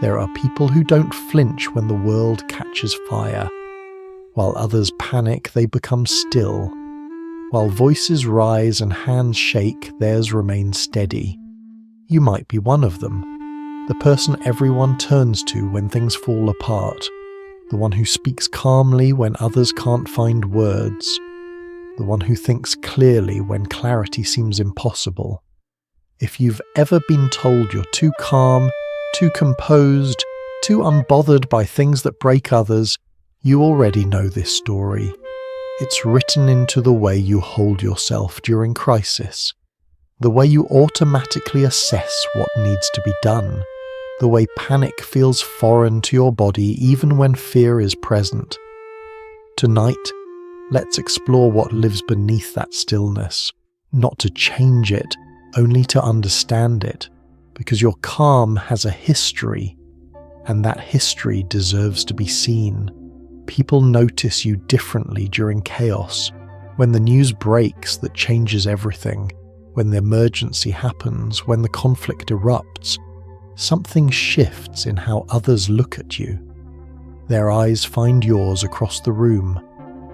There are people who don't flinch when the world catches fire. While others panic, they become still. While voices rise and hands shake, theirs remain steady. You might be one of them, the person everyone turns to when things fall apart, the one who speaks calmly when others can't find words, the one who thinks clearly when clarity seems impossible. If you've ever been told you're too calm, too composed, too unbothered by things that break others, you already know this story. It's written into the way you hold yourself during crisis, the way you automatically assess what needs to be done, the way panic feels foreign to your body even when fear is present. Tonight, let's explore what lives beneath that stillness, not to change it, only to understand it, because your calm has a history, and that history deserves to be seen. People notice you differently during chaos, when the news breaks that changes everything, when the emergency happens, when the conflict erupts. Something shifts in how others look at you. Their eyes find yours across the room.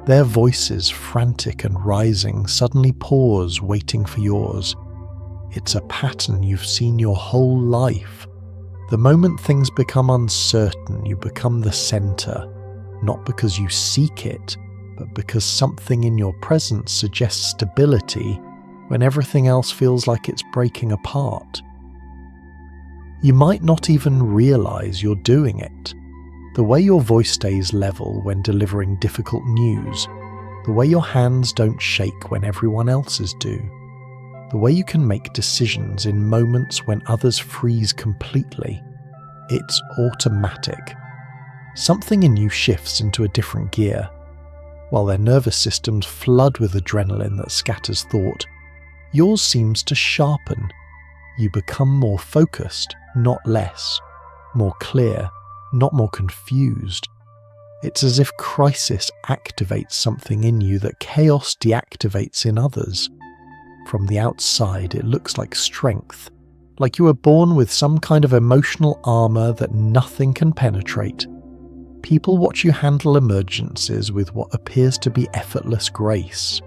Their voices, frantic and rising, suddenly pause, waiting for yours. It's a pattern you've seen your whole life. The moment things become uncertain, you become the center. Not because you seek it, but because something in your presence suggests stability when everything else feels like it's breaking apart. You might not even realize you're doing it. The way your voice stays level when delivering difficult news, the way your hands don't shake when everyone else's do, the way you can make decisions in moments when others freeze completely. It's automatic. Something in you shifts into a different gear. While their nervous systems flood with adrenaline that scatters thought, yours seems to sharpen. You become more focused, not less, more clear, not more confused. It's as if crisis activates something in you that chaos deactivates in others. From the outside, it looks like strength, like you were born with some kind of emotional armor that nothing can penetrate. People watch you handle emergencies with what appears to be effortless grace.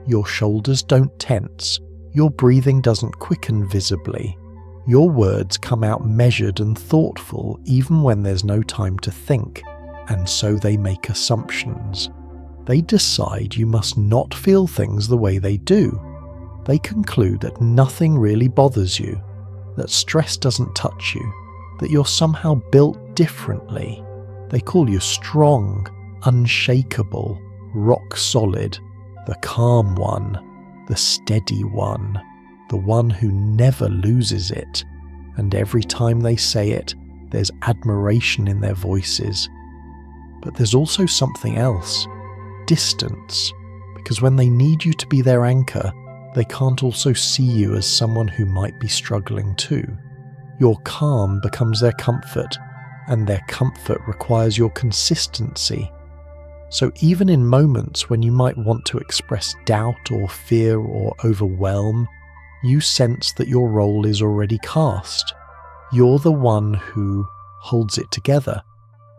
Your shoulders don't tense, your breathing doesn't quicken visibly. Your words come out measured and thoughtful even when there's no time to think, and so they make assumptions. They decide you must not feel things the way they do. They conclude that nothing really bothers you, that stress doesn't touch you, that you're somehow built differently. They call you strong, unshakable, rock solid, the calm one, the steady one, the one who never loses it. And every time they say it, there's admiration in their voices. But there's also something else, distance, because when they need you to be their anchor, they can't also see you as someone who might be struggling too. Your calm becomes their comfort, and their comfort requires your consistency. So even in moments when you might want to express doubt or fear or overwhelm, you sense that your role is already cast. You're the one who holds it together,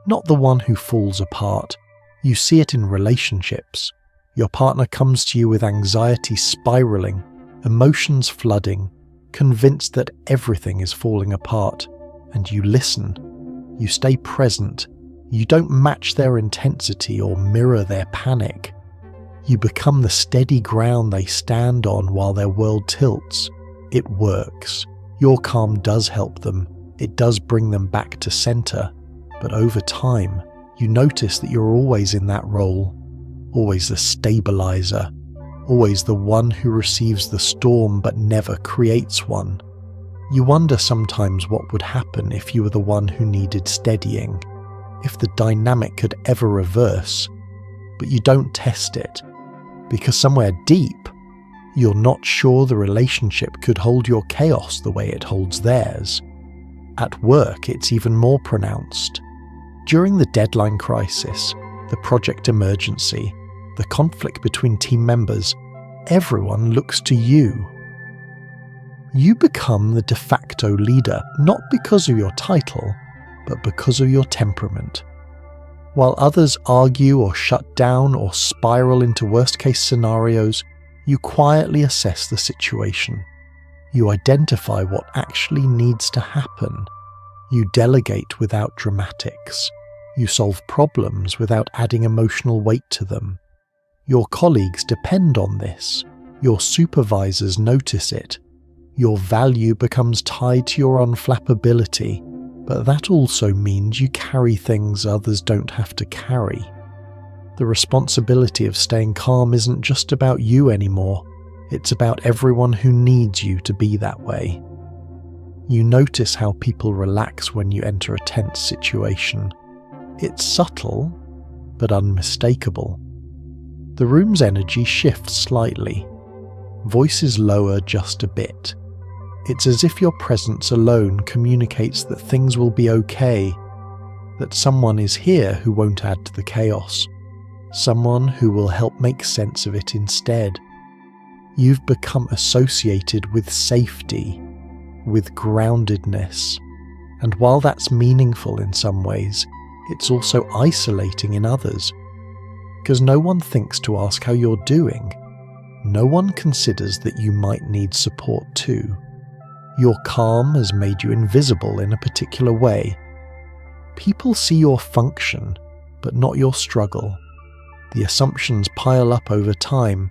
not the one who falls apart. You see it in relationships. Your partner comes to you with anxiety spiraling, emotions flooding, convinced that everything is falling apart, and you listen. You stay present. You don't match their intensity or mirror their panic. You become the steady ground they stand on while their world tilts. It works. Your calm does help them. It does bring them back to center. But over time, you notice that you're always in that role. Always the stabilizer. Always the one who receives the storm but never creates one. You wonder sometimes what would happen if you were the one who needed steadying, if the dynamic could ever reverse, but you don't test it, because somewhere deep, you're not sure the relationship could hold your chaos the way it holds theirs. At work, it's even more pronounced. During the deadline crisis, the project emergency, the conflict between team members, everyone looks to you. You become the de facto leader, not because of your title, but because of your temperament. While others argue or shut down or spiral into worst-case scenarios, you quietly assess the situation. You identify what actually needs to happen. You delegate without dramatics. You solve problems without adding emotional weight to them. Your colleagues depend on this. Your supervisors notice it. Your value becomes tied to your unflappability, but that also means you carry things others don't have to carry. The responsibility of staying calm isn't just about you anymore. It's about everyone who needs you to be that way. You notice how people relax when you enter a tense situation. It's subtle, but unmistakable. The room's energy shifts slightly. Voices lower just a bit. It's as if your presence alone communicates that things will be okay, that someone is here who won't add to the chaos, someone who will help make sense of it instead. You've become associated with safety, with groundedness, and while that's meaningful in some ways, it's also isolating in others, because no one thinks to ask how you're doing. No one considers that you might need support too. Your calm has made you invisible in a particular way. People see your function, but not your struggle. The assumptions pile up over time,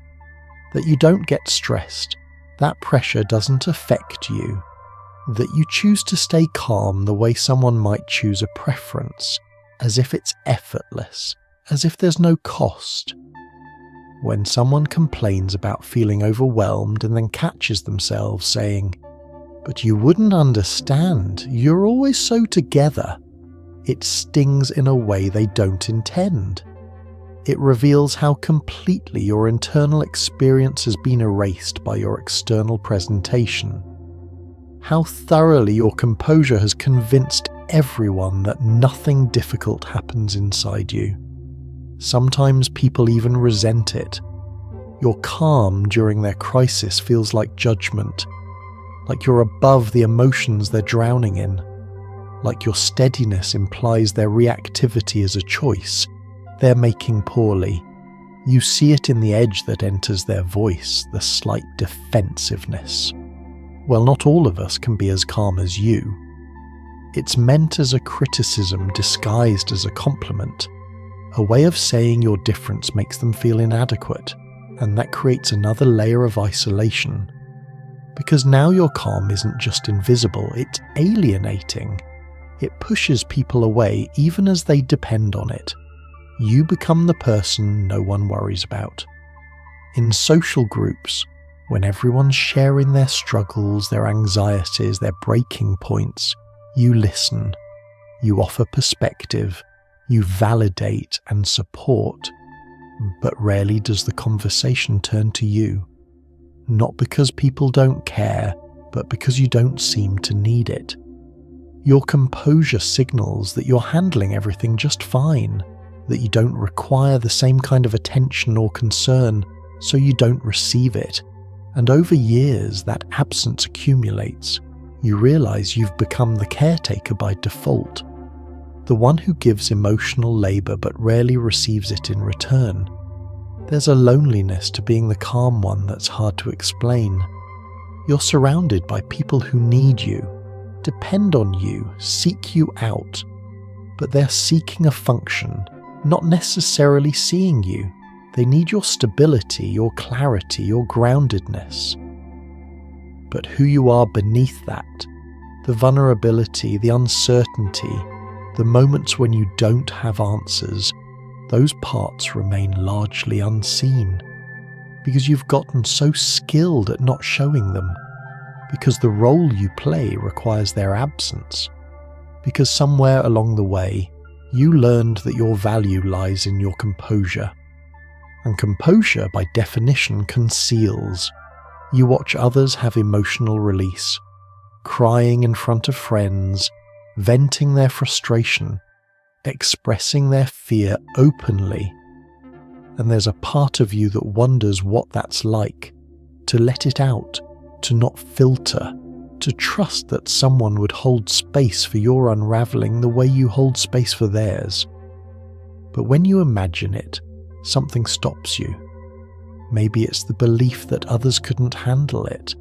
that you don't get stressed, that pressure doesn't affect you, that you choose to stay calm the way someone might choose a preference, as if it's effortless, as if there's no cost. When someone complains about feeling overwhelmed and then catches themselves saying, "But you wouldn't understand, you're always so together," it stings in a way they don't intend. It reveals how completely your internal experience has been erased by your external presentation. How thoroughly your composure has convinced everyone that nothing difficult happens inside you. Sometimes people even resent it. Your calm during their crisis feels like judgment, like you're above the emotions they're drowning in, like your steadiness implies their reactivity is a choice. They're making poorly. You see it in the edge that enters their voice, the slight defensiveness. Well, not all of us can be as calm as you. It's meant as a criticism disguised as a compliment, a way of saying your difference makes them feel inadequate, and that creates another layer of isolation. Because now your calm isn't just invisible, it's alienating. It pushes people away even as they depend on it. You become the person no one worries about. In social groups, when everyone's sharing their struggles, their anxieties, their breaking points, you listen, you offer perspective, you validate and support, but rarely does the conversation turn to you. Not because people don't care, but because you don't seem to need it. Your composure signals that you're handling everything just fine, that you don't require the same kind of attention or concern, so you don't receive it. And over years, that absence accumulates. You realize you've become the caretaker by default, the one who gives emotional labor but rarely receives it in return. There's a loneliness to being the calm one that's hard to explain. You're surrounded by people who need you, depend on you, seek you out, but they're seeking a function, not necessarily seeing you. They need your stability, your clarity, your groundedness. But who you are beneath that, the vulnerability, the uncertainty, the moments when you don't have answers, those parts remain largely unseen, because you've gotten so skilled at not showing them, because the role you play requires their absence, because somewhere along the way, you learned that your value lies in your composure. And composure, by definition, conceals. You watch others have emotional release, crying in front of friends, venting their frustration, expressing their fear openly. And there's a part of you that wonders what that's like, to let it out, to not filter, to trust that someone would hold space for your unraveling the way you hold space for theirs. But when you imagine it, something stops you. Maybe it's the belief that others couldn't handle it,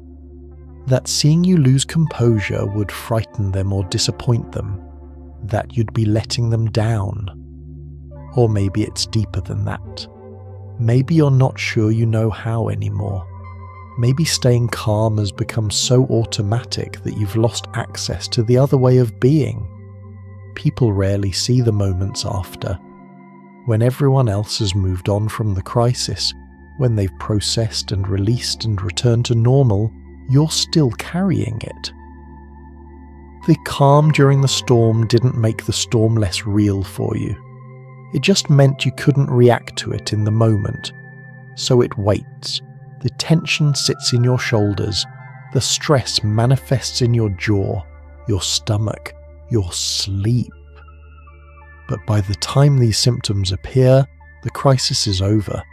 that seeing you lose composure would frighten them or disappoint them, that you'd be letting them down. Or maybe it's deeper than that. Maybe you're not sure you know how anymore. Maybe staying calm has become so automatic that you've lost access to the other way of being. People rarely see the moments after. When everyone else has moved on from the crisis, when they've processed and released and returned to normal, you're still carrying it. The calm during the storm didn't make the storm less real for you. It just meant you couldn't react to it in the moment. So it waits. The tension sits in your shoulders. The stress manifests in your jaw, your stomach, your sleep. But by the time these symptoms appear, the crisis is over.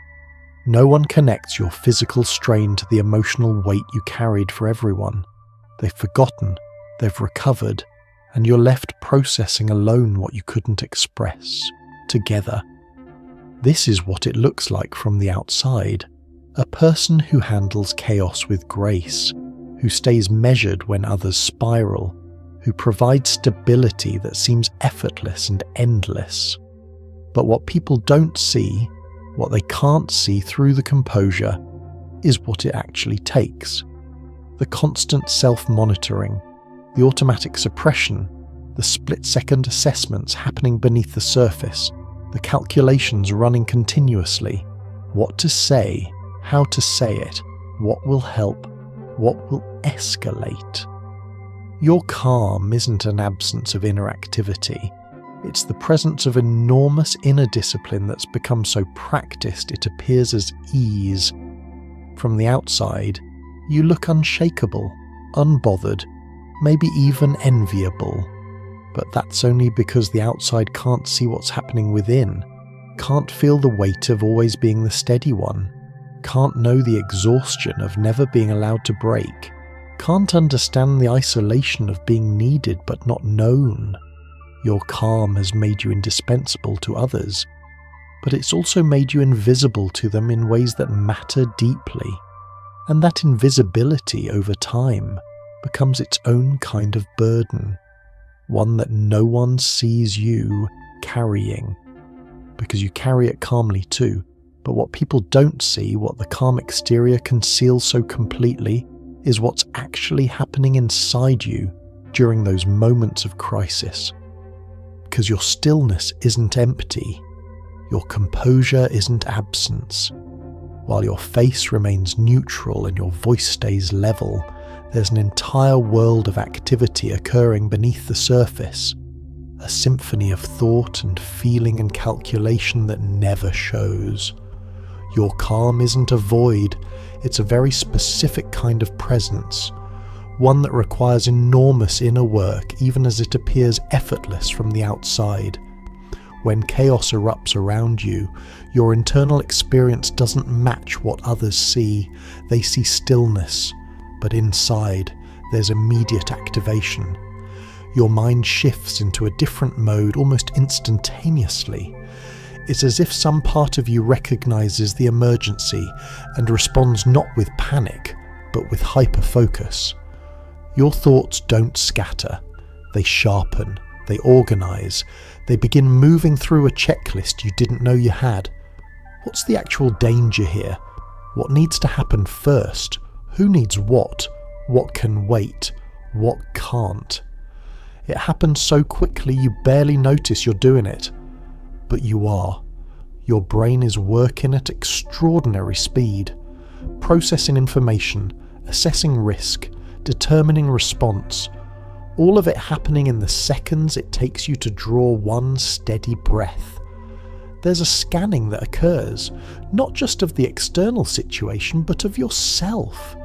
No one connects your physical strain to the emotional weight you carried for everyone. They've forgotten, they've recovered, and you're left processing alone what you couldn't express, together. This is what it looks like from the outside. A person who handles chaos with grace, who stays measured when others spiral, who provides stability that seems effortless and endless. But what people don't see, what they can't see through the composure, is what it actually takes. The constant self-monitoring, the automatic suppression, the split-second assessments happening beneath the surface, the calculations running continuously, what to say, how to say it, what will help, what will escalate. Your calm isn't an absence of inner activity. It's the presence of enormous inner discipline that's become so practiced it appears as ease. From the outside, you look unshakable, unbothered, maybe even enviable. But that's only because the outside can't see what's happening within, can't feel the weight of always being the steady one, can't know the exhaustion of never being allowed to break, can't understand the isolation of being needed but not known. Your calm has made you indispensable to others, but it's also made you invisible to them in ways that matter deeply. And that invisibility over time becomes its own kind of burden, one that no one sees you carrying, because you carry it calmly too. But what people don't see, what the calm exterior conceals so completely, is what's actually happening inside you during those moments of crisis. Because your stillness isn't empty, your composure isn't absence. While your face remains neutral and your voice stays level, there's an entire world of activity occurring beneath the surface, a symphony of thought and feeling and calculation that never shows. Your calm isn't a void, it's a very specific kind of presence, one that requires enormous inner work even as it appears effortless from the outside. When chaos erupts around you, your internal experience doesn't match what others see. They see stillness, but inside there's immediate activation. Your mind shifts into a different mode almost instantaneously. It's as if some part of you recognizes the emergency and responds not with panic, but with hyper-focus. Your thoughts don't scatter, they sharpen, they organize, they begin moving through a checklist you didn't know you had. What's the actual danger here? What needs to happen first? Who needs what? What can wait? What can't? It happens so quickly you barely notice you're doing it. But you are. Your brain is working at extraordinary speed, processing information, assessing risk, determining response, all of it happening in the seconds it takes you to draw one steady breath. There's a scanning that occurs, not just of the external situation, but of yourself.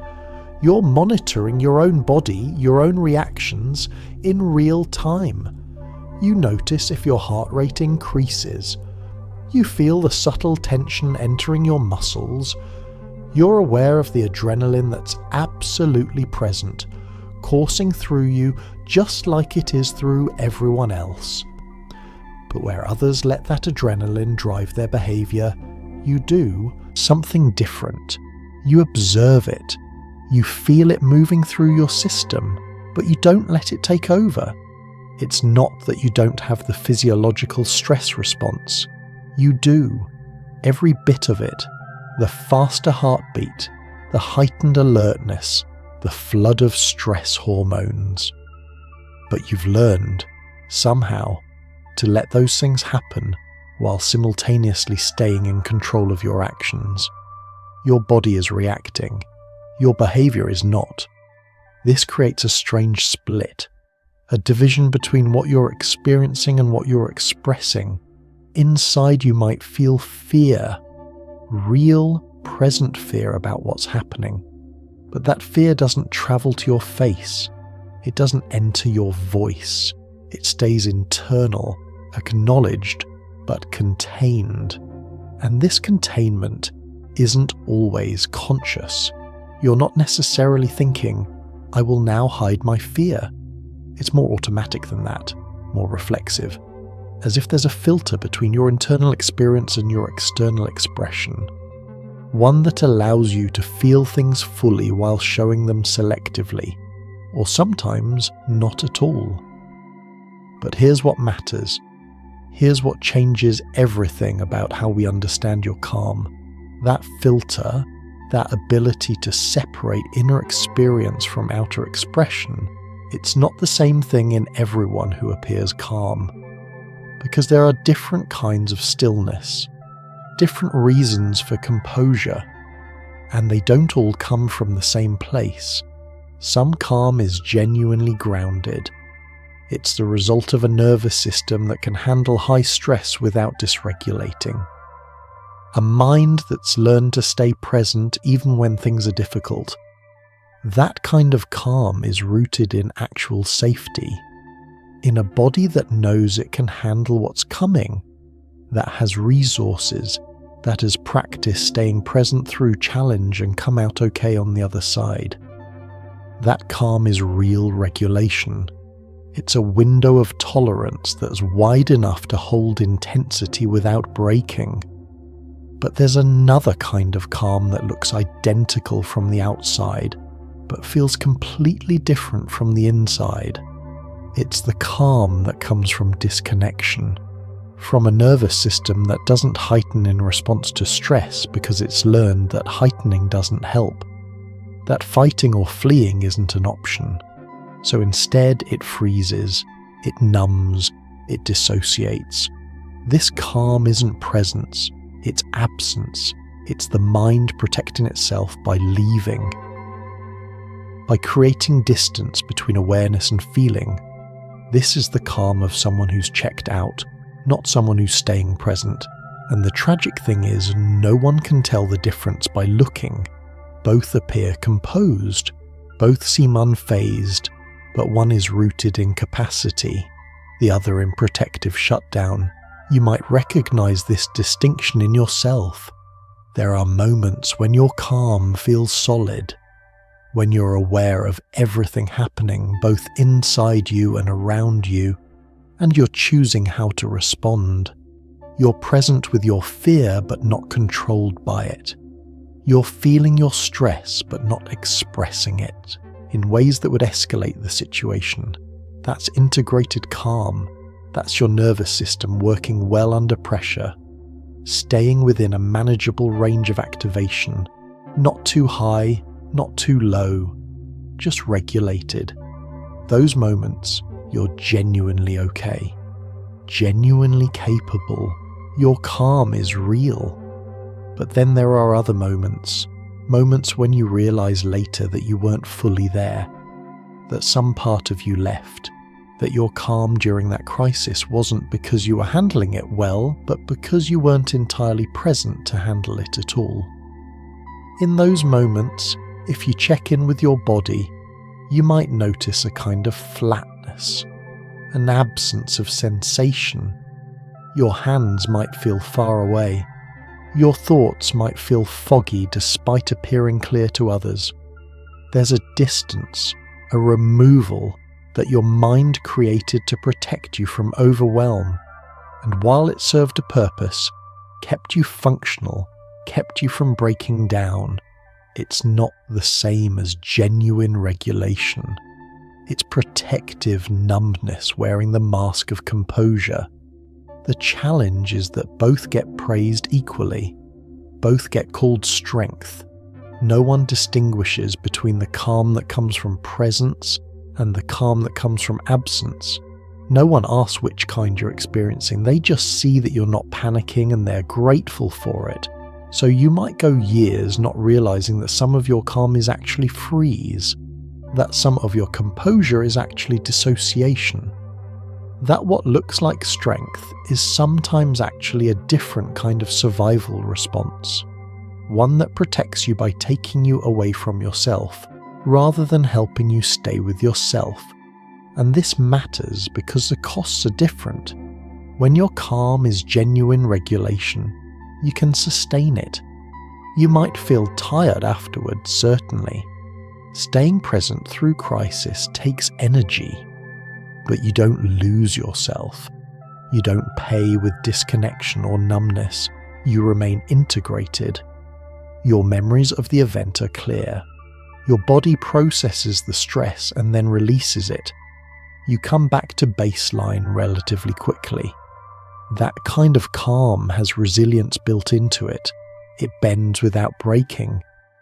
You're monitoring your own body, your own reactions, in real time. You notice if your heart rate increases. You feel the subtle tension entering your muscles. You're aware of the adrenaline that's absolutely present, coursing through you just like it is through everyone else. But where others let that adrenaline drive their behaviour, you do something different. You observe it. You feel it moving through your system, but you don't let it take over. It's not that you don't have the physiological stress response. You do. Every bit of it. The faster heartbeat, the heightened alertness, the flood of stress hormones. But you've learned, somehow, to let those things happen while simultaneously staying in control of your actions. Your body is reacting. Your behaviour is not. This creates a strange split, a division between what you're experiencing and what you're expressing. Inside you might feel fear, real, present fear about what's happening. But that fear doesn't travel to your face. It doesn't enter your voice. It stays internal, acknowledged, but contained. And this containment isn't always conscious. You're not necessarily thinking, I will now hide my fear. It's more automatic than that, more reflexive, as if there's a filter between your internal experience and your external expression. One that allows you to feel things fully while showing them selectively, or sometimes not at all. But here's what matters. Here's what changes everything about how we understand your calm. That filter, that ability to separate inner experience from outer expression, it's not the same thing in everyone who appears calm. Because there are different kinds of stillness, different reasons for composure, and they don't all come from the same place. Some calm is genuinely grounded. It's the result of a nervous system that can handle high stress without dysregulating. A mind that's learned to stay present even when things are difficult. That kind of calm is rooted in actual safety, in a body that knows it can handle what's coming, that has resources, that has practiced staying present through challenge and come out okay on the other side. That calm is real regulation. It's a window of tolerance that's wide enough to hold intensity without breaking. But there's another kind of calm that looks identical from the outside, but feels completely different from the inside. It's the calm that comes from disconnection, from a nervous system that doesn't heighten in response to stress because it's learned that heightening doesn't help, that fighting or fleeing isn't an option. So instead it freezes, it numbs, it dissociates. This calm isn't presence, it's absence. It's the mind protecting itself by leaving, by creating distance between awareness and feeling. This is the calm of someone who's checked out, not someone who's staying present. And the tragic thing is, no one can tell the difference by looking. Both appear composed, both seem unfazed, but one is rooted in capacity, the other in protective shutdown. You might recognize this distinction in yourself. There are moments when your calm feels solid, when you're aware of everything happening both inside you and around you, and you're choosing how to respond. You're present with your fear but not controlled by it. You're feeling your stress but not expressing it in ways that would escalate the situation. That's integrated calm. That's your nervous system working well under pressure, staying within a manageable range of activation, not too high, not too low, just regulated. Those moments, you're genuinely okay, genuinely capable. Your calm is real. But then there are other moments when you realize later that you weren't fully there, that some part of you left, that your calm during that crisis wasn't because you were handling it well, but because you weren't entirely present to handle it at all. In those moments, if you check in with your body, you might notice a kind of flatness, an absence of sensation. Your hands might feel far away. Your thoughts might feel foggy despite appearing clear to others. There's a distance, a removal that your mind created to protect you from overwhelm, and while it served a purpose, kept you functional, kept you from breaking down, it's not the same as genuine regulation. It's protective numbness wearing the mask of composure. The challenge is that both get praised equally. Both get called strength. No one distinguishes between the calm that comes from presence and the calm that comes from absence. No one asks which kind you're experiencing. They just see that you're not panicking and they're grateful for it. So you might go years not realizing that some of your calm is actually freeze, that some of your composure is actually dissociation, that what looks like strength is sometimes actually a different kind of survival response, one that protects you by taking you away from yourself rather than helping you stay with yourself. And this matters because the costs are different. When your calm is genuine regulation, you can sustain it. You might feel tired afterwards, certainly. Staying present through crisis takes energy, but you don't lose yourself. You don't pay with disconnection or numbness. You remain integrated. Your memories of the event are clear. Your body processes the stress and then releases it. You come back to baseline relatively quickly. That kind of calm has resilience built into it. It bends without breaking.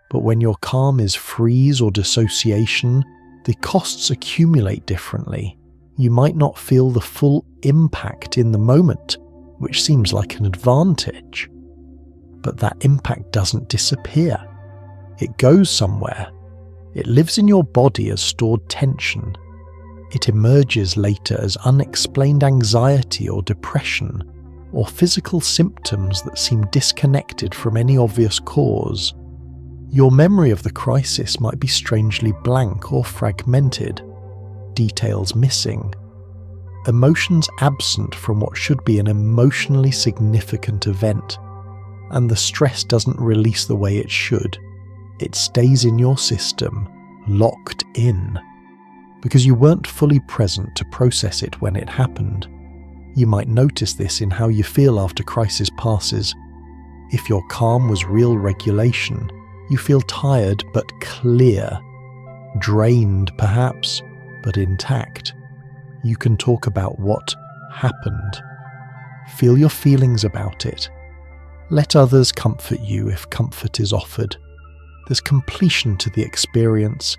But when your calm is freeze or dissociation, the costs accumulate differently. You might not feel the full impact in the moment, which seems like an advantage. But that impact doesn't disappear. It goes somewhere. It lives in your body as stored tension. It emerges later as unexplained anxiety or depression, or physical symptoms that seem disconnected from any obvious cause. Your memory of the crisis might be strangely blank or fragmented, details missing, emotions absent from what should be an emotionally significant event, and the stress doesn't release the way it should. It stays in your system, locked in, because you weren't fully present to process it when it happened. You might notice this in how you feel after crisis passes. If your calm was real regulation, you feel tired but clear, drained perhaps, but intact. You can talk about what happened. Feel your feelings about it. Let others comfort you if comfort is offered. There's completion to the experience,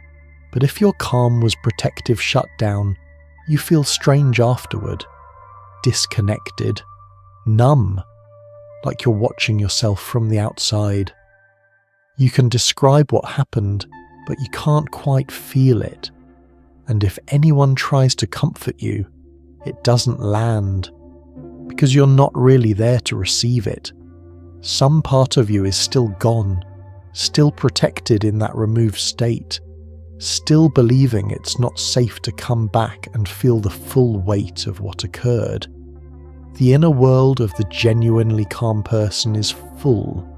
but if your calm was protective shutdown, you feel strange afterward, disconnected, numb, like you're watching yourself from the outside. You can describe what happened, but you can't quite feel it. And if anyone tries to comfort you, it doesn't land, because you're not really there to receive it. Some part of you is still gone, still protected in that removed state, still believing it's not safe to come back and feel the full weight of what occurred. The inner world of the genuinely calm person is full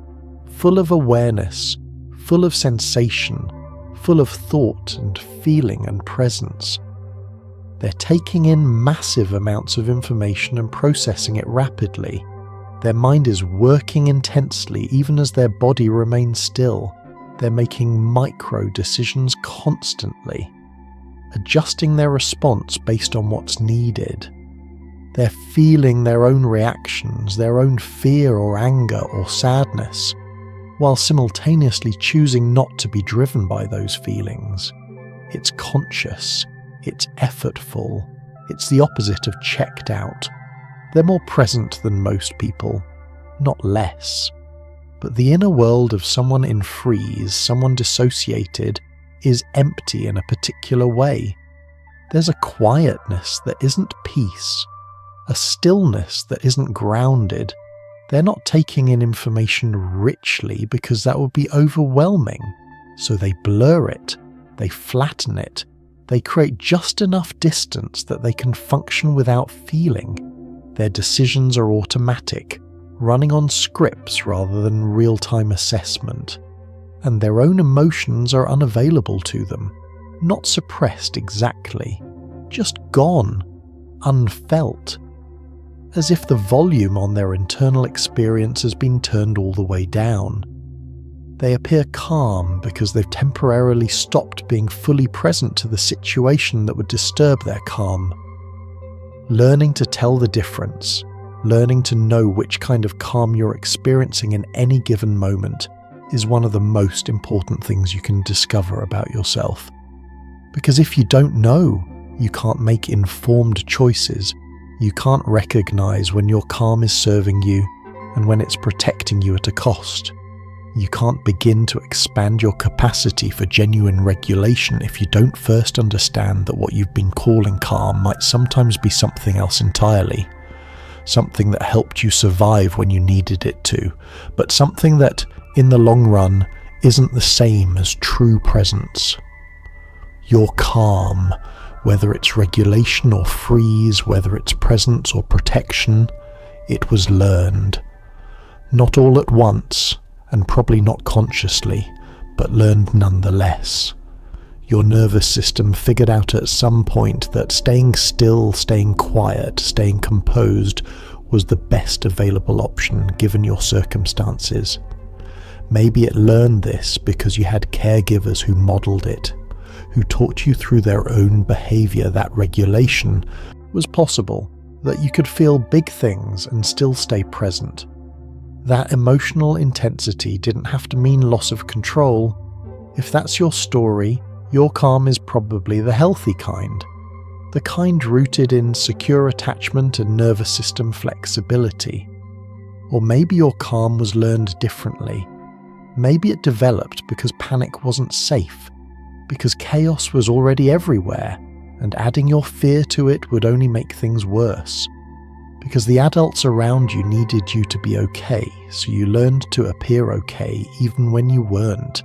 of awareness, full of sensation, full of thought and feeling and presence. They're taking in massive amounts of information and processing it rapidly. Their mind is working intensely even as their body remains still. They're making micro decisions constantly, adjusting their response based on what's needed. They're feeling their own reactions, their own fear or anger or sadness, while simultaneously choosing not to be driven by those feelings. It's conscious, it's effortful, it's the opposite of checked out. They're more present than most people, not less. But the inner world of someone in freeze, someone dissociated, is empty in a particular way. There's a quietness that isn't peace, a stillness that isn't grounded. They're not taking in information richly because that would be overwhelming. So they blur it, they flatten it, they create just enough distance that they can function without feeling. Their decisions are automatic, running on scripts rather than real-time assessment. And their own emotions are unavailable to them. not suppressed exactly, just gone, unfelt, as if the volume on their internal experience has been turned all the way down. They appear calm because they've temporarily stopped being fully present to the situation that would disturb their calm. Learning to tell the difference, learning to know which kind of calm you're experiencing in any given moment, is one of the most important things you can discover about yourself. Because if you don't know, you can't make informed choices. You can't recognize when your calm is serving you and when it's protecting you at a cost. You can't begin to expand your capacity for genuine regulation if you don't first understand that what you've been calling calm might sometimes be something else entirely. Something that helped you survive when you needed it to, but something that, in the long run, isn't the same as true presence. Your calm, whether it's regulation or freeze, whether it's presence or protection, it was learned. Not all at once, and probably not consciously, but learned nonetheless. Your nervous system figured out at some point that staying still, staying quiet, staying composed was the best available option given your circumstances. Maybe it learned this because you had caregivers who modelled it, who taught you through their own behaviour that regulation was possible, that you could feel big things and still stay present. That emotional intensity didn't have to mean loss of control. If that's your story, your calm is probably the healthy kind. The kind rooted in secure attachment and nervous system flexibility. Or maybe your calm was learned differently. Maybe it developed because panic wasn't safe, because chaos was already everywhere, and adding your fear to it would only make things worse. Because the adults around you needed you to be okay, so you learned to appear okay even when you weren't.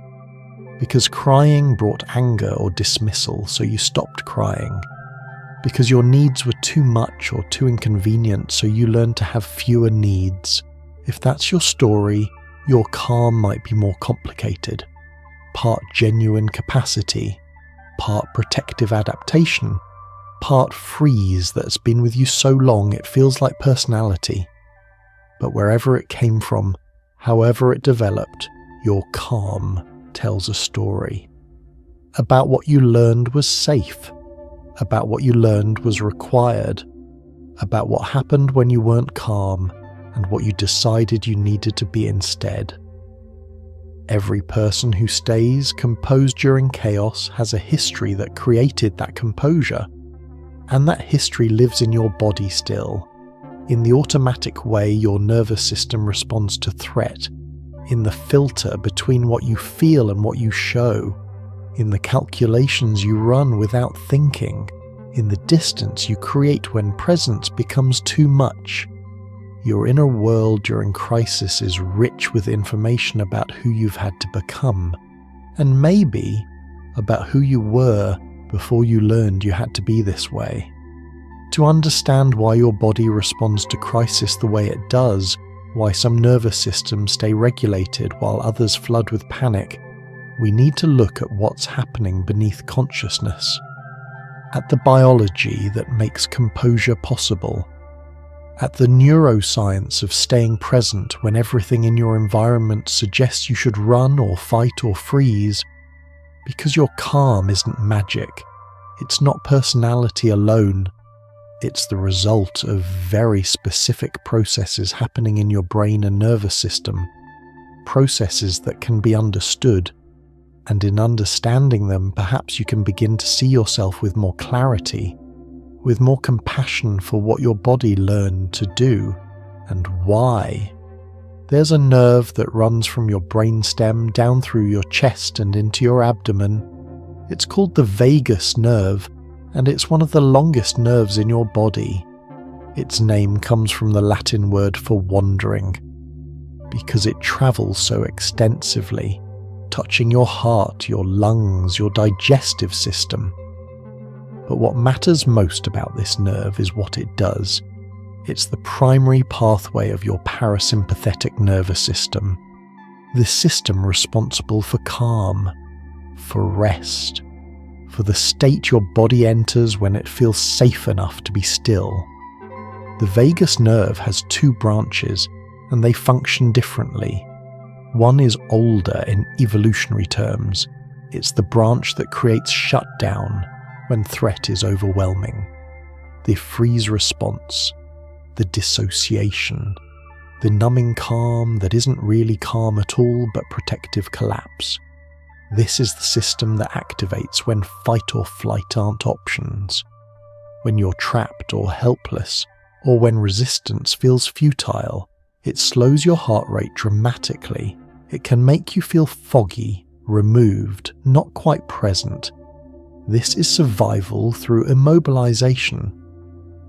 Because crying brought anger or dismissal, so you stopped crying. Because your needs were too much or too inconvenient, so you learned to have fewer needs. If that's your story, your calm might be more complicated. Part genuine capacity, part protective adaptation, part freeze that's been with you so long it feels like personality. But wherever it came from, however it developed, your calm tells a story. About what you learned was safe, about what you learned was required, about what happened when you weren't calm, and what you decided you needed to be instead. Every person who stays composed during chaos has a history that created that composure, and that history lives in your body still, in the automatic way your nervous system responds to threat, in the filter between what you feel and what you show, in the calculations you run without thinking, in the distance you create when presence becomes too much. Your inner world during crisis is rich with information about who you've had to become, and maybe about who you were before you learned you had to be this way. To understand why your body responds to crisis the way it does, why some nervous systems stay regulated while others flood with panic, we need to look at what's happening beneath consciousness, at the biology that makes composure possible, at the neuroscience of staying present when everything in your environment suggests you should run or fight or freeze, because your calm isn't magic. It's not personality alone. It's the result of very specific processes happening in your brain and nervous system, processes that can be understood, and in understanding them, perhaps you can begin to see yourself with more clarity, with more compassion for what your body learned to do and why. There's a nerve that runs from your brainstem down through your chest and into your abdomen. It's called the vagus nerve, and it's one of the longest nerves in your body. Its name comes from the Latin word for wandering, because it travels so extensively, touching your heart, your lungs, your digestive system. But what matters most about this nerve is what it does. It's the primary pathway of your parasympathetic nervous system, the system responsible for calm, for rest, for the state your body enters when it feels safe enough to be still. The vagus nerve has two branches, and they function differently. One is older in evolutionary terms. It's the branch that creates shutdown when threat is overwhelming. The freeze response, the dissociation, the numbing calm that isn't really calm at all but protective collapse. This is the system that activates when fight or flight aren't options, when you're trapped or helpless, or when resistance feels futile. It slows your heart rate dramatically. It can make you feel foggy, removed, not quite present. This is survival through immobilization,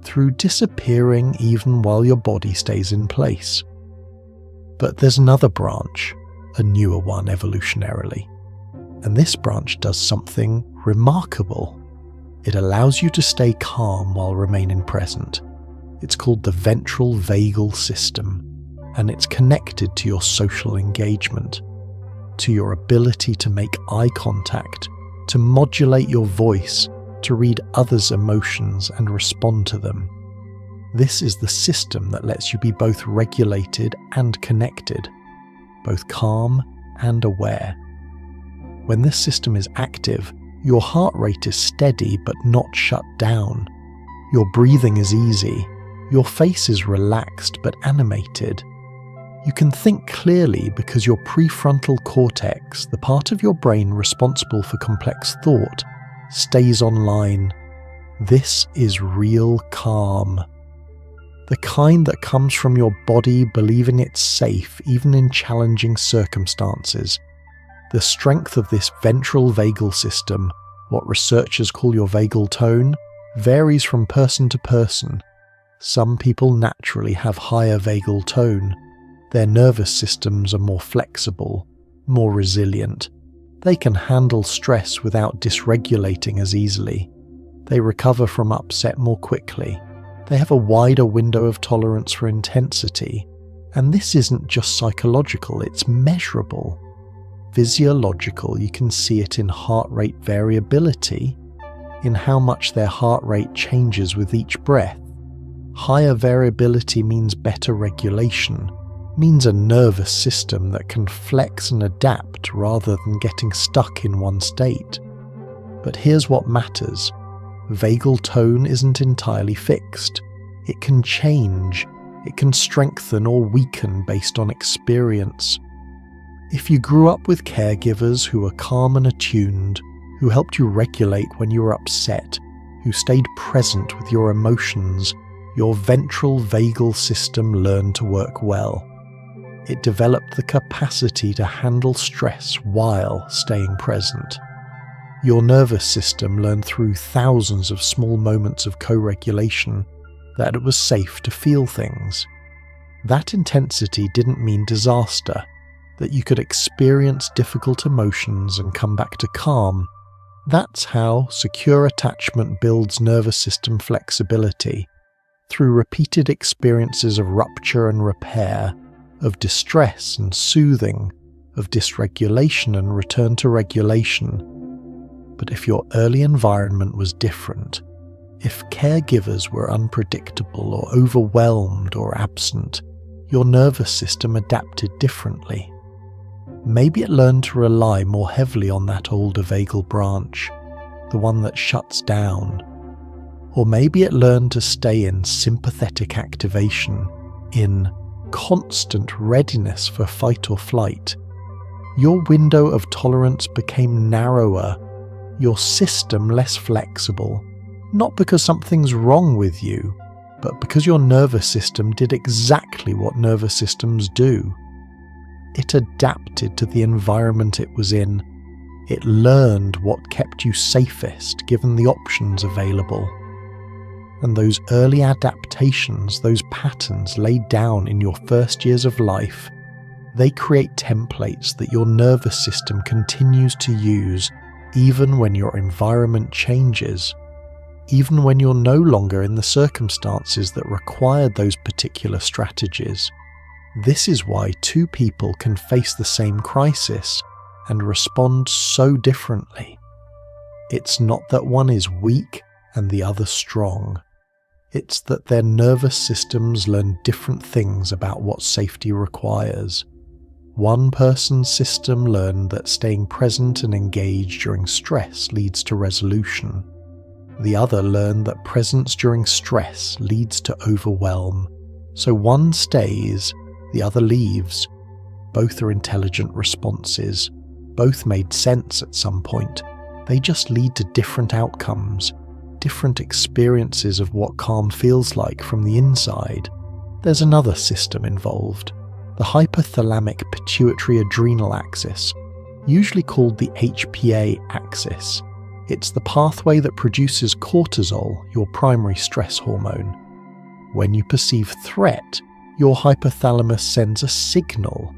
through disappearing even while your body stays in place. But there's another branch, a newer one evolutionarily, and this branch does something remarkable. It allows you to stay calm while remaining present. It's called the ventral vagal system, and it's connected to your social engagement, to your ability to make eye contact, to modulate your voice, to read others' emotions and respond to them. This is the system that lets you be both regulated and connected, both calm and aware. When this system is active, your heart rate is steady but not shut down. Your breathing is easy. Your face is relaxed but animated. You can think clearly because your prefrontal cortex, the part of your brain responsible for complex thought, stays online. This is real calm. The kind that comes from your body believing it's safe even in challenging circumstances. The strength of this ventral vagal system, what researchers call your vagal tone, varies from person to person. Some people naturally have higher vagal tone. Their nervous systems are more flexible, more resilient. They can handle stress without dysregulating as easily. They recover from upset more quickly. They have a wider window of tolerance for intensity. And this isn't just psychological, it's measurable. Physiological, you can see it in heart rate variability, in how much their heart rate changes with each breath. Higher variability means better regulation, means a nervous system that can flex and adapt rather than getting stuck in one state. But here's what matters. Vagal tone isn't entirely fixed. It can change. It can strengthen or weaken based on experience. If you grew up with caregivers who were calm and attuned, who helped you regulate when you were upset, who stayed present with your emotions, your ventral vagal system learned to work well. It developed the capacity to handle stress while staying present. Your nervous system learned through thousands of small moments of co-regulation that it was safe to feel things. That intensity didn't mean disaster, that you could experience difficult emotions and come back to calm. That's how secure attachment builds nervous system flexibility, through repeated experiences of rupture and repair, of distress and soothing, of dysregulation and return to regulation. But if your early environment was different, if caregivers were unpredictable or overwhelmed or absent, your nervous system adapted differently. Maybe it learned to rely more heavily on that older vagal branch, the one that shuts down. Or maybe it learned to stay in sympathetic activation, in constant readiness for fight or flight. Your window of tolerance became narrower, your system less flexible, not because something's wrong with you, but because your nervous system did exactly what nervous systems do. It adapted to the environment it was in. It learned what kept you safest given the options available. And those early adaptations, those patterns laid down in your first years of life, they create templates that your nervous system continues to use even when your environment changes, even when you're no longer in the circumstances that required those particular strategies. This is why two people can face the same crisis and respond so differently. It's not that one is weak and the other strong. It's that their nervous systems learn different things about what safety requires. One person's system learned that staying present and engaged during stress leads to resolution. The other learned that presence during stress leads to overwhelm. So one stays, the other leaves. Both are intelligent responses. Both made sense at some point. They just lead to different outcomes, different experiences of what calm feels like from the inside. There's another system involved, the hypothalamic pituitary adrenal axis, usually called the HPA axis. It's the pathway that produces cortisol, your primary stress hormone. When you perceive threat, your hypothalamus sends a signal.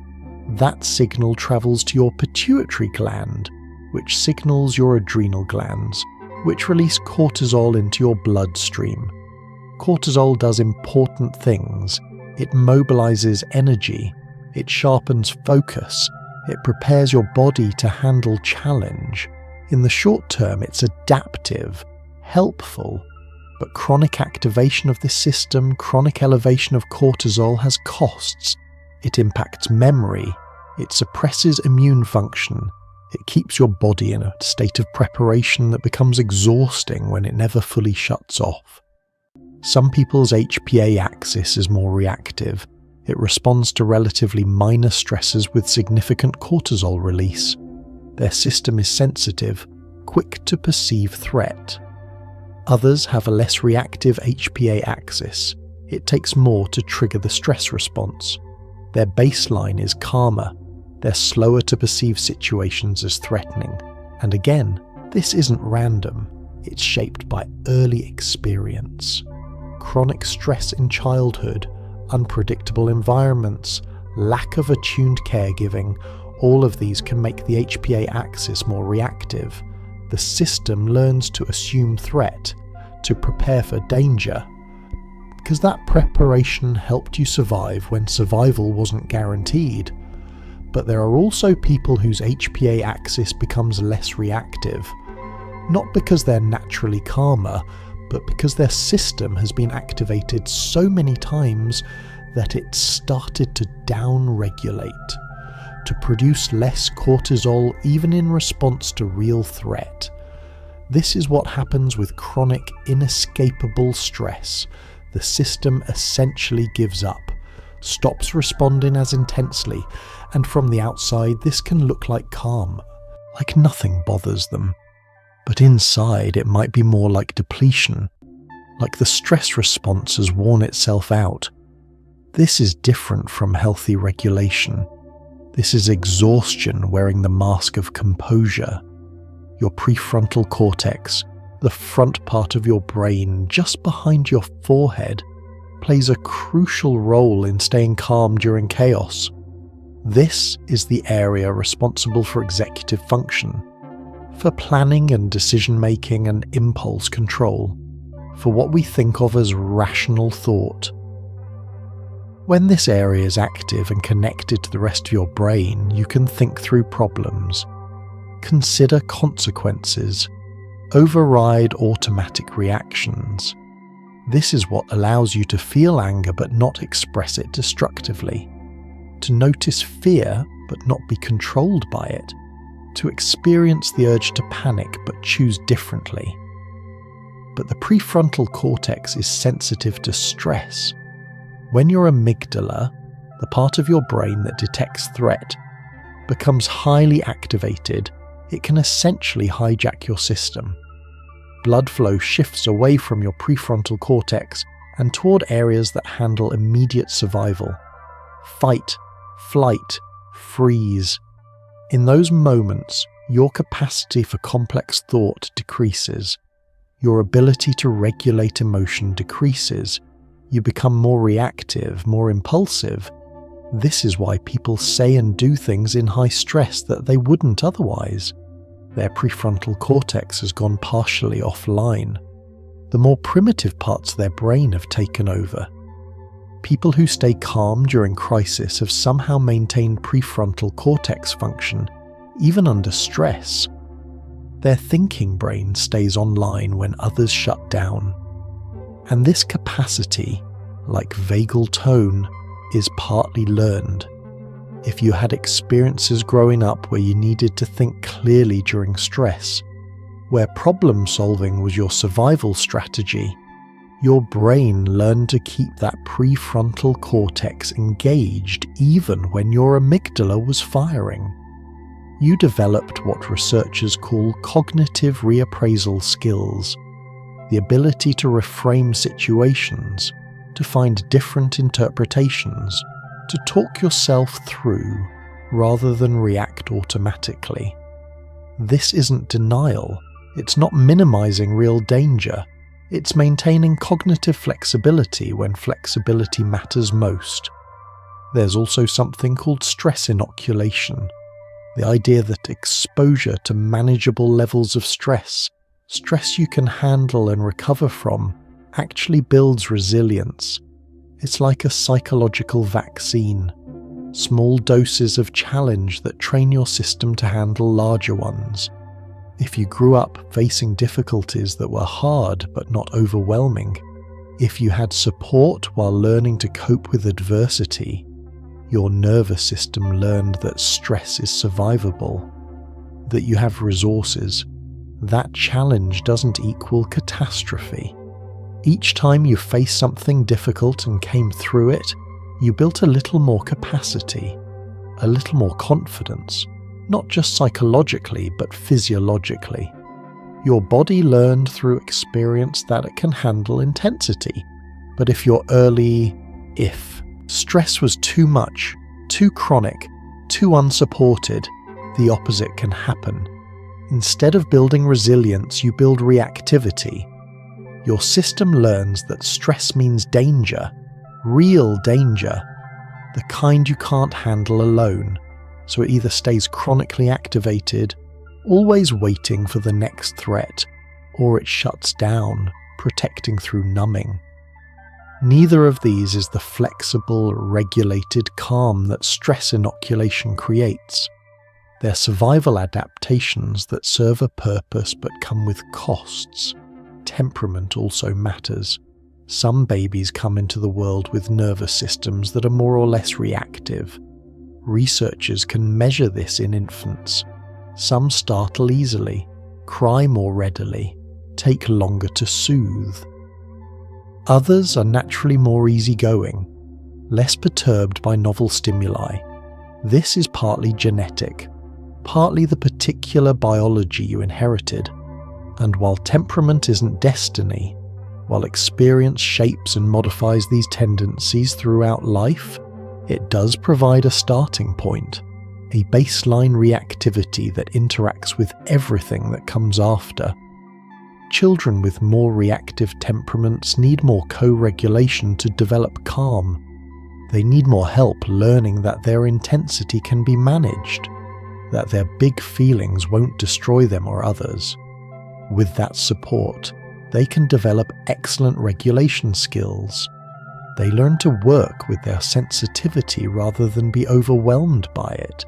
That signal travels to your pituitary gland, which signals your adrenal glands, which release cortisol into your bloodstream. Cortisol does important things. It mobilizes energy, it sharpens focus, it prepares your body to handle challenge. In the short term, it's adaptive, helpful, but chronic activation of this system, chronic elevation of cortisol has costs. It impacts memory, it suppresses immune function, it keeps your body in a state of preparation that becomes exhausting when it never fully shuts off. Some people's HPA axis is more reactive. It responds to relatively minor stresses with significant cortisol release. Their system is sensitive, quick to perceive threat. Others have a less reactive HPA axis. It takes more to trigger the stress response. Their baseline is calmer. They're slower to perceive situations as threatening. And again, this isn't random. It's shaped by early experience. Chronic stress in childhood, unpredictable environments, lack of attuned caregiving, all of these can make the HPA axis more reactive. The system learns to assume threat, to prepare for danger, because that preparation helped you survive when survival wasn't guaranteed. But there are also people whose HPA axis becomes less reactive, not because they're naturally calmer, but because their system has been activated so many times that it started to down-regulate, to produce less cortisol even in response to real threat. This is what happens with chronic, inescapable stress. The system essentially gives up, stops responding as intensely, and from the outside this can look like calm, like nothing bothers them. But inside it might be more like depletion, like the stress response has worn itself out. This is different from healthy regulation. This is exhaustion wearing the mask of composure. Your prefrontal cortex, the front part of your brain just behind your forehead, plays a crucial role in staying calm during chaos. This is the area responsible for executive function, for planning and decision-making and impulse control, for what we think of as rational thought. When this area is active and connected to the rest of your brain, you can think through problems, consider consequences, override automatic reactions. This is what allows you to feel anger but not express it destructively, to notice fear but not be controlled by it, to experience the urge to panic but choose differently. But the prefrontal cortex is sensitive to stress. When your amygdala, the part of your brain that detects threat, becomes highly activated, it can essentially hijack your system. Blood flow shifts away from your prefrontal cortex and toward areas that handle immediate survival. Fight, flight, freeze. In those moments, your capacity for complex thought decreases. Your ability to regulate emotion decreases. You become more reactive, more impulsive. This is why people say and do things in high stress that they wouldn't otherwise. Their prefrontal cortex has gone partially offline. The more primitive parts of their brain have taken over. People who stay calm during crisis have somehow maintained prefrontal cortex function, even under stress. Their thinking brain stays online when others shut down. And this capacity, like vagal tone, is partly learned. If you had experiences growing up where you needed to think clearly during stress, where problem solving was your survival strategy, your brain learned to keep that prefrontal cortex engaged even when your amygdala was firing. You developed what researchers call cognitive reappraisal skills, the ability to reframe situations, to find different interpretations, to talk yourself through rather than react automatically. This isn't denial. It's not minimizing real danger. It's maintaining cognitive flexibility when flexibility matters most. There's also something called stress inoculation, the idea that exposure to manageable levels of stress you can handle and recover from, actually builds resilience. It's like a psychological vaccine, small doses of challenge that train your system to handle larger ones. If you grew up facing difficulties that were hard but not overwhelming, if you had support while learning to cope with adversity, your nervous system learned that stress is survivable, that you have resources. That challenge doesn't equal catastrophe. Each time you faced something difficult and came through it, you built a little more capacity, a little more confidence, not just psychologically but physiologically. Your body learned through experience that it can handle intensity. But if stress was too much, too chronic, too unsupported, the opposite can happen. Instead of building resilience, you build reactivity. Your system learns that stress means danger, real danger, the kind you can't handle alone, so it either stays chronically activated, always waiting for the next threat, or it shuts down, protecting through numbing. Neither of these is the flexible, regulated calm that stress inoculation creates. They're survival adaptations that serve a purpose but come with costs. Temperament also matters. Some babies come into the world with nervous systems that are more or less reactive. Researchers can measure this in infants. Some startle easily, cry more readily, take longer to soothe. Others are naturally more easygoing, less perturbed by novel stimuli. This is partly genetic, partly the particular biology you inherited. And while temperament isn't destiny, while experience shapes and modifies these tendencies throughout life, it does provide a starting point, a baseline reactivity that interacts with everything that comes after. Children with more reactive temperaments need more co-regulation to develop calm. They need more help learning that their intensity can be managed, that their big feelings won't destroy them or others. With that support, they can develop excellent regulation skills. They learn to work with their sensitivity rather than be overwhelmed by it.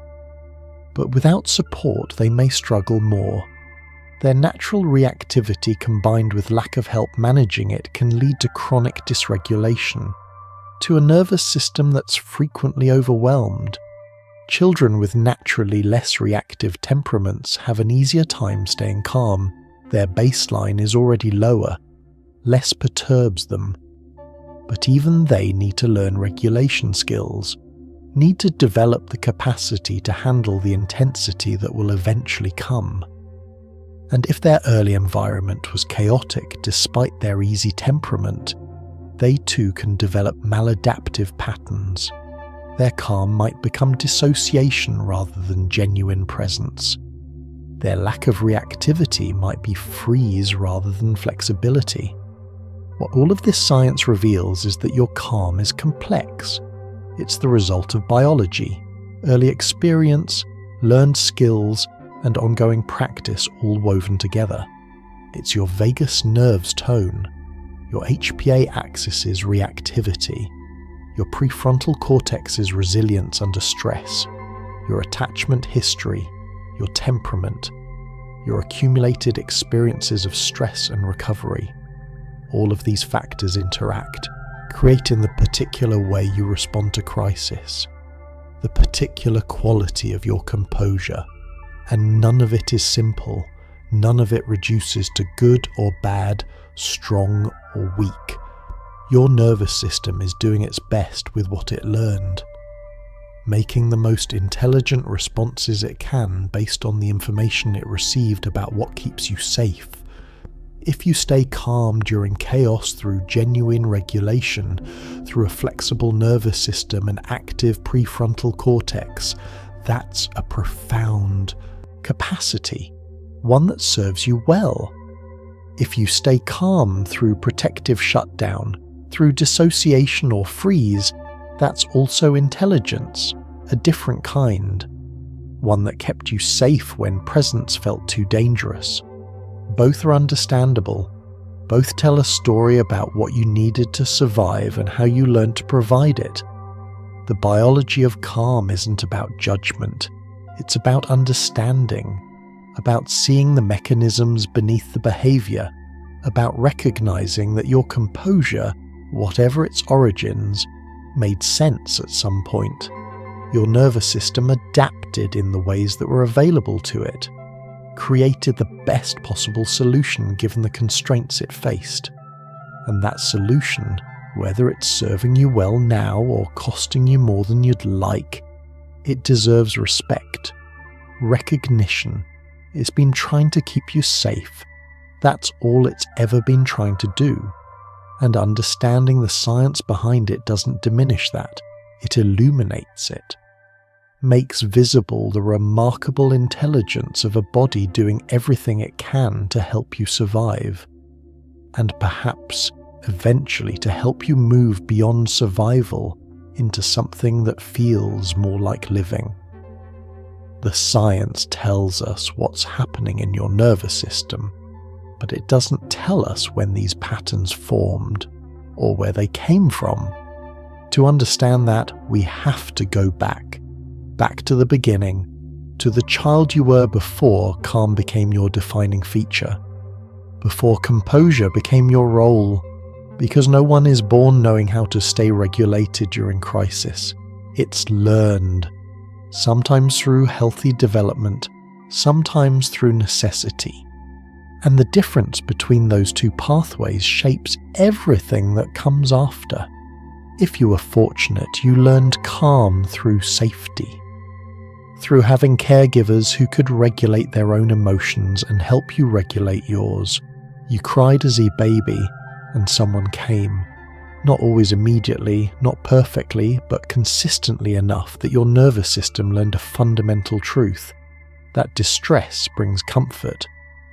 But without support, they may struggle more. Their natural reactivity combined with lack of help managing it can lead to chronic dysregulation, to a nervous system that's frequently overwhelmed. Children with naturally less reactive temperaments have an easier time staying calm. Their baseline is already lower, less perturbs them. But even they need to learn regulation skills, need to develop the capacity to handle the intensity that will eventually come. And if their early environment was chaotic despite their easy temperament, they too can develop maladaptive patterns. Their calm might become dissociation rather than genuine presence. Their lack of reactivity might be freeze rather than flexibility. What all of this science reveals is that your calm is complex. It's the result of biology, early experience, learned skills, and ongoing practice all woven together. It's your vagus nerve's tone, your HPA axis's reactivity, your prefrontal cortex's resilience under stress, your attachment history, your temperament, your accumulated experiences of stress and recovery. All of these factors interact, creating the particular way you respond to crisis, the particular quality of your composure. And none of it is simple, none of it reduces to good or bad, strong or weak. Your nervous system is doing its best with what it learned, making the most intelligent responses it can based on the information it received about what keeps you safe. If you stay calm during chaos through genuine regulation, through a flexible nervous system and active prefrontal cortex, that's a profound capacity, one that serves you well. If you stay calm through protective shutdown, through dissociation or freeze, that's also intelligence, a different kind, one that kept you safe when presence felt too dangerous. Both are understandable. Both tell a story about what you needed to survive and how you learned to provide it. The biology of calm isn't about judgment. It's about understanding, about seeing the mechanisms beneath the behavior, about recognizing that your composure, whatever its origins, made sense at some point. Your nervous system adapted in the ways that were available to it, created the best possible solution given the constraints it faced. And that solution, whether it's serving you well now or costing you more than you'd like, it deserves respect, recognition. It's been trying to keep you safe. That's all it's ever been trying to do. And understanding the science behind it doesn't diminish that. It illuminates it, makes visible the remarkable intelligence of a body doing everything it can to help you survive, and perhaps eventually to help you move beyond survival into something that feels more like living. The science tells us what's happening in your nervous system, but it doesn't tell us when these patterns formed or where they came from. To understand that, we have to go back to the beginning, to the child you were before calm became your defining feature, before composure became your role, because no one is born knowing how to stay regulated during crisis. It's learned, sometimes through healthy development, sometimes through necessity. And the difference between those two pathways shapes everything that comes after. If you were fortunate, you learned calm through safety, through having caregivers who could regulate their own emotions and help you regulate yours. You cried as a baby, and someone came. Not always immediately, not perfectly, but consistently enough that your nervous system learned a fundamental truth, that distress brings comfort,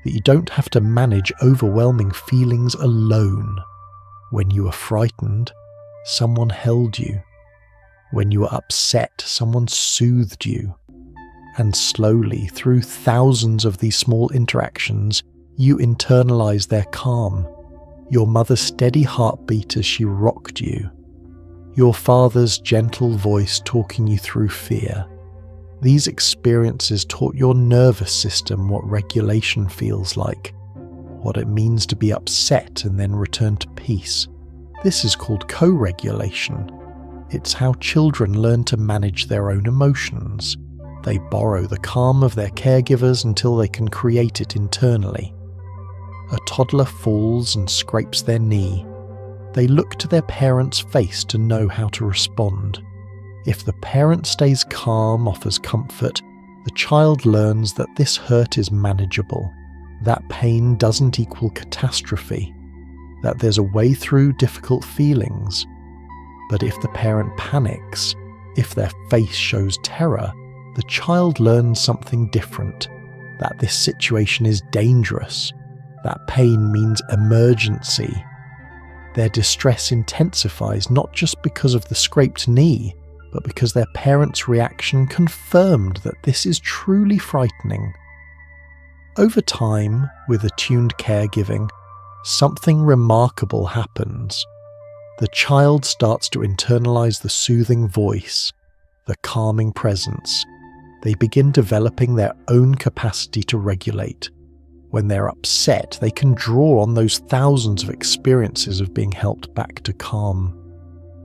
that you don't have to manage overwhelming feelings alone. When you were frightened, someone held you. When you were upset, someone soothed you. And slowly, through thousands of these small interactions, you internalize their calm, your mother's steady heartbeat as she rocked you, your father's gentle voice talking you through fear. These experiences taught your nervous system what regulation feels like, what it means to be upset and then return to peace. This is called co-regulation. It's how children learn to manage their own emotions. They borrow the calm of their caregivers until they can create it internally. A toddler falls and scrapes their knee. They look to their parent's face to know how to respond. If the parent stays calm, offers comfort, the child learns that this hurt is manageable, that pain doesn't equal catastrophe, that there's a way through difficult feelings. But if the parent panics, if their face shows terror, the child learns something different, that this situation is dangerous, that pain means emergency. Their distress intensifies not just because of the scraped knee, but because their parents' reaction confirmed that this is truly frightening. Over time, with attuned caregiving, something remarkable happens. The child starts to internalize the soothing voice, the calming presence. They begin developing their own capacity to regulate, When they're upset, they can draw on those thousands of experiences of being helped back to calm.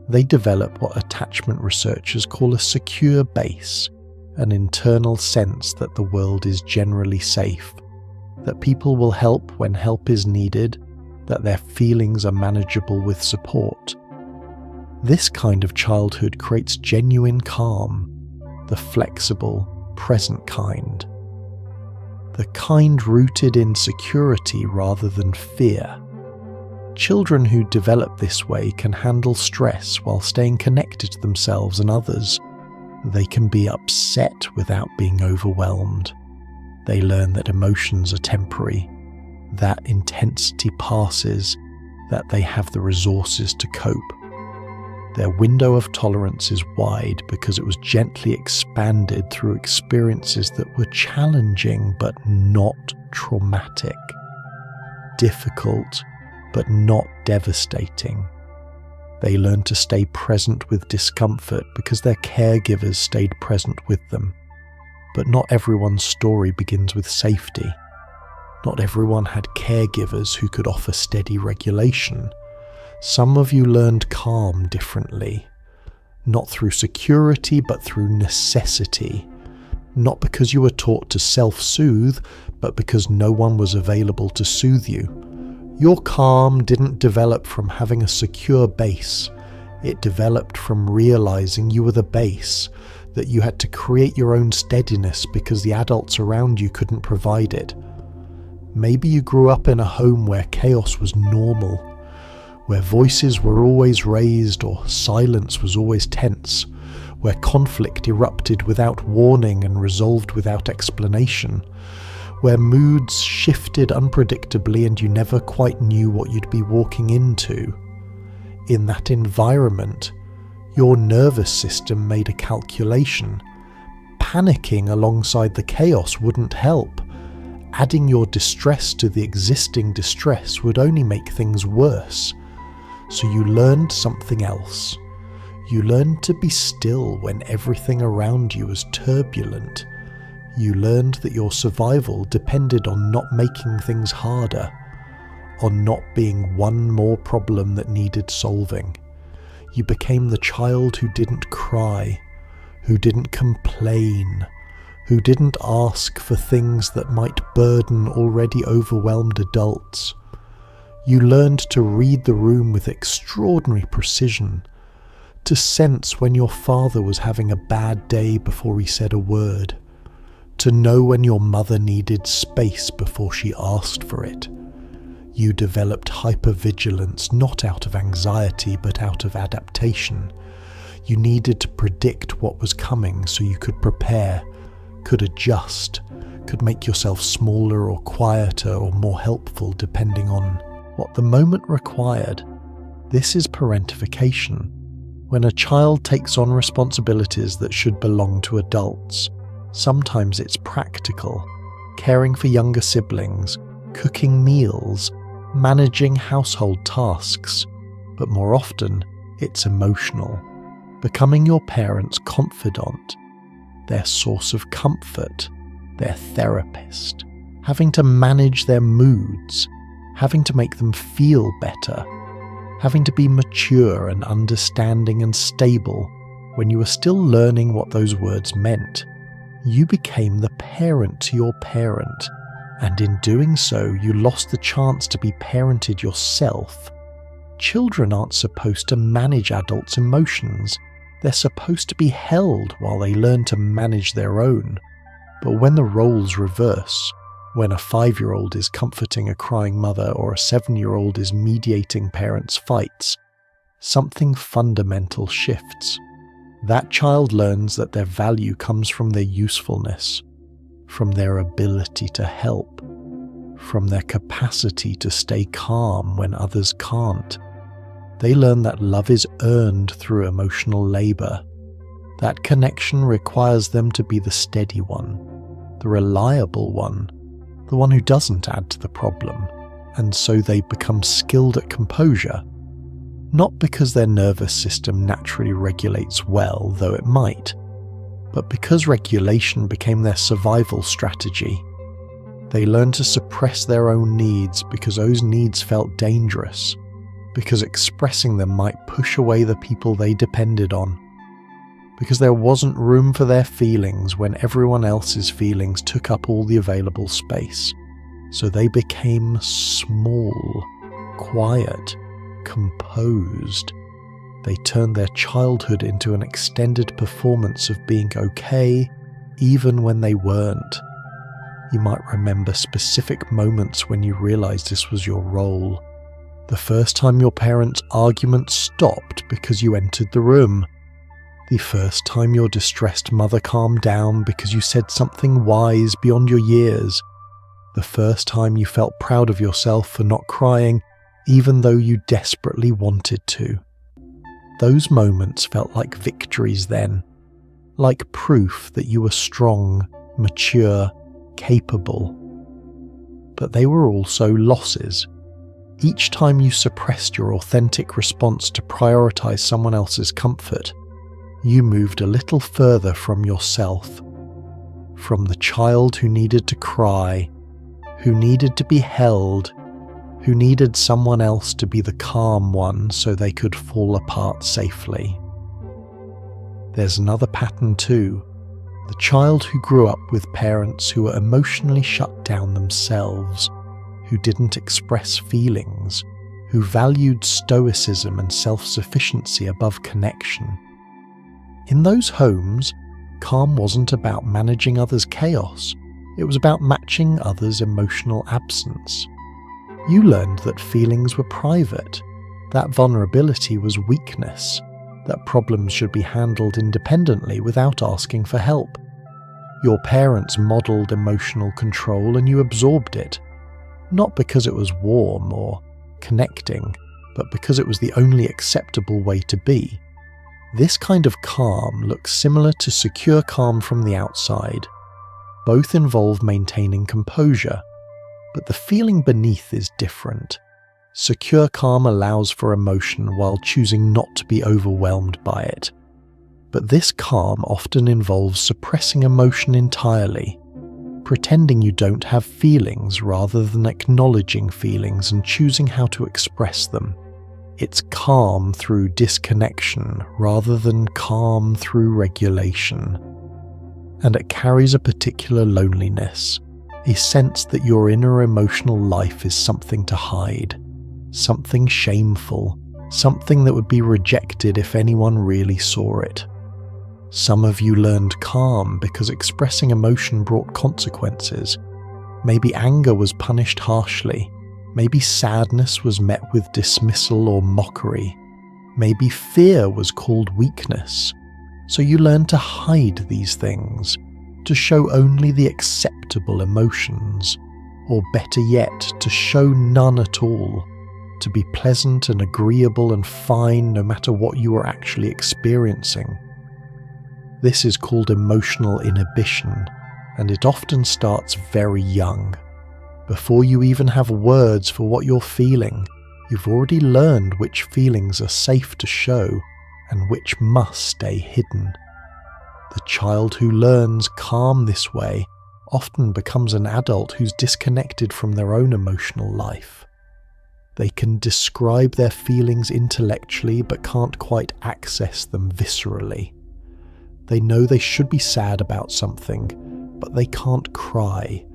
They develop what attachment researchers call a secure base, an internal sense that the world is generally safe, that people will help when help is needed, that their feelings are manageable with support. This kind of childhood creates genuine calm, the flexible, present kind. The kind rooted in security rather than fear. Children who develop this way can handle stress while staying connected to themselves and others. They can be upset without being overwhelmed. They learn that emotions are temporary, that intensity passes, that they have the resources to cope. Their window of tolerance is wide because it was gently expanded through experiences that were challenging but not traumatic, difficult but not devastating. They learn to stay present with discomfort because their caregivers stayed present with them. But not everyone's story begins with safety. Not everyone had caregivers who could offer steady regulation. Some of you learned calm differently, not through security but through necessity, not because you were taught to self-soothe, but because no one was available to soothe you. Your calm didn't develop from having a secure base. It developed from realizing you were the base, that you had to create your own steadiness because the adults around you couldn't provide it. Maybe you grew up in a home where chaos was normal, where voices were always raised or silence was always tense, where conflict erupted without warning and resolved without explanation, where moods shifted unpredictably and you never quite knew what you'd be walking into. In that environment, your nervous system made a calculation. Panicking alongside the chaos wouldn't help. Adding your distress to the existing distress would only make things worse. So you learned something else. You learned to be still when everything around you was turbulent. You learned that your survival depended on not making things harder, on not being one more problem that needed solving. You became the child who didn't cry, who didn't complain, who didn't ask for things that might burden already overwhelmed adults. You learned to read the room with extraordinary precision, to sense when your father was having a bad day before he said a word, to know when your mother needed space before she asked for it. You developed hypervigilance not out of anxiety but out of adaptation. You needed to predict what was coming so you could prepare, could adjust, could make yourself smaller or quieter or more helpful depending on what the moment required. This is parentification. When a child takes on responsibilities that should belong to adults, sometimes it's practical, caring for younger siblings, cooking meals, managing household tasks, but more often it's emotional, becoming your parents' confidant, their source of comfort, their therapist, having to manage their moods, having to make them feel better, having to be mature and understanding and stable when you were still learning what those words meant. You became the parent to your parent, and in doing so, you lost the chance to be parented yourself. Children aren't supposed to manage adults' emotions. They're supposed to be held while they learn to manage their own. But when the roles reverse, when a 5-year-old is comforting a crying mother or a 7-year-old is mediating parents' fights, something fundamental shifts. That child learns that their value comes from their usefulness, from their ability to help, from their capacity to stay calm when others can't. They learn that love is earned through emotional labor. That connection requires them to be the steady one, the reliable one, the one who doesn't add to the problem, and so they become skilled at composure. Not because their nervous system naturally regulates well, though it might, but because regulation became their survival strategy. They learn to suppress their own needs because those needs felt dangerous, because expressing them might push away the people they depended on, because there wasn't room for their feelings when everyone else's feelings took up all the available space. So they became small, quiet, composed. They turned their childhood into an extended performance of being okay, even when they weren't. You might remember specific moments when you realized this was your role. The first time your parents' argument stopped because you entered the room. The first time your distressed mother calmed down because you said something wise beyond your years. The first time you felt proud of yourself for not crying, even though you desperately wanted to. Those moments felt like victories then, like proof that you were strong, mature, capable. But they were also losses. Each time you suppressed your authentic response to prioritize someone else's comfort, you moved a little further from yourself, from the child who needed to cry, who needed to be held, who needed someone else to be the calm one so they could fall apart safely. There's another pattern too. The child who grew up with parents who were emotionally shut down themselves, who didn't express feelings, who valued stoicism and self-sufficiency above connection. In those homes, calm wasn't about managing others' chaos. It was about matching others' emotional absence. You learned that feelings were private, that vulnerability was weakness, that problems should be handled independently without asking for help. Your parents modeled emotional control and you absorbed it, not because it was warm or connecting, but because it was the only acceptable way to be. This kind of calm looks similar to secure calm from the outside. Both involve maintaining composure, but the feeling beneath is different. Secure calm allows for emotion while choosing not to be overwhelmed by it. But this calm often involves suppressing emotion entirely, pretending you don't have feelings rather than acknowledging feelings and choosing how to express them. It's calm through disconnection rather than calm through regulation. And it carries a particular loneliness, a sense that your inner emotional life is something to hide, something shameful, something that would be rejected if anyone really saw it. Some of you learned calm because expressing emotion brought consequences. Maybe anger was punished harshly. Maybe sadness was met with dismissal or mockery. Maybe fear was called weakness. So you learned to hide these things, to show only the acceptable emotions, or better yet, to show none at all, to be pleasant and agreeable and fine no matter what you were actually experiencing. This is called emotional inhibition, and it often starts very young. Before you even have words for what you're feeling, you've already learned which feelings are safe to show and which must stay hidden. The child who learns calm this way often becomes an adult who's disconnected from their own emotional life. They can describe their feelings intellectually but can't quite access them viscerally. They know they should be sad about something, but they can't cry.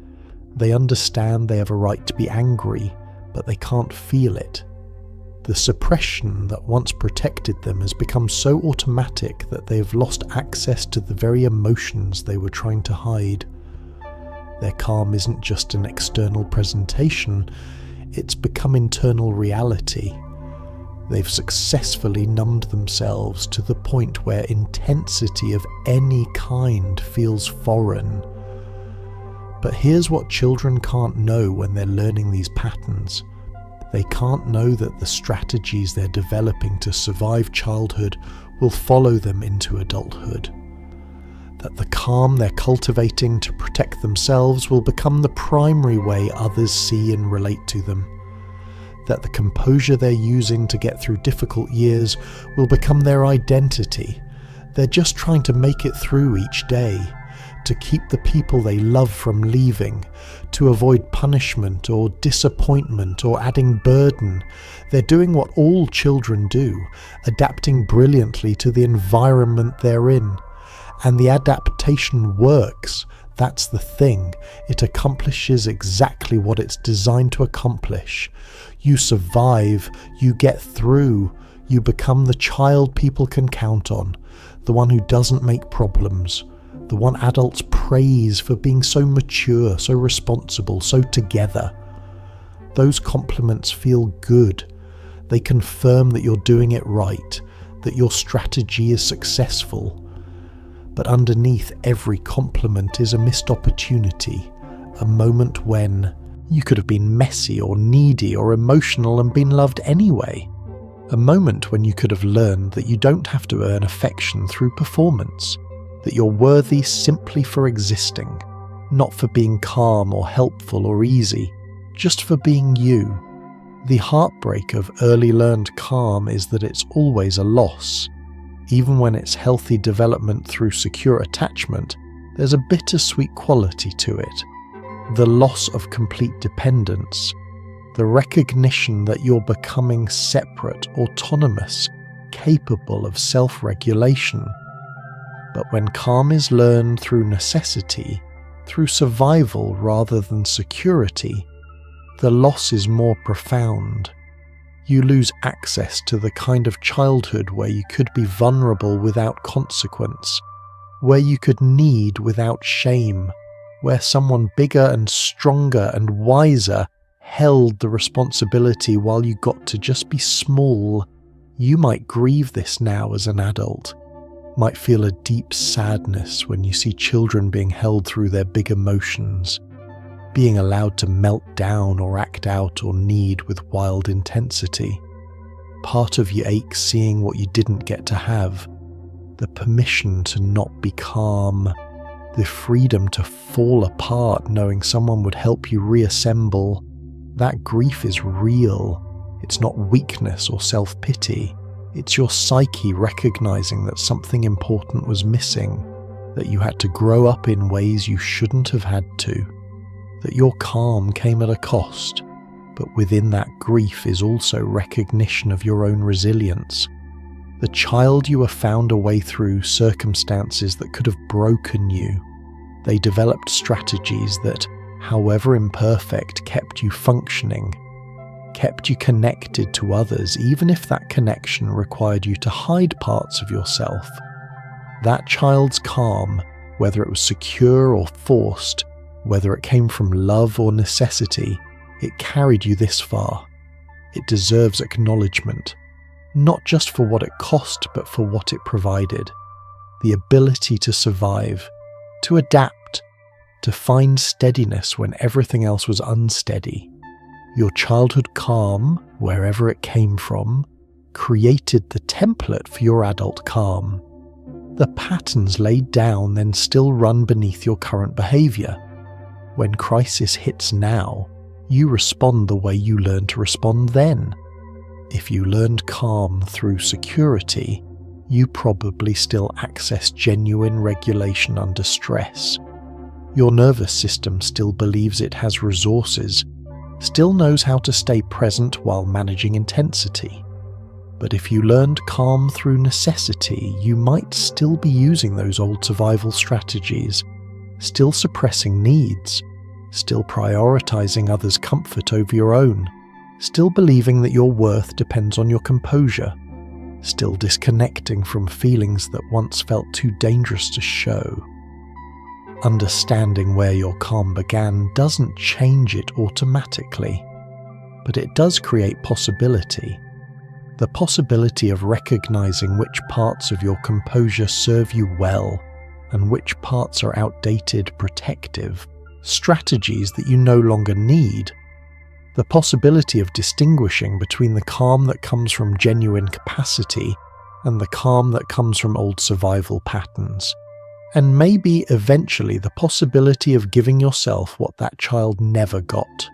They understand they have a right to be angry, but they can't feel it. The suppression that once protected them has become so automatic that they have lost access to the very emotions they were trying to hide. Their calm isn't just an external presentation, it's become internal reality. They've successfully numbed themselves to the point where intensity of any kind feels foreign. But here's what children can't know when they're learning these patterns. They can't know that the strategies they're developing to survive childhood will follow them into adulthood. That the calm they're cultivating to protect themselves will become the primary way others see and relate to them. That the composure they're using to get through difficult years will become their identity. They're just trying to make it through each day, to keep the people they love from leaving, to avoid punishment or disappointment or adding burden. They're doing what all children do, adapting brilliantly to the environment they're in. And the adaptation works. That's the thing. It accomplishes exactly what it's designed to accomplish. You survive, you get through, you become the child people can count on, the one who doesn't make problems, the one adults praise for being so mature, so responsible, so together. Those compliments feel good. They confirm that you're doing it right, that your strategy is successful. But underneath every compliment is a missed opportunity, a moment when you could have been messy or needy or emotional and been loved anyway. A moment when you could have learned that you don't have to earn affection through performance, that you're worthy simply for existing, not for being calm or helpful or easy, just for being you. The heartbreak of early learned calm is that it's always a loss. Even when it's healthy development through secure attachment, there's a bittersweet quality to it. The loss of complete dependence, the recognition that you're becoming separate, autonomous, capable of self-regulation. But when calm is learned through necessity, through survival rather than security, the loss is more profound. You lose access to the kind of childhood where you could be vulnerable without consequence, where you could need without shame, where someone bigger and stronger and wiser held the responsibility while you got to just be small. You might grieve this now as an adult, might feel a deep sadness when you see children being held through their big emotions, being allowed to melt down or act out or need with wild intensity. Part of you aches seeing what you didn't get to have, the permission to not be calm, the freedom to fall apart knowing someone would help you reassemble. That grief is real. It's not weakness or self-pity. It's your psyche recognizing that something important was missing, that you had to grow up in ways you shouldn't have had to, that your calm came at a cost, but within that grief is also recognition of your own resilience. The child you have found a way through circumstances that could have broken you. They developed strategies that, however imperfect, kept you functioning, kept you connected to others, even if that connection required you to hide parts of yourself. That child's calm, whether it was secure or forced, whether it came from love or necessity, it carried you this far. It deserves acknowledgement, not just for what it cost, but for what it provided. The ability to survive, to adapt, to find steadiness when everything else was unsteady. Your childhood calm, wherever it came from, created the template for your adult calm. The patterns laid down then still run beneath your current behavior. When crisis hits now, you respond the way you learned to respond then. If you learned calm through security, you probably still access genuine regulation under stress. Your nervous system still believes it has resources, still knows how to stay present while managing intensity. But if you learned calm through necessity, you might still be using those old survival strategies, still suppressing needs, still prioritizing others' comfort over your own, still believing that your worth depends on your composure, still disconnecting from feelings that once felt too dangerous to show. Understanding where your calm began doesn't change it automatically, but it does create possibility. The possibility of recognizing which parts of your composure serve you well and which parts are outdated, protective, strategies that you no longer need. The possibility of distinguishing between the calm that comes from genuine capacity and the calm that comes from old survival patterns. And maybe eventually the possibility of giving yourself what that child never got.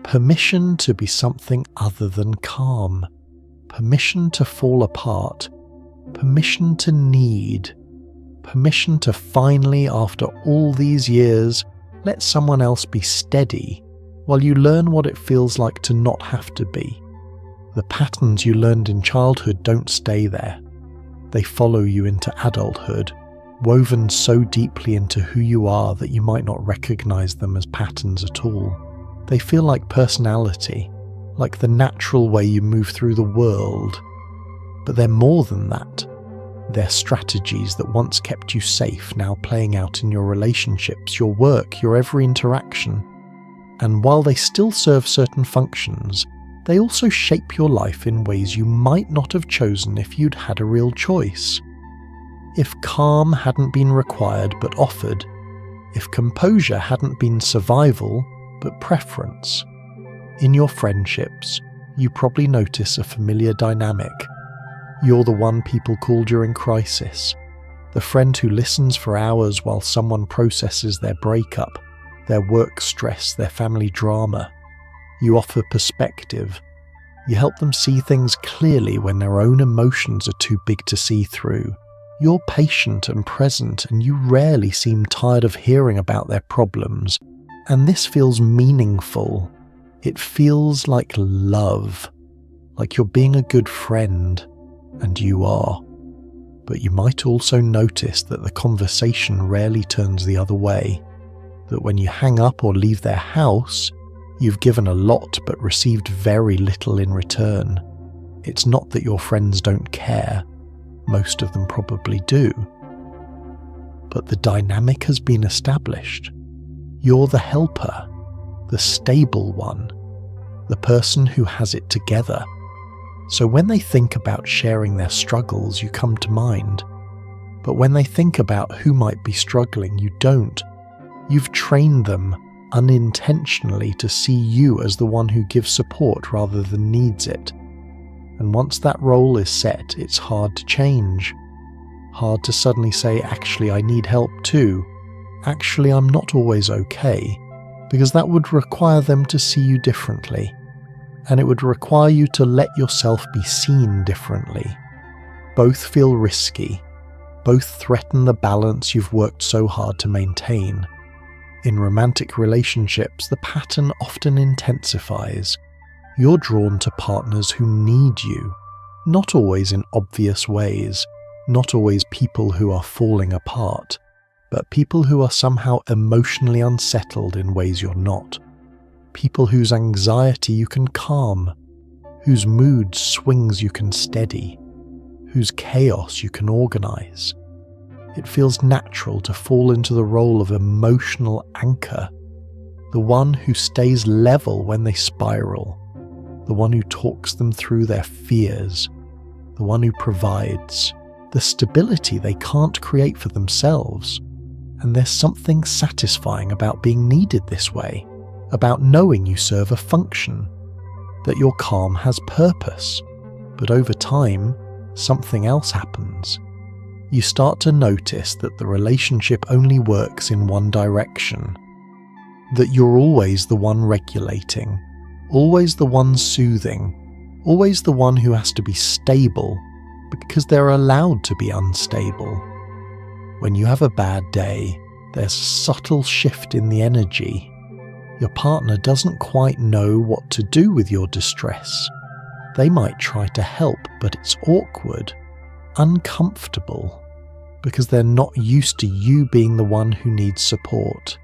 Permission to be something other than calm. Permission to fall apart. Permission to need. permission to finally, after all these years, let someone else be steady while you learn what it feels like to not have to be. The patterns you learned in childhood don't stay there. They follow you into adulthood, woven so deeply into who you are that you might not recognize them as patterns at all. They feel like personality, like the natural way you move through the world. But they're more than that. They're strategies that once kept you safe, now playing out in your relationships, your work, your every interaction. And while they still serve certain functions, they also shape your life in ways you might not have chosen if you'd had a real choice. If calm hadn't been required but offered, if composure hadn't been survival but preference. In your friendships, you probably notice a familiar dynamic. You're the one people call during crisis, the friend who listens for hours while someone processes their breakup, their work stress, their family drama. You offer perspective. You help them see things clearly when their own emotions are too big to see through. You're patient and present, and you rarely seem tired of hearing about their problems. And this feels meaningful. It feels like love, like you're being a good friend, and you are. But you might also notice that the conversation rarely turns the other way, that when you hang up or leave their house, you've given a lot but received very little in return. It's not that your friends don't care. Most of them probably do. But the dynamic has been established. You're the helper, the stable one, the person who has it together. So when they think about sharing their struggles, you come to mind. But when they think about who might be struggling, you don't. You've trained them unintentionally to see you as the one who gives support rather than needs it. And once that role is set, it's hard to change. Hard to suddenly say, actually, I need help too. Actually, I'm not always okay. Because that would require them to see you differently. And it would require you to let yourself be seen differently. Both feel risky. Both threaten the balance you've worked so hard to maintain. In romantic relationships, the pattern often intensifies. You're drawn to partners who need you, not always in obvious ways, not always people who are falling apart, but people who are somehow emotionally unsettled in ways you're not. People whose anxiety you can calm, whose mood swings you can steady, whose chaos you can organize. It feels natural to fall into the role of emotional anchor, the one who stays level when they spiral, the one who talks them through their fears, the one who provides the stability they can't create for themselves. And there's something satisfying about being needed this way, about knowing you serve a function, that your calm has purpose. But over time, something else happens. You start to notice that the relationship only works in one direction, that you're always the one regulating, always the one soothing, always the one who has to be stable because they're allowed to be unstable. When you have a bad day, there's a subtle shift in the energy. Your partner doesn't quite know what to do with your distress. They might try to help, but it's awkward, uncomfortable, because they're not used to you being the one who needs support.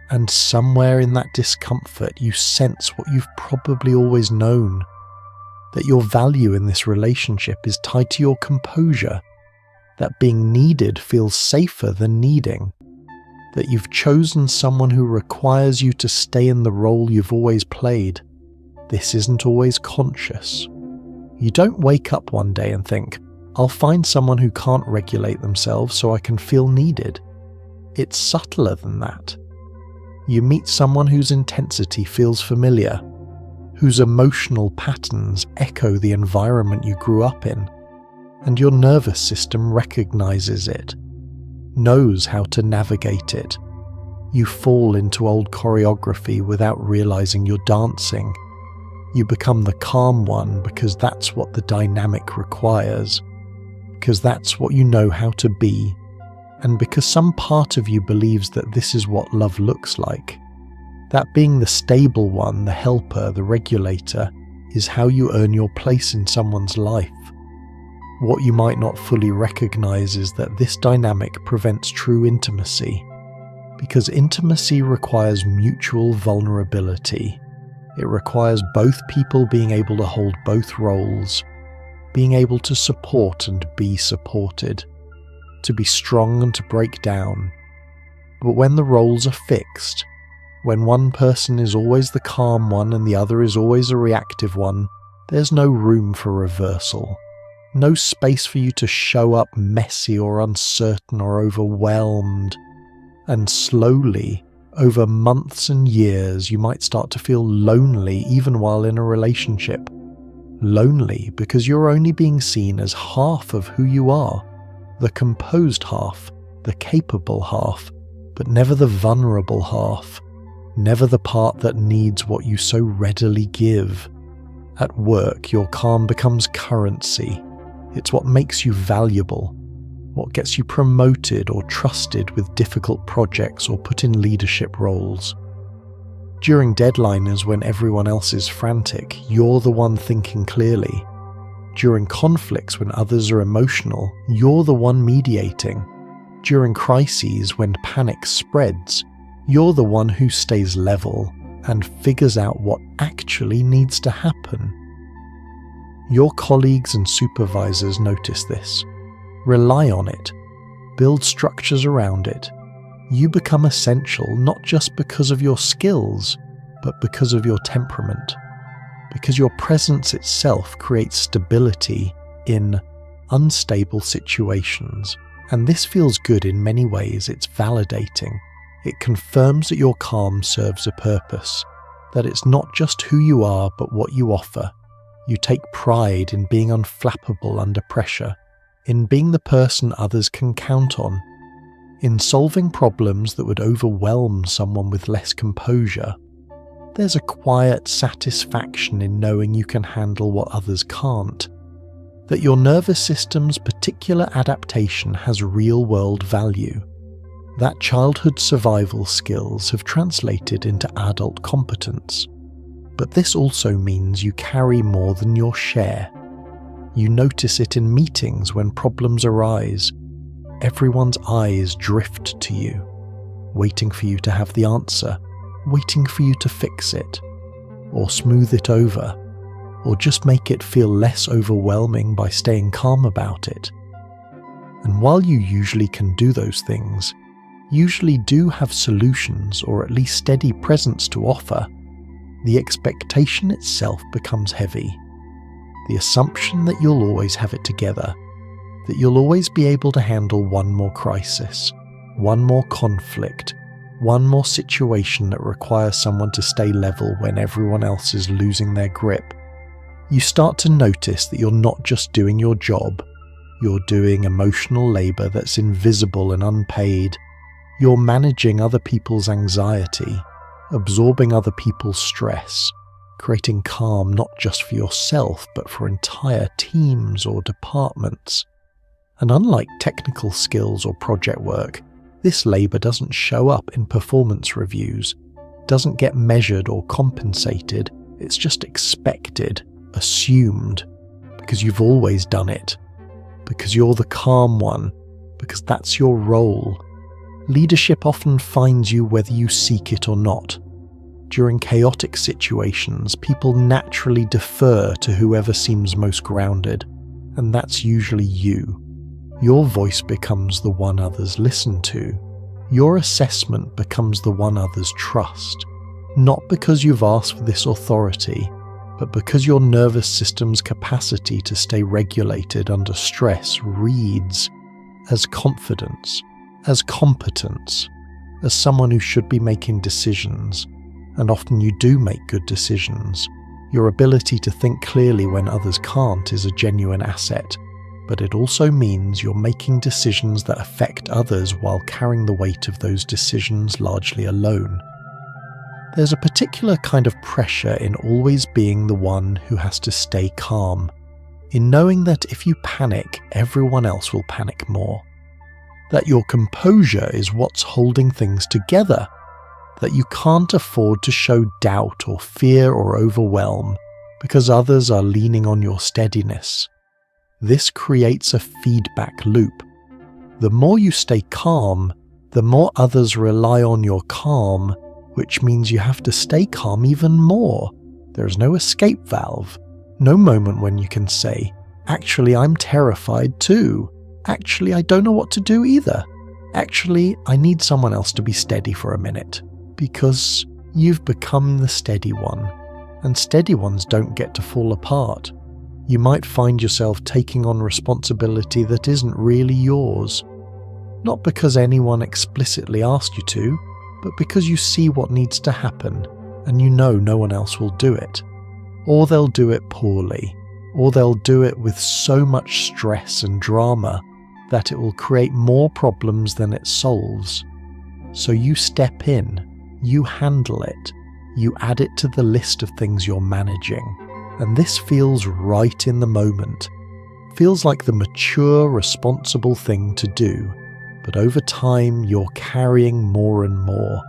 And somewhere in that discomfort, you sense what you've probably always known, that your value in this relationship is tied to your composure, that being needed feels safer than needing, that you've chosen someone who requires you to stay in the role you've always played. This isn't always conscious. You don't wake up one day and think, I'll find someone who can't regulate themselves so I can feel needed. It's subtler than that. You meet someone whose intensity feels familiar, whose emotional patterns echo the environment you grew up in, and your nervous system recognizes it, knows how to navigate it. You fall into old choreography without realizing you're dancing. You become the calm one because that's what the dynamic requires, because that's what you know how to be, And because some part of you believes that this is what love looks like, that being the stable one, the helper, the regulator, is how you earn your place in someone's life. What you might not fully recognize is that this dynamic prevents true intimacy, because intimacy requires mutual vulnerability. It requires both people being able to hold both roles, being able to support and be supported, to be strong and to break down. But when the roles are fixed, when one person is always the calm one and the other is always a reactive one, there's no room for reversal. No space for you to show up messy or uncertain or overwhelmed. And slowly, over months and years, you might start to feel lonely even while in a relationship. Lonely because you're only being seen as half of who you are, the composed half, the capable half, but never the vulnerable half, never the part that needs what you so readily give. At work, your calm becomes currency. It's what makes you valuable, what gets you promoted or trusted with difficult projects or put in leadership roles. During deadliners when everyone else is frantic, you're the one thinking clearly. During conflicts when others are emotional, you're the one mediating. During crises when panic spreads, you're the one who stays level and figures out what actually needs to happen. Your colleagues and supervisors notice this. Rely on it. Build structures around it. You become essential not just because of your skills, but because of your temperament. Because your presence itself creates stability in unstable situations. And this feels good in many ways. It's validating. It confirms that your calm serves a purpose, that it's not just who you are, but what you offer. You take pride in being unflappable under pressure, in being the person others can count on, in solving problems that would overwhelm someone with less composure. There's a quiet satisfaction in knowing you can handle what others can't, that your nervous system's particular adaptation has real-world value, that childhood survival skills have translated into adult competence. But this also means you carry more than your share. You notice it in meetings when problems arise. Everyone's eyes drift to you, waiting for you to have the answer, waiting for you to fix it, or smooth it over, or just make it feel less overwhelming by staying calm about it. And while you usually can do those things, usually do have solutions or at least steady presence to offer, the expectation itself becomes heavy. The assumption that you'll always have it together, that you'll always be able to handle one more crisis, one more conflict, one more situation that requires someone to stay level when everyone else is losing their grip. You start to notice that you're not just doing your job, you're doing emotional labor that's invisible and unpaid. You're managing other people's anxiety, absorbing other people's stress, creating calm not just for yourself but for entire teams or departments. And unlike technical skills or project work, this labor doesn't show up in performance reviews, doesn't get measured or compensated, it's just expected, assumed, because you've always done it, because you're the calm one, because that's your role. Leadership often finds you whether you seek it or not. During chaotic situations, people naturally defer to whoever seems most grounded, and that's usually you. Your voice becomes the one others listen to. Your assessment becomes the one others trust, not because you've asked for this authority, but because your nervous system's capacity to stay regulated under stress reads as confidence, as competence, as someone who should be making decisions, and often you do make good decisions. Your ability to think clearly when others can't is a genuine asset, but it also means you're making decisions that affect others while carrying the weight of those decisions largely alone. There's a particular kind of pressure in always being the one who has to stay calm, in knowing that if you panic, everyone else will panic more. that your composure is what's holding things together, that you can't afford to show doubt or fear or overwhelm because others are leaning on your steadiness. This creates a feedback loop. The more you stay calm, the more others rely on your calm, which means you have to stay calm even more. There's no escape valve, no moment when you can say, "Actually, I'm terrified too. Actually, I don't know what to do either. Actually, I need someone else to be steady for a minute." Because you've become the steady one, and steady ones don't get to fall apart. You might find yourself taking on responsibility that isn't really yours. Not because anyone explicitly asked you to, but because you see what needs to happen, and you know no one else will do it. Or they'll do it poorly, or they'll do it with so much stress and drama that it will create more problems than it solves. So you step in, you handle it, you add it to the list of things you're managing, and this feels right in the moment. Feels like the mature, responsible thing to do, but over time you're carrying more and more,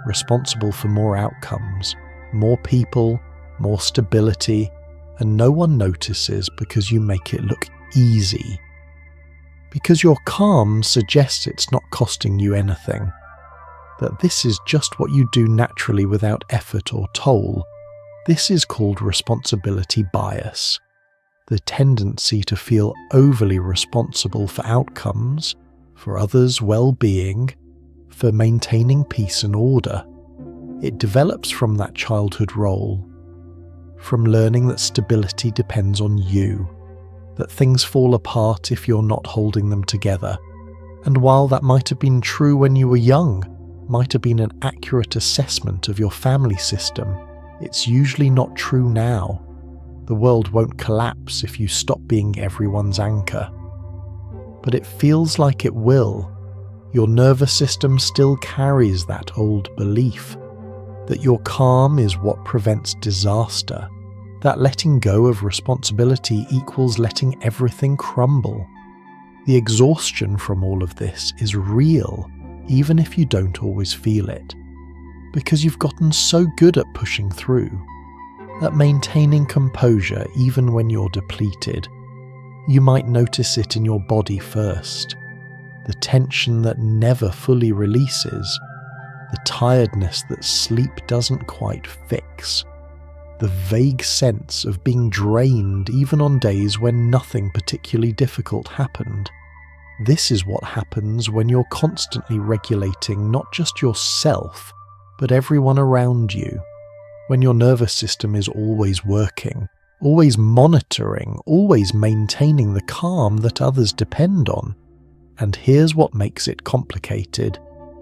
responsible for more outcomes, more people, more stability, and no one notices because you make it look easy. Because your calm suggests it's not costing you anything, that this is just what you do naturally without effort or toll. This is called responsibility bias, the tendency to feel overly responsible for outcomes, for others' well-being, for maintaining peace and order. It develops from that childhood role, from learning that stability depends on you, that things fall apart if you're not holding them together. And while that might have been true when you were young, might have been an accurate assessment of your family system, it's usually not true now. The world won't collapse if you stop being everyone's anchor. But it feels like it will. Your nervous system still carries that old belief, that your calm is what prevents disaster, that letting go of responsibility equals letting everything crumble. The exhaustion from all of this is real, even if you don't always feel it, because you've gotten so good at pushing through, at maintaining composure even when you're depleted. You might notice it in your body first, the tension that never fully releases, the tiredness that sleep doesn't quite fix, the vague sense of being drained even on days when nothing particularly difficult happened. This is what happens when you're constantly regulating not just yourself, but everyone around you, when your nervous system is always working, always monitoring, always maintaining the calm that others depend on. And here's what makes it complicated.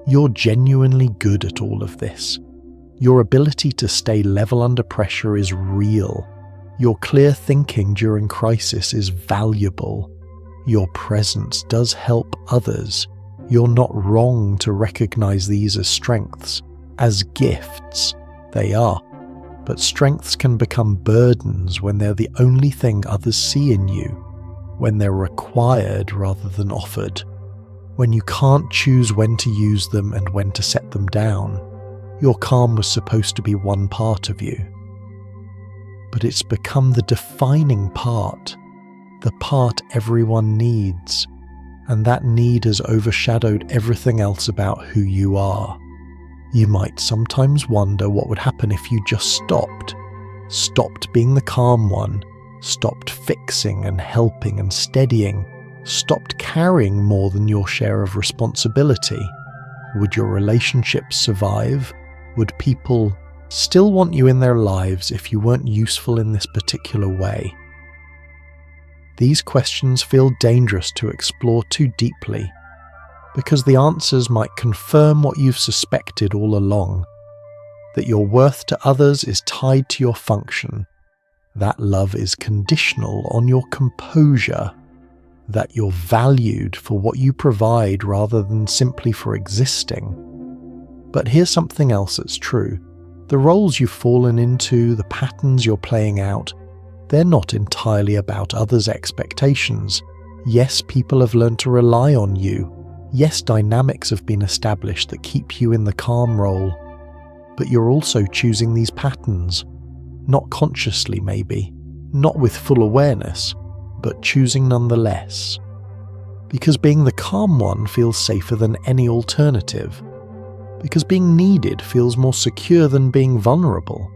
You're genuinely good at all of this. Your ability to stay level under pressure is real. Your clear thinking during crisis is valuable. Your presence does help others. You're not wrong to recognize these as strengths, as gifts. They are. But strengths can become burdens when they're the only thing others see in you, when they're required rather than offered, when you can't choose when to use them and when to set them down. Your calm was supposed to be one part of you, but it's become the defining part, the part everyone needs, and that need has overshadowed everything else about who you are. You might sometimes wonder what would happen if you just stopped being the calm one, stopped fixing and helping and steadying, stopped carrying more than your share of responsibility. Would your relationships survive? Would people still want you in their lives if you weren't useful in this particular way? These questions feel dangerous to explore too deeply, because the answers might confirm what you've suspected all along, that your worth to others is tied to your function, that love is conditional on your composure, that you're valued for what you provide rather than simply for existing. But here's something else that's true. The roles you've fallen into, the patterns you're playing out, they're not entirely about others' expectations. Yes, people have learned to rely on you. Yes, dynamics have been established that keep you in the calm role, but you're also choosing these patterns, not consciously maybe, not with full awareness, but choosing nonetheless. Because being the calm one feels safer than any alternative. Because being needed feels more secure than being vulnerable.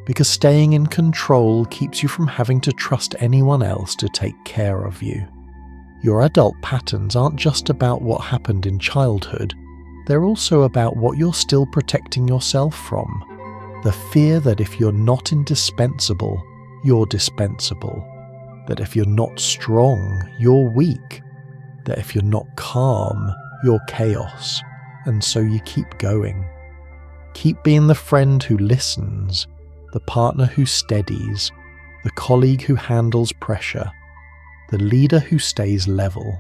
Because staying in control keeps you from having to trust anyone else to take care of you. Your adult patterns aren't just about what happened in childhood, they're also about what you're still protecting yourself from. The fear that if you're not indispensable, you're dispensable. That if you're not strong, you're weak. That if you're not calm, you're chaos. And so you keep going. Keep being the friend who listens, the partner who steadies, the colleague who handles pressure, the leader who stays level.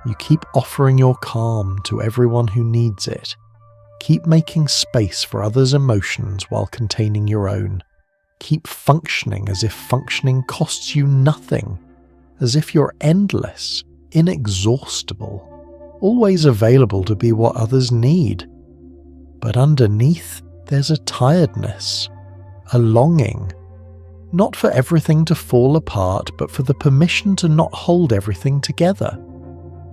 You keep offering your calm to everyone who needs it. Keep making space for others' emotions while containing your own. Keep functioning as if functioning costs you nothing, as if you're endless, inexhaustible, always available to be what others need. But underneath, there's a tiredness, a longing, not for everything to fall apart, but for the permission to not hold everything together,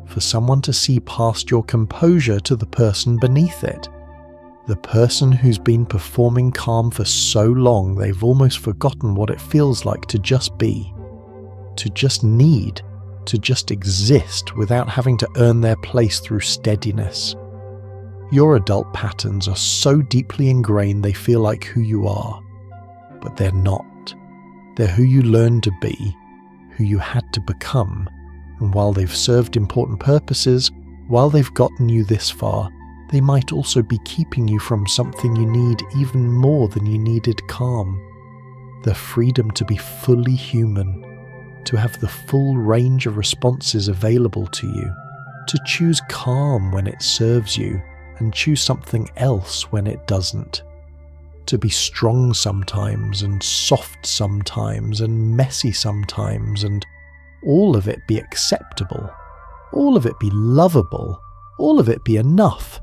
for someone to see past your composure to the person beneath it, the person who's been performing calm for so long they've almost forgotten what it feels like to just be, to just need, to just exist without having to earn their place through steadiness. Your adult patterns are so deeply ingrained they feel like who you are, but they're not. They're who you learned to be, who you had to become, and while they've served important purposes, while they've gotten you this far, they might also be keeping you from something you need even more than you needed calm. The freedom to be fully human, to have the full range of responses available to you, to choose calm when it serves you and choose something else when it doesn't. To be strong sometimes and soft sometimes and messy sometimes, and all of it be acceptable, all of it be lovable, all of it be enough.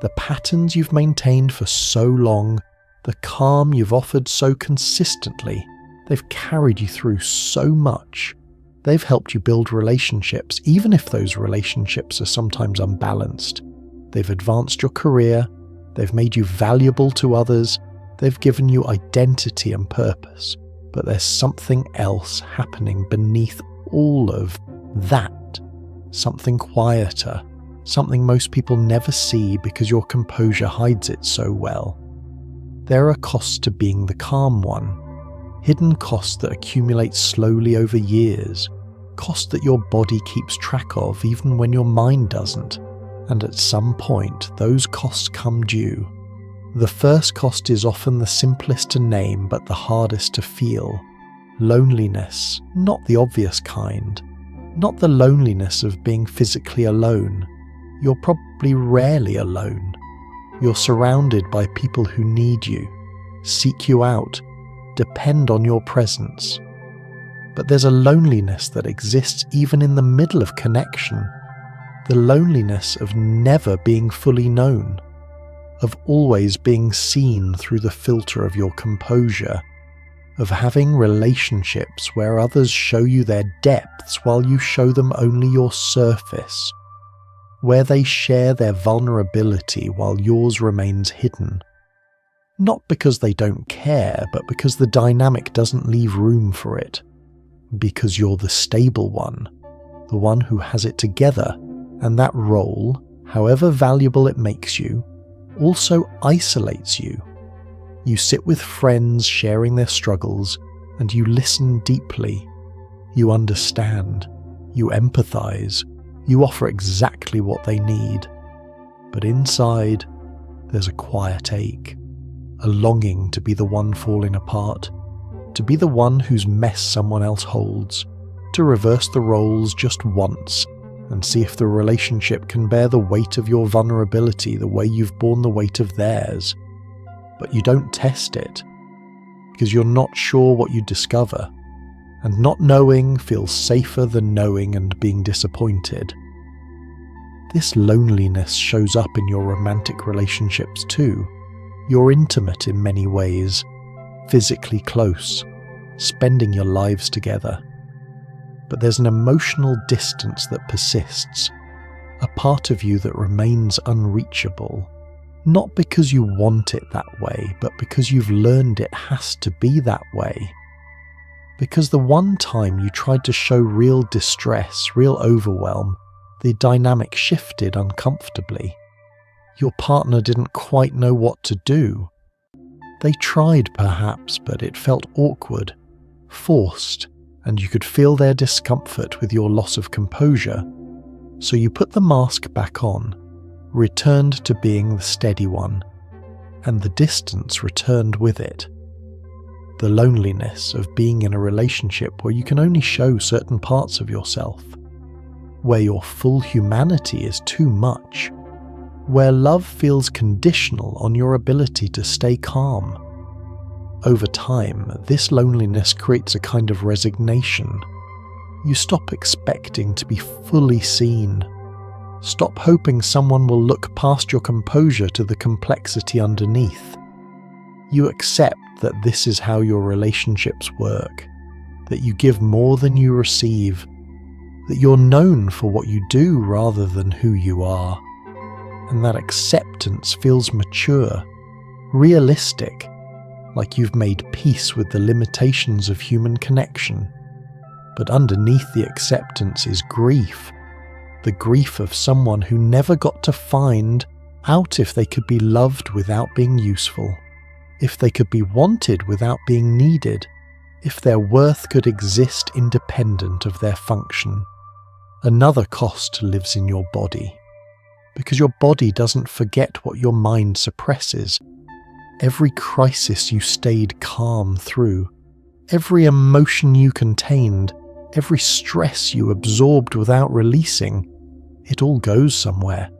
The patterns you've maintained for so long, the calm you've offered so consistently, they've carried you through so much. They've helped you build relationships, even if those relationships are sometimes unbalanced. They've advanced your career, they've made you valuable to others, they've given you identity and purpose. But there's something else happening beneath all of that. Something quieter. Something most people never see because your composure hides it so well. There are costs to being the calm one. Hidden costs that accumulate slowly over years. Costs that your body keeps track of even when your mind doesn't. And at some point, those costs come due. The first cost is often the simplest to name but the hardest to feel. Loneliness, not the obvious kind. Not the loneliness of being physically alone. You're probably rarely alone. You're surrounded by people who need you, seek you out, depend on your presence. But there's a loneliness that exists even in the middle of connection. The loneliness of never being fully known, of always being seen through the filter of your composure, of having relationships where others show you their depths while you show them only your surface, where they share their vulnerability while yours remains hidden. Not because they don't care, but because the dynamic doesn't leave room for it. Because you're the stable one, the one who has it together, and that role, however valuable it makes you, also isolates you. You sit with friends sharing their struggles, and you listen deeply. You understand. You empathize. You offer exactly what they need. But inside, there's a quiet ache, a longing to be the one falling apart, to be the one whose mess someone else holds, to reverse the roles just once and see if the relationship can bear the weight of your vulnerability the way you've borne the weight of theirs. But you don't test it, because you're not sure what you discover, and not knowing feels safer than knowing and being disappointed. This loneliness shows up in your romantic relationships too. You're intimate in many ways, physically close, spending your lives together. But there's an emotional distance that persists, a part of you that remains unreachable, not because you want it that way, but because you've learned it has to be that way. Because the one time you tried to show real distress, real overwhelm, the dynamic shifted uncomfortably. Your partner didn't quite know what to do. They tried perhaps, but it felt awkward, forced, and you could feel their discomfort with your loss of composure. So you put the mask back on, returned to being the steady one, and the distance returned with it. The loneliness of being in a relationship where you can only show certain parts of yourself, where your full humanity is too much, where love feels conditional on your ability to stay calm. Over time, this loneliness creates a kind of resignation. You stop expecting to be fully seen. Stop hoping someone will look past your composure to the complexity underneath. You accept that this is how your relationships work, that you give more than you receive, that you're known for what you do rather than who you are. And that acceptance feels mature, realistic, like you've made peace with the limitations of human connection. But underneath the acceptance is grief, the grief of someone who never got to find out if they could be loved without being useful, if they could be wanted without being needed, if their worth could exist independent of their function. Another cost lives in your body, because your body doesn't forget what your mind suppresses. Every crisis you stayed calm through, every emotion you contained, every stress you absorbed without releasing, it all goes somewhere.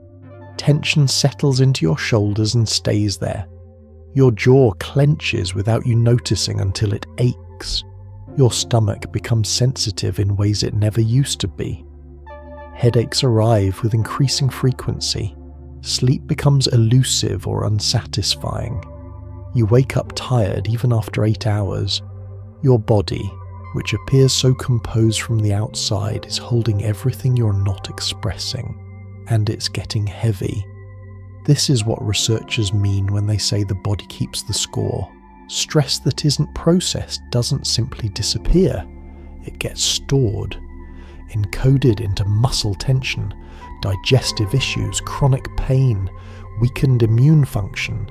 Tension settles into your shoulders and stays there. Your jaw clenches without you noticing until it aches. Your stomach becomes sensitive in ways it never used to be. Headaches arrive with increasing frequency. Sleep becomes elusive or unsatisfying. You wake up tired even after 8 hours. Your body, which appears so composed from the outside, is holding everything you're not expressing, and it's getting heavy. This is what researchers mean when they say the body keeps the score. Stress that isn't processed doesn't simply disappear. It gets stored, encoded into muscle tension, digestive issues, chronic pain, weakened immune function.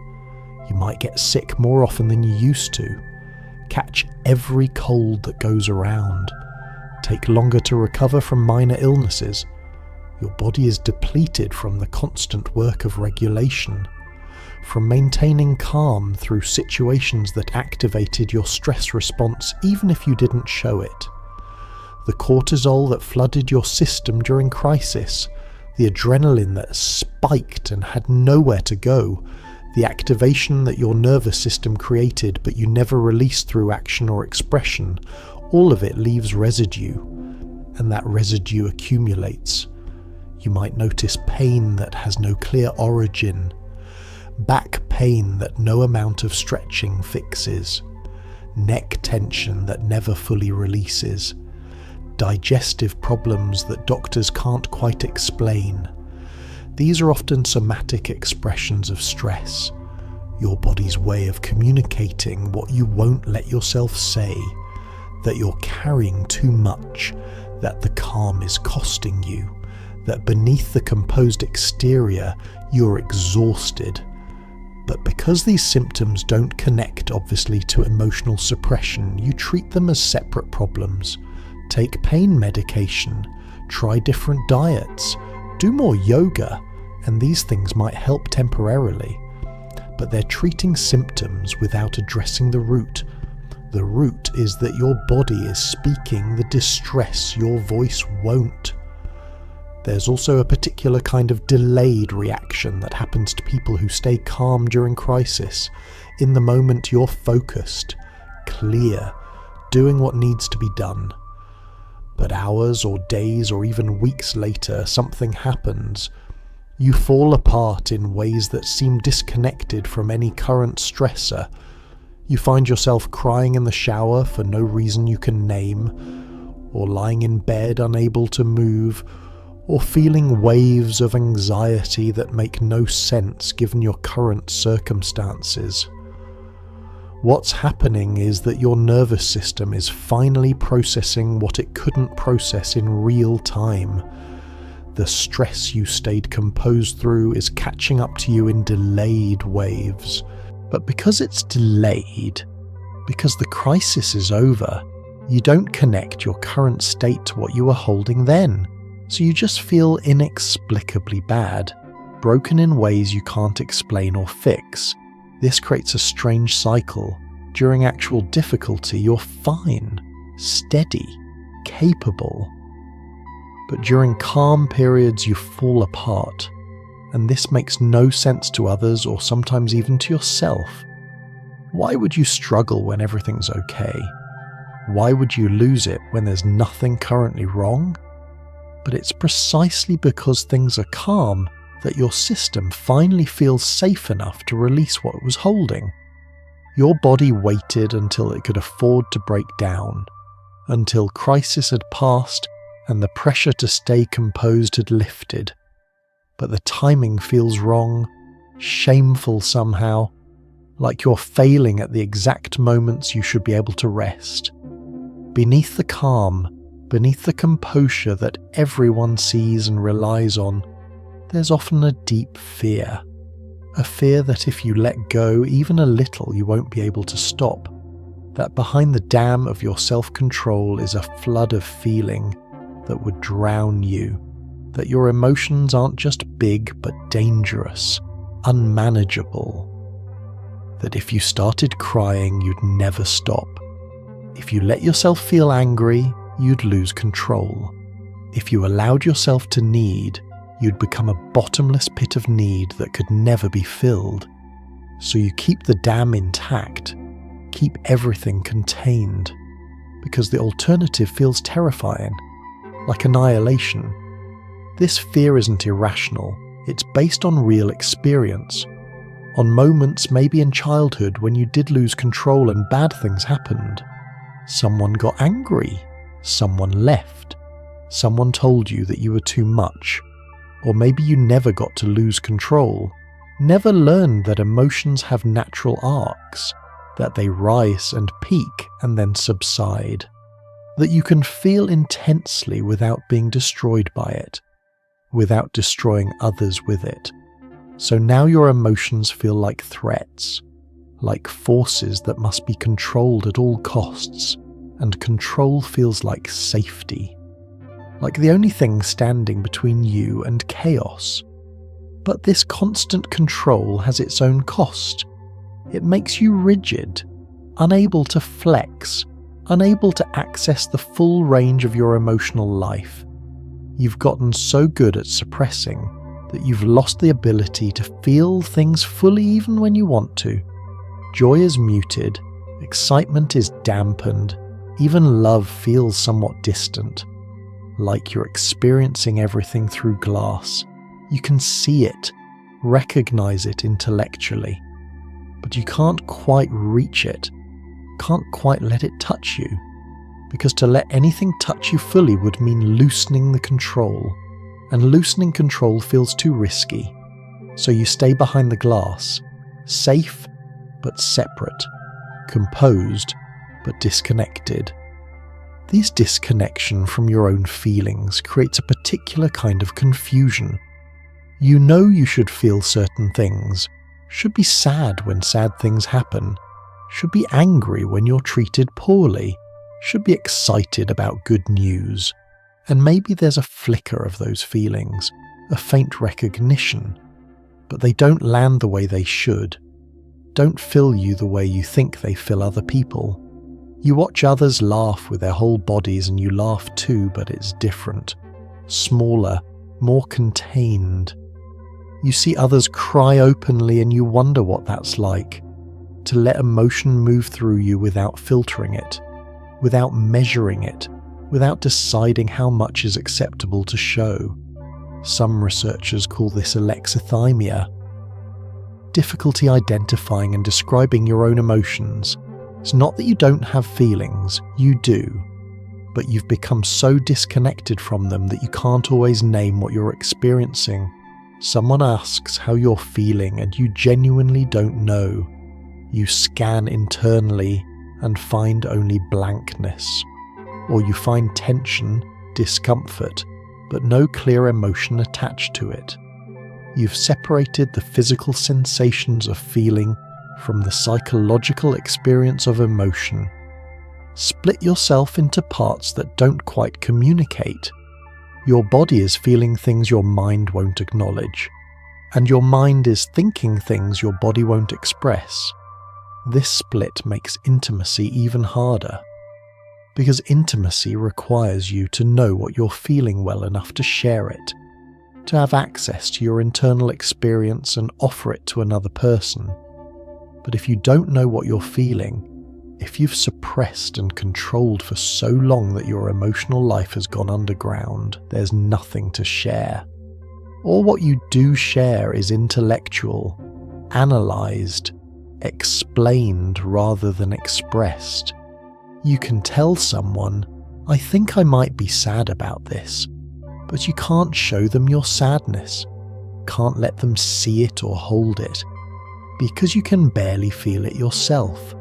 You might get sick more often than you used to, catch every cold that goes around, take longer to recover from minor illnesses. Your body is depleted from the constant work of regulation, from maintaining calm through situations that activated your stress response even if you didn't show it. The cortisol that flooded your system during crisis, the adrenaline that spiked and had nowhere to go, the activation that your nervous system created but you never released through action or expression, all of it leaves residue, and that residue accumulates. You might notice pain that has no clear origin, back pain that no amount of stretching fixes, neck tension that never fully releases, digestive problems that doctors can't quite explain. These are often somatic expressions of stress, your body's way of communicating what you won't let yourself say, that you're carrying too much, that the calm is costing you, that beneath the composed exterior you're exhausted. But because these symptoms don't connect obviously to emotional suppression, you treat them as separate problems. Take pain medication, try different diets, do more yoga, and these things might help temporarily. But they're treating symptoms without addressing the root. The root is that your body is speaking the distress your voice won't. There's also a particular kind of delayed reaction that happens to people who stay calm during crisis. In the moment you're focused, clear, doing what needs to be done. But hours or days or even weeks later, something happens. You fall apart in ways that seem disconnected from any current stressor. You find yourself crying in the shower for no reason you can name, or lying in bed unable to move, or feeling waves of anxiety that make no sense given your current circumstances. What's happening is that your nervous system is finally processing what it couldn't process in real time. The stress you stayed composed through is catching up to you in delayed waves. But because it's delayed, because the crisis is over, you don't connect your current state to what you were holding then. So you just feel inexplicably bad, broken in ways you can't explain or fix. This creates a strange cycle. During actual difficulty, you're fine, steady, capable. But during calm periods, you fall apart. And this makes no sense to others or sometimes even to yourself. Why would you struggle when everything's okay? Why would you lose it when there's nothing currently wrong? But it's precisely because things are calm that your system finally feels safe enough to release what it was holding. Your body waited until it could afford to break down, until crisis had passed and the pressure to stay composed had lifted. But the timing feels wrong, shameful somehow, like you're failing at the exact moments you should be able to rest. Beneath the calm, beneath the composure that everyone sees and relies on, there's often a deep fear. A fear that if you let go even a little, you won't be able to stop. That behind the dam of your self-control is a flood of feeling that would drown you. That your emotions aren't just big but dangerous, unmanageable. That if you started crying, you'd never stop. If you let yourself feel angry, you'd lose control. If you allowed yourself to need, you'd become a bottomless pit of need that could never be filled. So you keep the dam intact, keep everything contained, because the alternative feels terrifying, like annihilation. This fear isn't irrational, it's based on real experience. On moments maybe in childhood when you did lose control and bad things happened. Someone got angry, someone left, someone told you that you were too much, or maybe you never got to lose control, never learned that emotions have natural arcs, that they rise and peak and then subside, that you can feel intensely without being destroyed by it, without destroying others with it. So now your emotions feel like threats, like forces that must be controlled at all costs, and control feels like safety, like the only thing standing between you and chaos. But this constant control has its own cost. It makes you rigid, unable to flex, unable to access the full range of your emotional life. You've gotten so good at suppressing that you've lost the ability to feel things fully even when you want to. Joy is muted, excitement is dampened, even love feels somewhat distant, like you're experiencing everything through glass. You can see it, recognize it intellectually, but you can't quite reach it, can't quite let it touch you. Because to let anything touch you fully would mean loosening the control, and loosening control feels too risky. So you stay behind the glass, safe but separate, composed but disconnected. This disconnection from your own feelings creates a particular kind of confusion. You know you should feel certain things, should be sad when sad things happen, should be angry when you're treated poorly, should be excited about good news, and maybe there's a flicker of those feelings, a faint recognition, but they don't land the way they should, don't fill you the way you think they fill other people. You watch others laugh with their whole bodies and you laugh too, but it's different, smaller, more contained. You see others cry openly and you wonder what that's like, to let emotion move through you without filtering it, without measuring it, without deciding how much is acceptable to show. Some researchers call this alexithymia. Difficulty identifying and describing your own emotions. It's not that you don't have feelings, you do, but you've become so disconnected from them that you can't always name what you're experiencing. Someone asks how you're feeling and you genuinely don't know. You scan internally and find only blankness. Or you find tension, discomfort, but no clear emotion attached to it. You've separated the physical sensations of feeling from the psychological experience of emotion. Split yourself into parts that don't quite communicate. Your body is feeling things your mind won't acknowledge, and your mind is thinking things your body won't express. This split makes intimacy even harder, because intimacy requires you to know what you're feeling well enough to share it, to have access to your internal experience and offer it to another person. But if you don't know what you're feeling, if you've suppressed and controlled for so long that your emotional life has gone underground, there's nothing to share. All what you do share is intellectual, analysed, explained rather than expressed. You can tell someone, "I think I might be sad about this," but you can't show them your sadness, can't let them see it or hold it, because you can barely feel it yourself.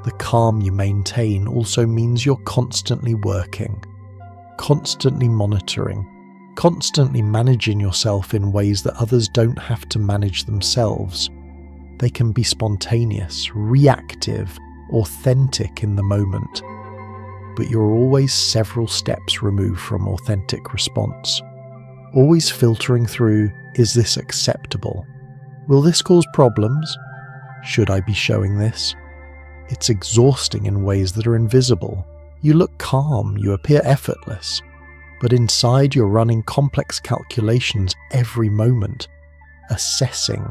The calm you maintain also means you're constantly working, constantly monitoring, constantly managing yourself in ways that others don't have to manage themselves. They can be spontaneous, reactive, authentic in the moment, but you're always several steps removed from authentic response. Always filtering through, is this acceptable? Will this cause problems? Should I be showing this? It's exhausting in ways that are invisible. You look calm, you appear effortless, but inside you're running complex calculations every moment, assessing,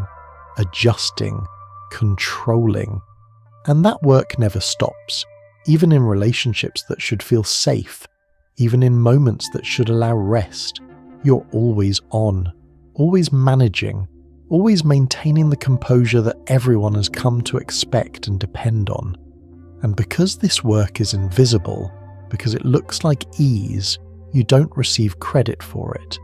adjusting, controlling. And that work never stops, even in relationships that should feel safe, even in moments that should allow rest. You're always on, always managing, always maintaining the composure that everyone has come to expect and depend on. And because this work is invisible, because it looks like ease, you don't receive credit for it.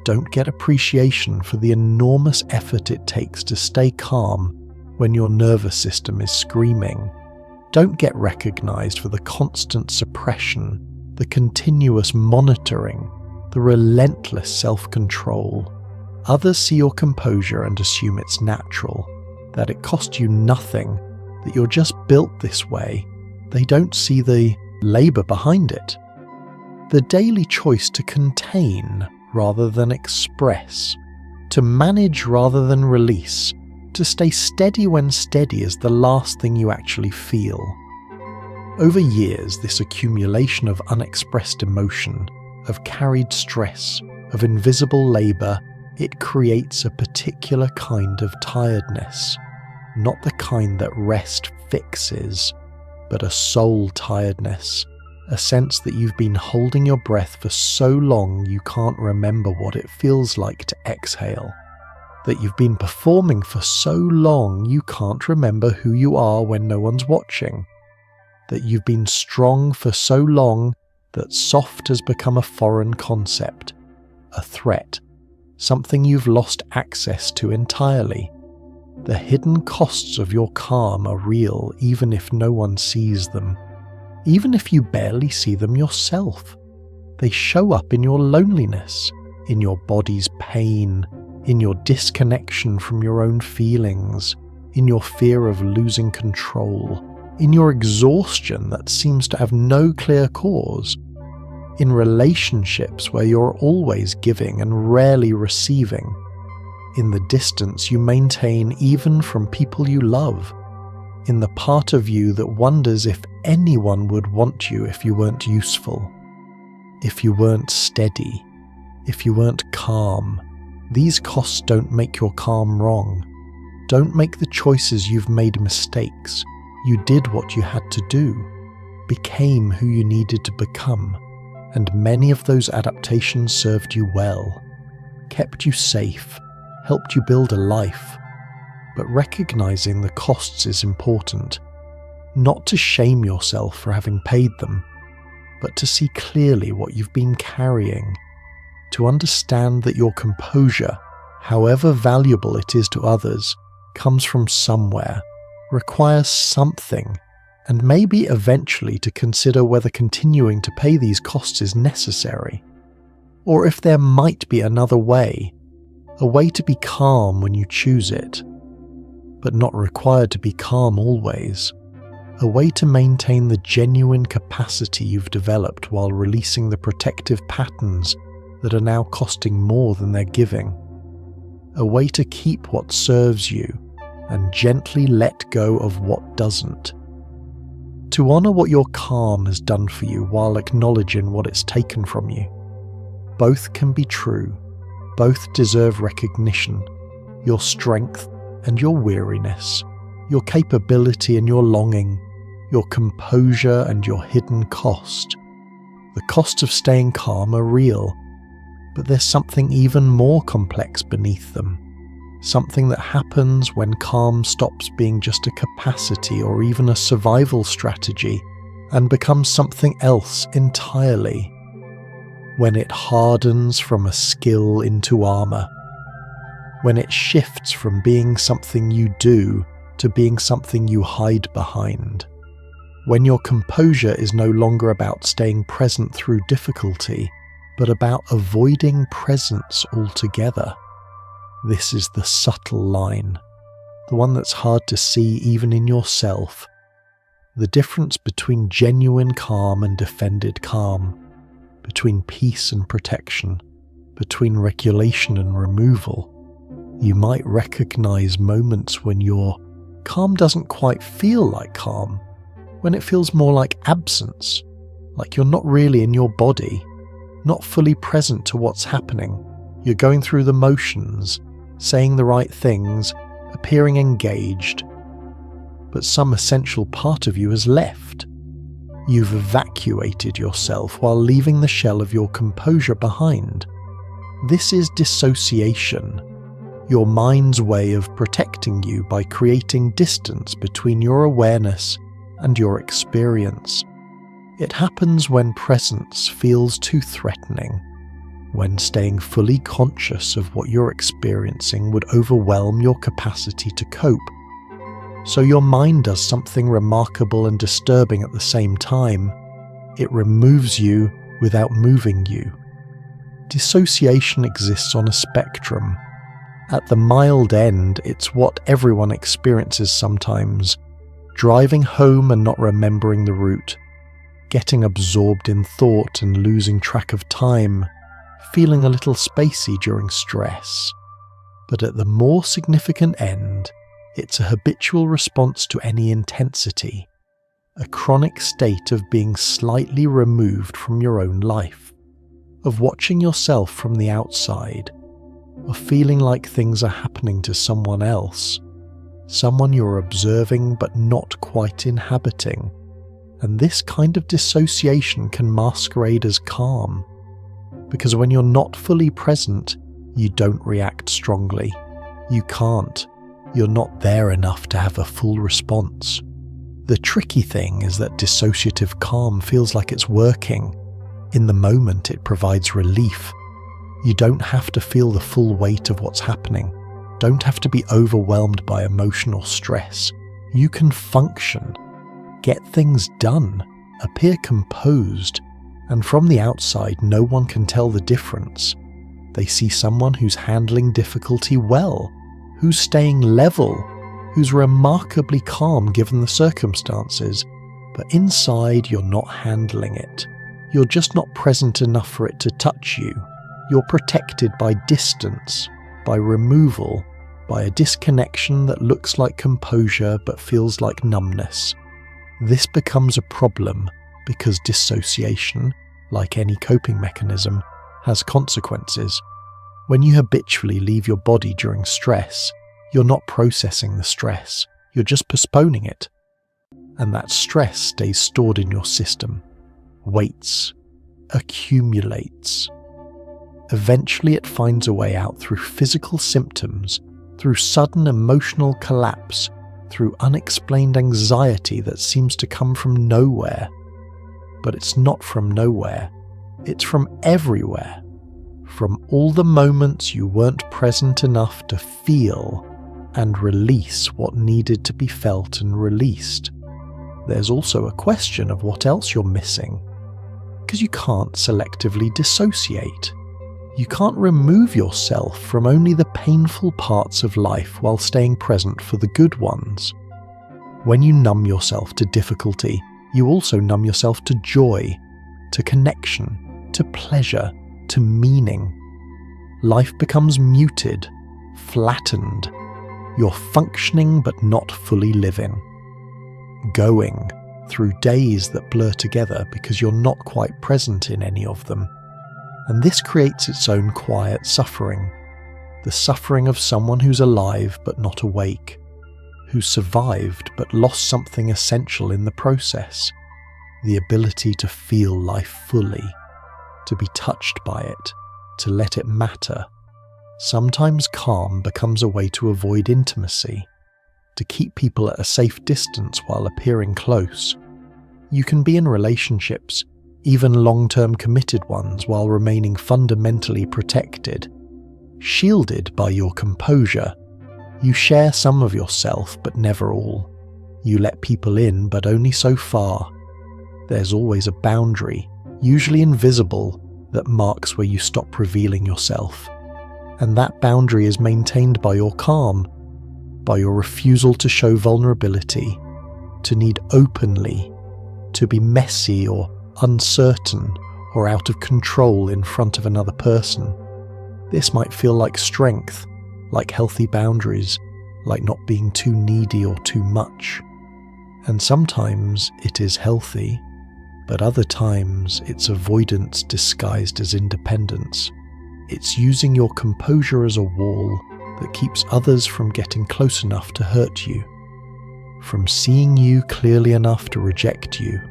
Don't get appreciation for the enormous effort it takes to stay calm when your nervous system is screaming. Don't get recognized for the constant suppression, the continuous monitoring, the relentless self-control. Others see your composure and assume it's natural, that it cost you nothing, that you're just built this way. They don't see the labor behind it. The daily choice to contain rather than express, to manage rather than release, to stay steady when steady is the last thing you actually feel. Over years, this accumulation of unexpressed emotion, of carried stress, of invisible labor, it creates a particular kind of tiredness, not the kind that rest fixes, but a soul tiredness, a sense that you've been holding your breath for so long you can't remember what it feels like to exhale, that you've been performing for so long you can't remember who you are when no one's watching, that you've been strong for so long that soft has become a foreign concept, a threat, something you've lost access to entirely. The hidden costs of your calm are real even if no one sees them, even if you barely see them yourself. They show up in your loneliness, in your body's pain, in your disconnection from your own feelings, in your fear of losing control, in your exhaustion that seems to have no clear cause, in relationships where you're always giving and rarely receiving, in the distance you maintain even from people you love, in the part of you that wonders if anyone would want you if you weren't useful, if you weren't steady, if you weren't calm. These costs don't make your calm wrong. Don't make the choices you've made mistakes. You did what you had to do, became who you needed to become, and many of those adaptations served you well. kept you safe, helped you build a life. But recognizing the costs is important. Not to shame yourself for having paid them, but to see clearly what you've been carrying. To understand that your composure, however valuable it is to others, comes from somewhere, requires something, and maybe eventually to consider whether continuing to pay these costs is necessary, or if there might be another way, a way to be calm when you choose it, but not required to be calm always, a way to maintain the genuine capacity you've developed while releasing the protective patterns that are now costing more than they're giving, a way to keep what serves you and gently let go of what doesn't. To honour what your calm has done for you while acknowledging what it's taken from you. Both can be true. Both deserve recognition. Your strength and your weariness. Your capability and your longing. Your composure and your hidden cost. The cost of staying calm are real, but there's something even more complex beneath them. Something that happens when calm stops being just a capacity or even a survival strategy and becomes something else entirely. When it hardens from a skill into armor. When it shifts from being something you do to being something you hide behind. When your composure is no longer about staying present through difficulty, but about avoiding presence altogether. This is the subtle line, the one that's hard to see even in yourself. The difference between genuine calm and defended calm, between peace and protection, between regulation and removal. You might recognize moments when your calm doesn't quite feel like calm, when it feels more like absence, like you're not really in your body, not fully present to what's happening. You're going through the motions, saying the right things, appearing engaged, but some essential part of you has left. You've evacuated yourself while leaving the shell of your composure behind. This is dissociation, your mind's way of protecting you by creating distance between your awareness and your experience. It happens when presence feels too threatening, when staying fully conscious of what you're experiencing would overwhelm your capacity to cope. So your mind does something remarkable and disturbing at the same time. It removes you without moving you. Dissociation exists on a spectrum. At the mild end, it's what everyone experiences sometimes. Driving home and not remembering the route. Getting absorbed in thought and losing track of time. Feeling a little spacey during stress. But at the more significant end, it's a habitual response to any intensity, a chronic state of being slightly removed from your own life, of watching yourself from the outside, of feeling like things are happening to someone else, someone you're observing but not quite inhabiting. And this kind of dissociation can masquerade as calm, because when you're not fully present, you don't react strongly. You can't. You're not there enough to have a full response. The tricky thing is that dissociative calm feels like it's working. In the moment, it provides relief. You don't have to feel the full weight of what's happening. Don't have to be overwhelmed by emotional stress. You can function, get things done, appear composed, and from the outside, no one can tell the difference. They see someone who's handling difficulty well, who's staying level, who's remarkably calm given the circumstances, but inside you're not handling it. You're just not present enough for it to touch you. You're protected by distance, by removal, by a disconnection that looks like composure but feels like numbness. This becomes a problem because dissociation, like any coping mechanism, has consequences. When you habitually leave your body during stress, you're not processing the stress, you're just postponing it. And that stress stays stored in your system, waits, accumulates. Eventually it finds a way out through physical symptoms, through sudden emotional collapse, through unexplained anxiety that seems to come from nowhere. But it's not from nowhere, it's from everywhere. From all the moments you weren't present enough to feel and release what needed to be felt and released. There's also a question of what else you're missing, because you can't selectively dissociate. You can't remove yourself from only the painful parts of life while staying present for the good ones. When you numb yourself to difficulty, you also numb yourself to joy, to connection, to pleasure, to meaning. Life becomes muted, flattened. You're functioning but not fully living. Going through days that blur together because you're not quite present in any of them. And this creates its own quiet suffering. The suffering of someone who's alive but not awake, who survived but lost something essential in the process. The ability to feel life fully, to be touched by it, to let it matter. Sometimes calm becomes a way to avoid intimacy, to keep people at a safe distance while appearing close. You can be in relationships, even long-term committed ones, while remaining fundamentally protected, shielded by your composure. You share some of yourself, but never all. You let people in, but only so far. There's always a boundary, usually invisible, that marks where you stop revealing yourself. And that boundary is maintained by your calm, by your refusal to show vulnerability, to need openly, to be messy or uncertain or out of control in front of another person. This might feel like strength, like healthy boundaries, like not being too needy or too much. And sometimes it is healthy, but other times it's avoidance disguised as independence. It's using your composure as a wall that keeps others from getting close enough to hurt you, from seeing you clearly enough to reject you,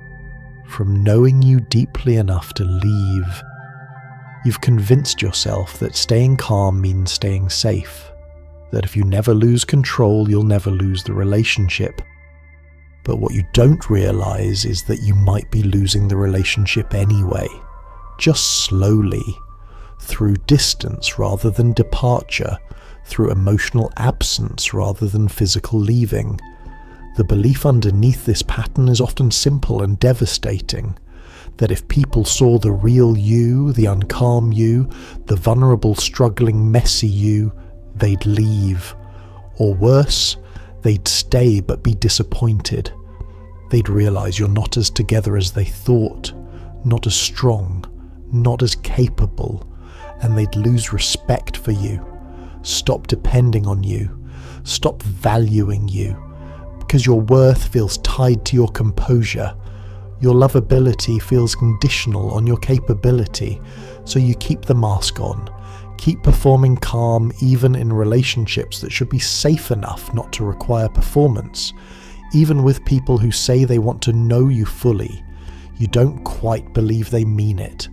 from knowing you deeply enough to leave. You've convinced yourself that staying calm means staying safe, that if you never lose control, you'll never lose the relationship. But what you don't realize is that you might be losing the relationship anyway, just slowly, through distance rather than departure, through emotional absence rather than physical leaving. The belief underneath this pattern is often simple and devastating, that if people saw the real you, the uncalm you, the vulnerable, struggling, messy you, they'd leave. Or worse, they'd stay but be disappointed. They'd realize you're not as together as they thought, not as strong, not as capable, and they'd lose respect for you, stop depending on you, stop valuing you, because your worth feels tied to your composure. Your lovability feels conditional on your capability, so you keep the mask on, keep performing calm even in relationships that should be safe enough not to require performance. Even with people who say they want to know you fully, you don't quite believe they mean it,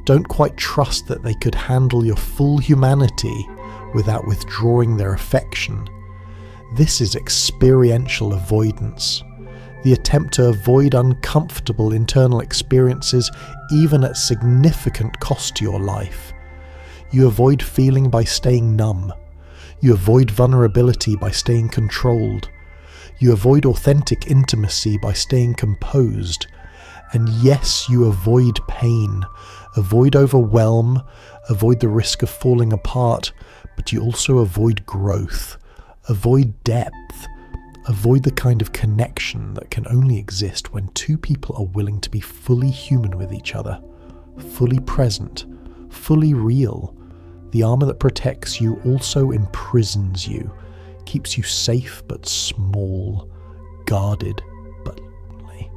don't quite trust that they could handle your full humanity without withdrawing their affection. This is experiential avoidance, the attempt to avoid uncomfortable internal experiences even at significant cost to your life. You avoid feeling by staying numb. You avoid vulnerability by staying controlled. You avoid authentic intimacy by staying composed. And yes, you avoid pain, avoid overwhelm, avoid the risk of falling apart, but you also avoid growth, avoid depth, avoid the kind of connection that can only exist when two people are willing to be fully human with each other, fully present, fully real. The armor that protects you also imprisons you, keeps you safe but small, guarded but lonely.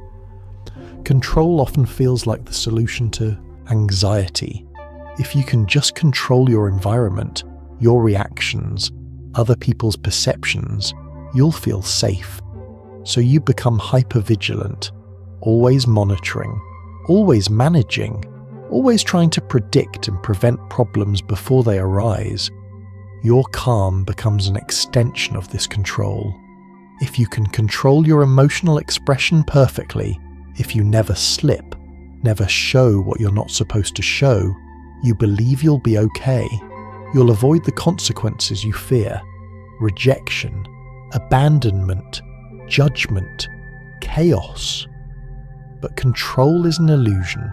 Control often feels like the solution to anxiety. If you can just control your environment, your reactions, other people's perceptions, you'll feel safe. So you become hypervigilant, always monitoring, always managing, always trying to predict and prevent problems before they arise, your calm becomes an extension of this control. If you can control your emotional expression perfectly, if you never slip, never show what you're not supposed to show, you believe you'll be okay. You'll avoid the consequences you fear: rejection, abandonment, judgment, chaos. But control is an illusion.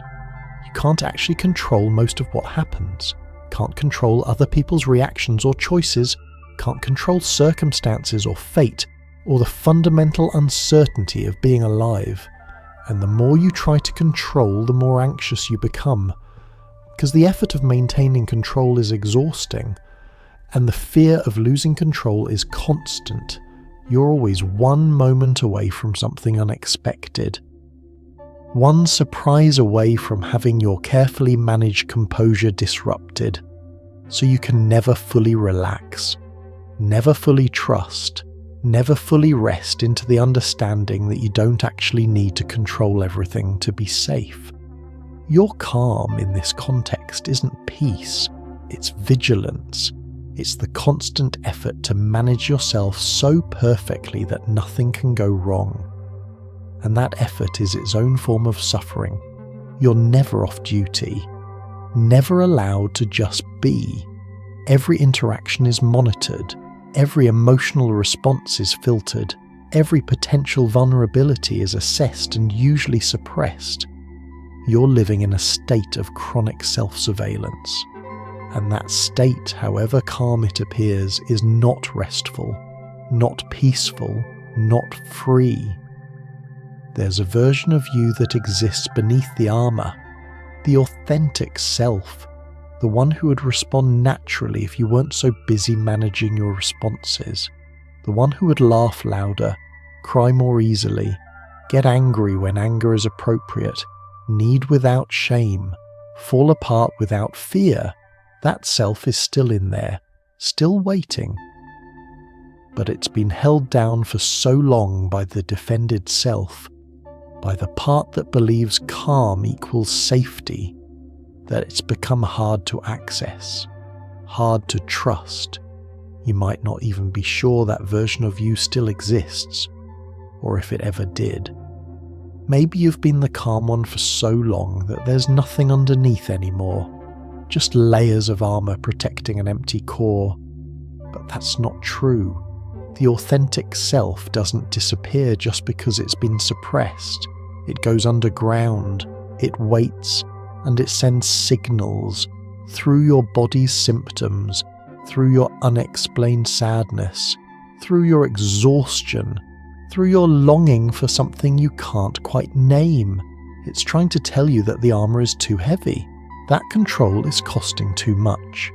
You can't actually control most of what happens. Can't control other people's reactions or choices. Can't control circumstances or fate, or the fundamental uncertainty of being alive. And the more you try to control, the more anxious you become. Because the effort of maintaining control is exhausting, and the fear of losing control is constant. You're always one moment away from something unexpected. One surprise away from having your carefully managed composure disrupted. So you can never fully relax, never fully trust, never fully rest into the understanding that you don't actually need to control everything to be safe. Your calm in this context isn't peace, it's vigilance. It's the constant effort to manage yourself so perfectly that nothing can go wrong. And that effort is its own form of suffering. You're never off duty, never allowed to just be. Every interaction is monitored, every emotional response is filtered, every potential vulnerability is assessed and usually suppressed. You're living in a state of chronic self-surveillance. And that state, however calm it appears, is not restful, not peaceful, not free. There's a version of you that exists beneath the armor, the authentic self, the one who would respond naturally if you weren't so busy managing your responses, the one who would laugh louder, cry more easily, get angry when anger is appropriate, need without shame, fall apart without fear. That self is still in there, still waiting. But it's been held down for so long by the defended self, by the part that believes calm equals safety, that it's become hard to access, hard to trust. You might not even be sure that version of you still exists, or if it ever did. Maybe you've been the calm one for so long that there's nothing underneath anymore, just layers of armor protecting an empty core. But that's not true. The authentic self doesn't disappear just because it's been suppressed. It goes underground, it waits, and it sends signals through your body's symptoms, through your unexplained sadness, through your exhaustion, through your longing for something you can't quite name. It's trying to tell you that the armor is too heavy. That control is costing too much.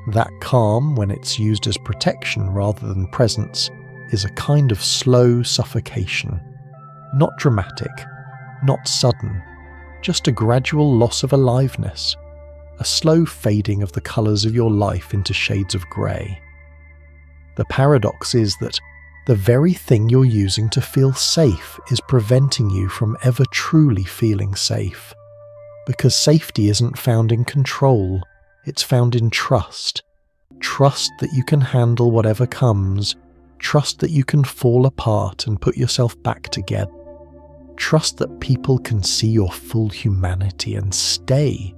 That calm, when it's used as protection rather than presence, is a kind of slow suffocation. Not dramatic, not sudden, just a gradual loss of aliveness, a slow fading of the colours of your life into shades of grey. The paradox is that the very thing you're using to feel safe is preventing you from ever truly feeling safe. Because safety isn't found in control, it's found in trust. Trust that you can handle whatever comes. Trust that you can fall apart and put yourself back together. Trust that people can see your full humanity and stay.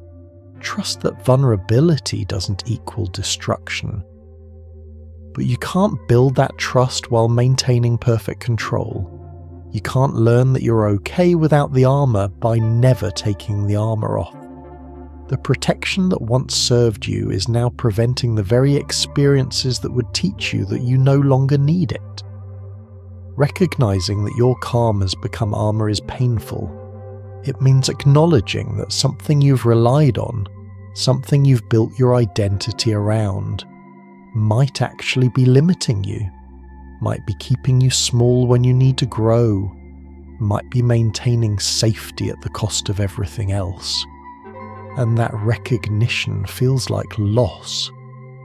Trust that vulnerability doesn't equal destruction. But you can't build that trust while maintaining perfect control. You can't learn that you're okay without the armor by never taking the armor off. The protection that once served you is now preventing the very experiences that would teach you that you no longer need it. Recognizing that your calm has become armor is painful. It means acknowledging that something you've relied on, something you've built your identity around, might actually be limiting you, might be keeping you small when you need to grow, might be maintaining safety at the cost of everything else. And that recognition feels like loss,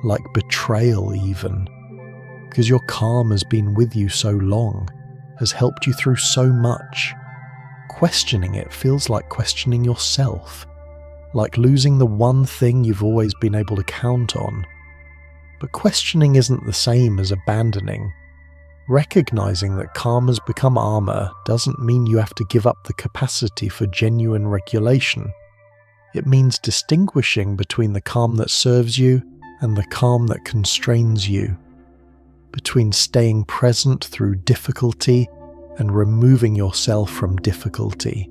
like betrayal even, because your calm has been with you so long, has helped you through so much. Questioning it feels like questioning yourself. like losing the one thing you've always been able to count on. But questioning isn't the same as abandoning. Recognizing that calm has become armor doesn't mean you have to give up the capacity for genuine regulation. It means distinguishing between the calm that serves you and the calm that constrains you, between staying present through difficulty and removing yourself from difficulty,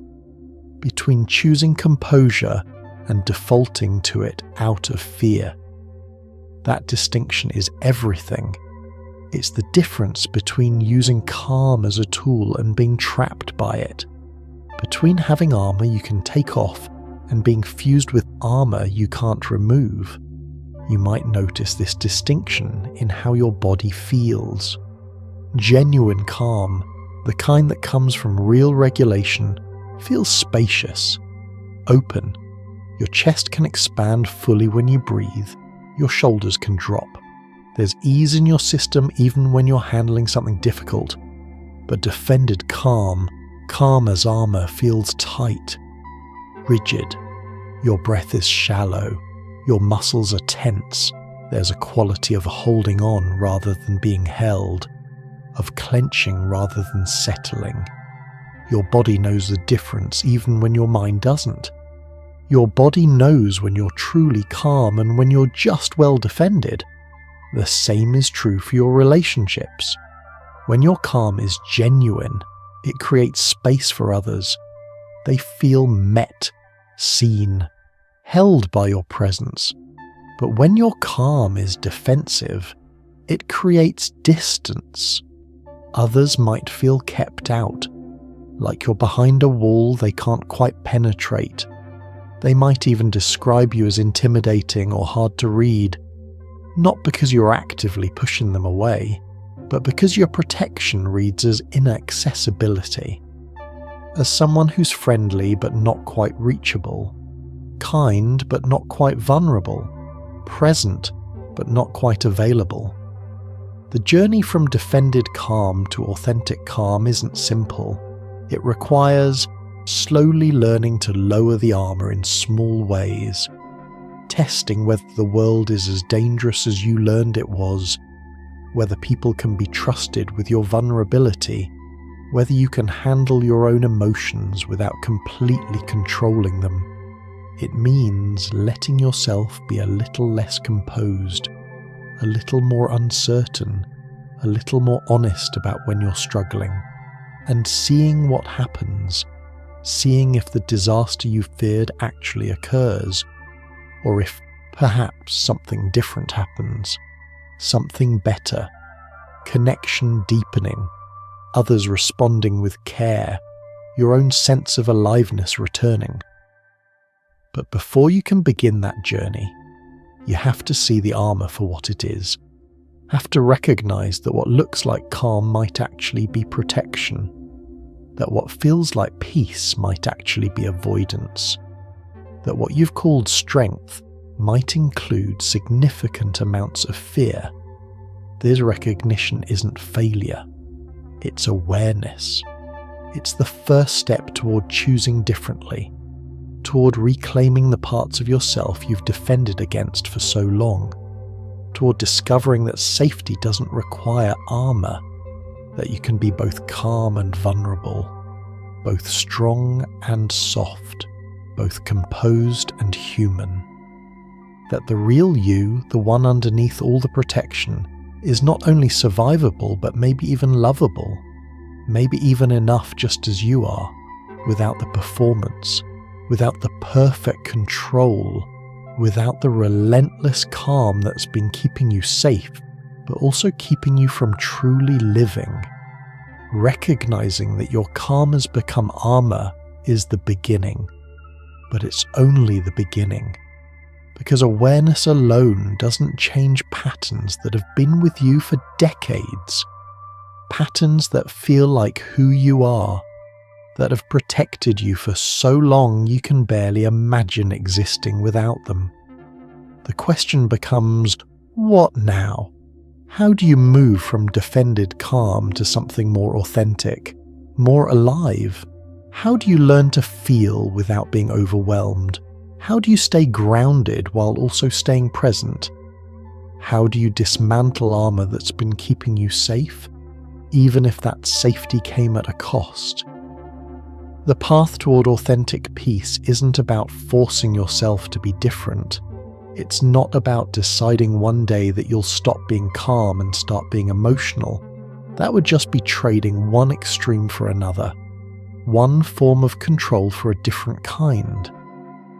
between choosing composure and defaulting to it out of fear. That distinction is everything. It's the difference between using calm as a tool and being trapped by it, between having armor you can take off and being fused with armor you can't remove. You might notice this distinction in how your body feels. Genuine calm, the kind that comes from real regulation, feels spacious, open. Your chest can expand fully when you breathe. Your shoulders can drop. There's ease in your system even when you're handling something difficult. But defended calm, calm as armor, feels tight, rigid. Your breath is shallow. Your muscles are tense. There's a quality of holding on rather than being held, of clenching rather than settling. Your body knows the difference even when your mind doesn't. Your body knows when you're truly calm and when you're just well defended. The same is true for your relationships. When your calm is genuine, it creates space for others. They feel met, seen, held by your presence. But when your calm is defensive, it creates distance. Others might feel kept out, like you're behind a wall they can't quite penetrate. They might even describe you as intimidating or hard to read, not because you're actively pushing them away, but because your protection reads as inaccessibility. As someone who's friendly but not quite reachable, kind but not quite vulnerable, present but not quite available. The journey from defended calm to authentic calm isn't simple. It requires slowly learning to lower the armor in small ways, testing whether the world is as dangerous as you learned it was, whether people can be trusted with your vulnerability, whether you can handle your own emotions without completely controlling them. It means letting yourself be a little less composed, a little more uncertain, a little more honest about when you're struggling, and seeing what happens, seeing if the disaster you feared actually occurs, or if perhaps something different happens, something better, connection deepening, others responding with care, your own sense of aliveness returning. But before you can begin that journey, you have to see the armor for what it is, have to recognize that what looks like calm might actually be protection, that what feels like peace might actually be avoidance, that what you've called strength might include significant amounts of fear. This recognition isn't failure, it's awareness. It's the first step toward choosing differently, toward reclaiming the parts of yourself you've defended against for so long, toward discovering that safety doesn't require armor, that you can be both calm and vulnerable, both strong and soft, both composed and human. That the real you, the one underneath all the protection, is not only survivable but maybe even lovable, maybe even enough just as you are, without the performance, without the perfect control, without the relentless calm that's been keeping you safe, but also keeping you from truly living. Recognizing that your calm has become armor is the beginning, but it's only the beginning. Because awareness alone doesn't change patterns that have been with you for decades. Patterns that feel like who you are, that have protected you for so long you can barely imagine existing without them. The question becomes, what now? How do you move from defended calm to something more authentic, more alive? How do you learn to feel without being overwhelmed? How do you stay grounded while also staying present? How do you dismantle armor that's been keeping you safe, even if that safety came at a cost? The path toward authentic peace isn't about forcing yourself to be different. It's not about deciding one day that you'll stop being calm and start being emotional. That would just be trading one extreme for another, one form of control for a different kind.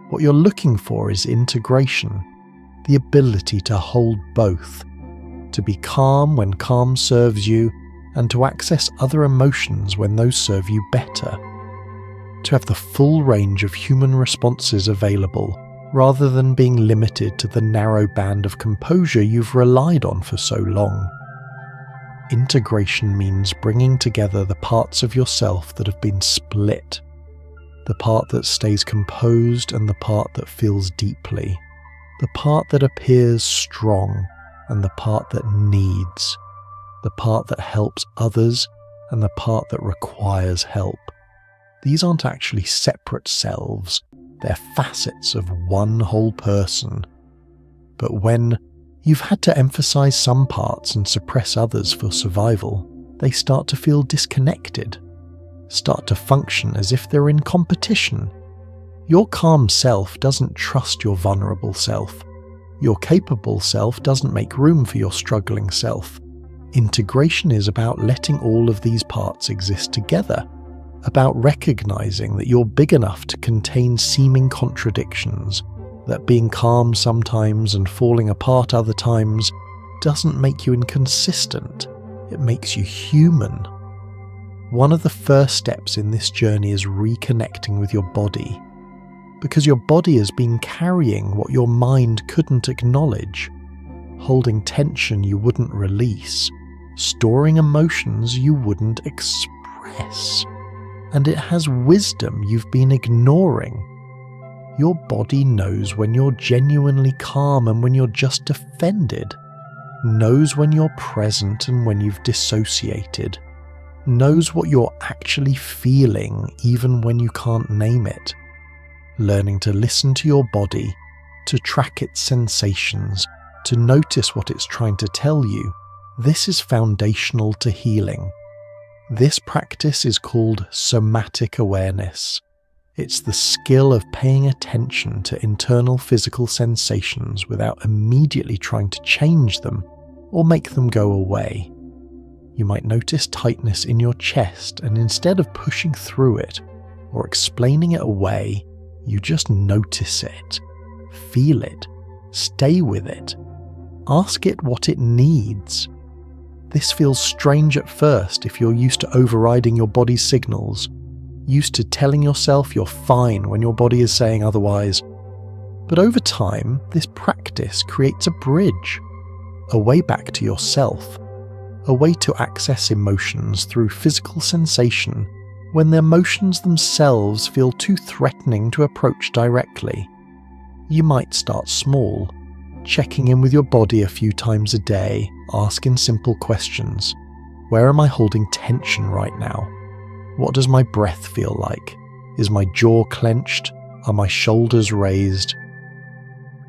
What you're looking for is integration, the ability to hold both, to be calm when calm serves you, and to access other emotions when those serve you better. To have the full range of human responses available, rather than being limited to the narrow band of composure you've relied on for so long. Integration means bringing together the parts of yourself that have been split, the part that stays composed and the part that feels deeply, the part that appears strong and the part that needs, the part that helps others and the part that requires help. These aren't actually separate selves, they're facets of one whole person. But when you've had to emphasize some parts and suppress others for survival, they start to feel disconnected, start to function as if they're in competition. Your calm self doesn't trust your vulnerable self. Your capable self doesn't make room for your struggling self. Integration is about letting all of these parts exist together, about recognizing that you're big enough to contain seeming contradictions, that being calm sometimes and falling apart other times doesn't make you inconsistent, it makes you human. One of the first steps in this journey is reconnecting with your body, because your body has been carrying what your mind couldn't acknowledge, holding tension you wouldn't release, storing emotions you wouldn't express. And it has wisdom you've been ignoring. Your body knows when you're genuinely calm and when you're just offended, knows when you're present and when you've dissociated, knows what you're actually feeling even when you can't name it. Learning to listen to your body, to track its sensations, to notice what it's trying to tell you, this is foundational to healing. This practice is called somatic awareness. It's the skill of paying attention to internal physical sensations without immediately trying to change them or make them go away. You might notice tightness in your chest, and instead of pushing through it or explaining it away, you just notice it, feel it, stay with it, ask it what it needs. This feels strange at first if you're used to overriding your body's signals, used to telling yourself you're fine when your body is saying otherwise. But over time, this practice creates a bridge, a way back to yourself, a way to access emotions through physical sensation when the emotions themselves feel too threatening to approach directly. You might start small, checking in with your body a few times a day, asking simple questions. Where am I holding tension right now? What does my breath feel like? Is my jaw clenched? Are my shoulders raised?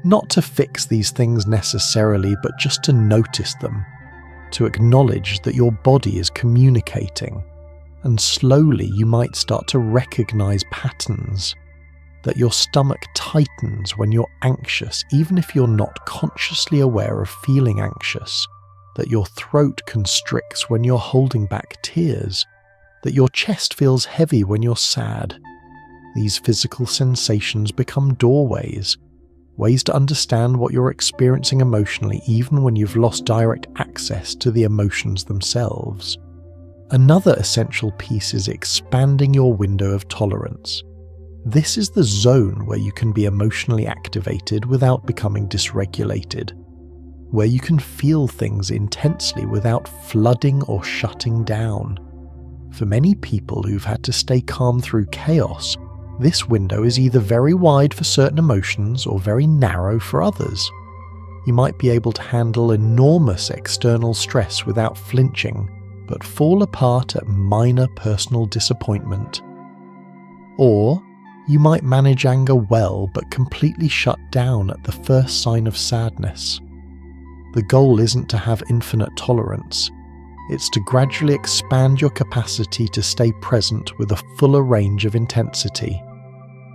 Not to fix these things necessarily, but just to notice them, to acknowledge that your body is communicating, and slowly you might start to recognize patterns, that your stomach tightens when you're anxious, even if you're not consciously aware of feeling anxious, that your throat constricts when you're holding back tears, that your chest feels heavy when you're sad. These physical sensations become doorways, ways to understand what you're experiencing emotionally even when you've lost direct access to the emotions themselves. Another essential piece is expanding your window of tolerance. This is the zone where you can be emotionally activated without becoming dysregulated, where you can feel things intensely without flooding or shutting down. For many people who've had to stay calm through chaos, this window is either very wide for certain emotions or very narrow for others. You might be able to handle enormous external stress without flinching, but fall apart at minor personal disappointment. Or You might manage anger well but completely shut down at the first sign of sadness. The goal isn't to have infinite tolerance. It's to gradually expand your capacity to stay present with a fuller range of intensity.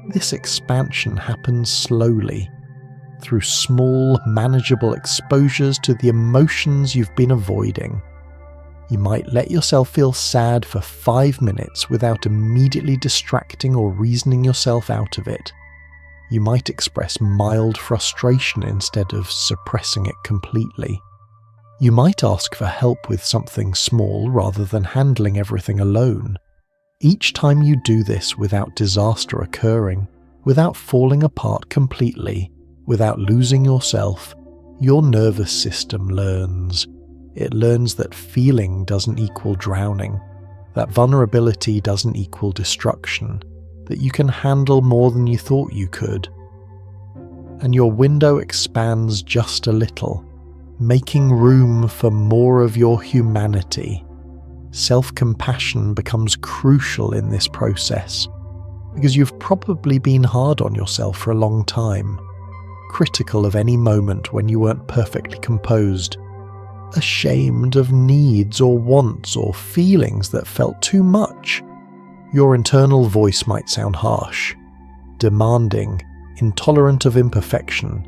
This expansion happens slowly, through small, manageable exposures to the emotions you've been avoiding. You might let yourself feel sad for 5 minutes without immediately distracting or reasoning yourself out of it. You might express mild frustration instead of suppressing it completely. You might ask for help with something small rather than handling everything alone. Each time you do this without disaster occurring, without falling apart completely, without losing yourself, your nervous system learns. It learns that feeling doesn't equal drowning, that vulnerability doesn't equal destruction, that you can handle more than you thought you could. And your window expands just a little, making room for more of your humanity. Self-compassion becomes crucial in this process, because you've probably been hard on yourself for a long time, critical of any moment when you weren't perfectly composed, ashamed of needs or wants or feelings that felt too much. Your internal voice might sound harsh, demanding, intolerant of imperfection,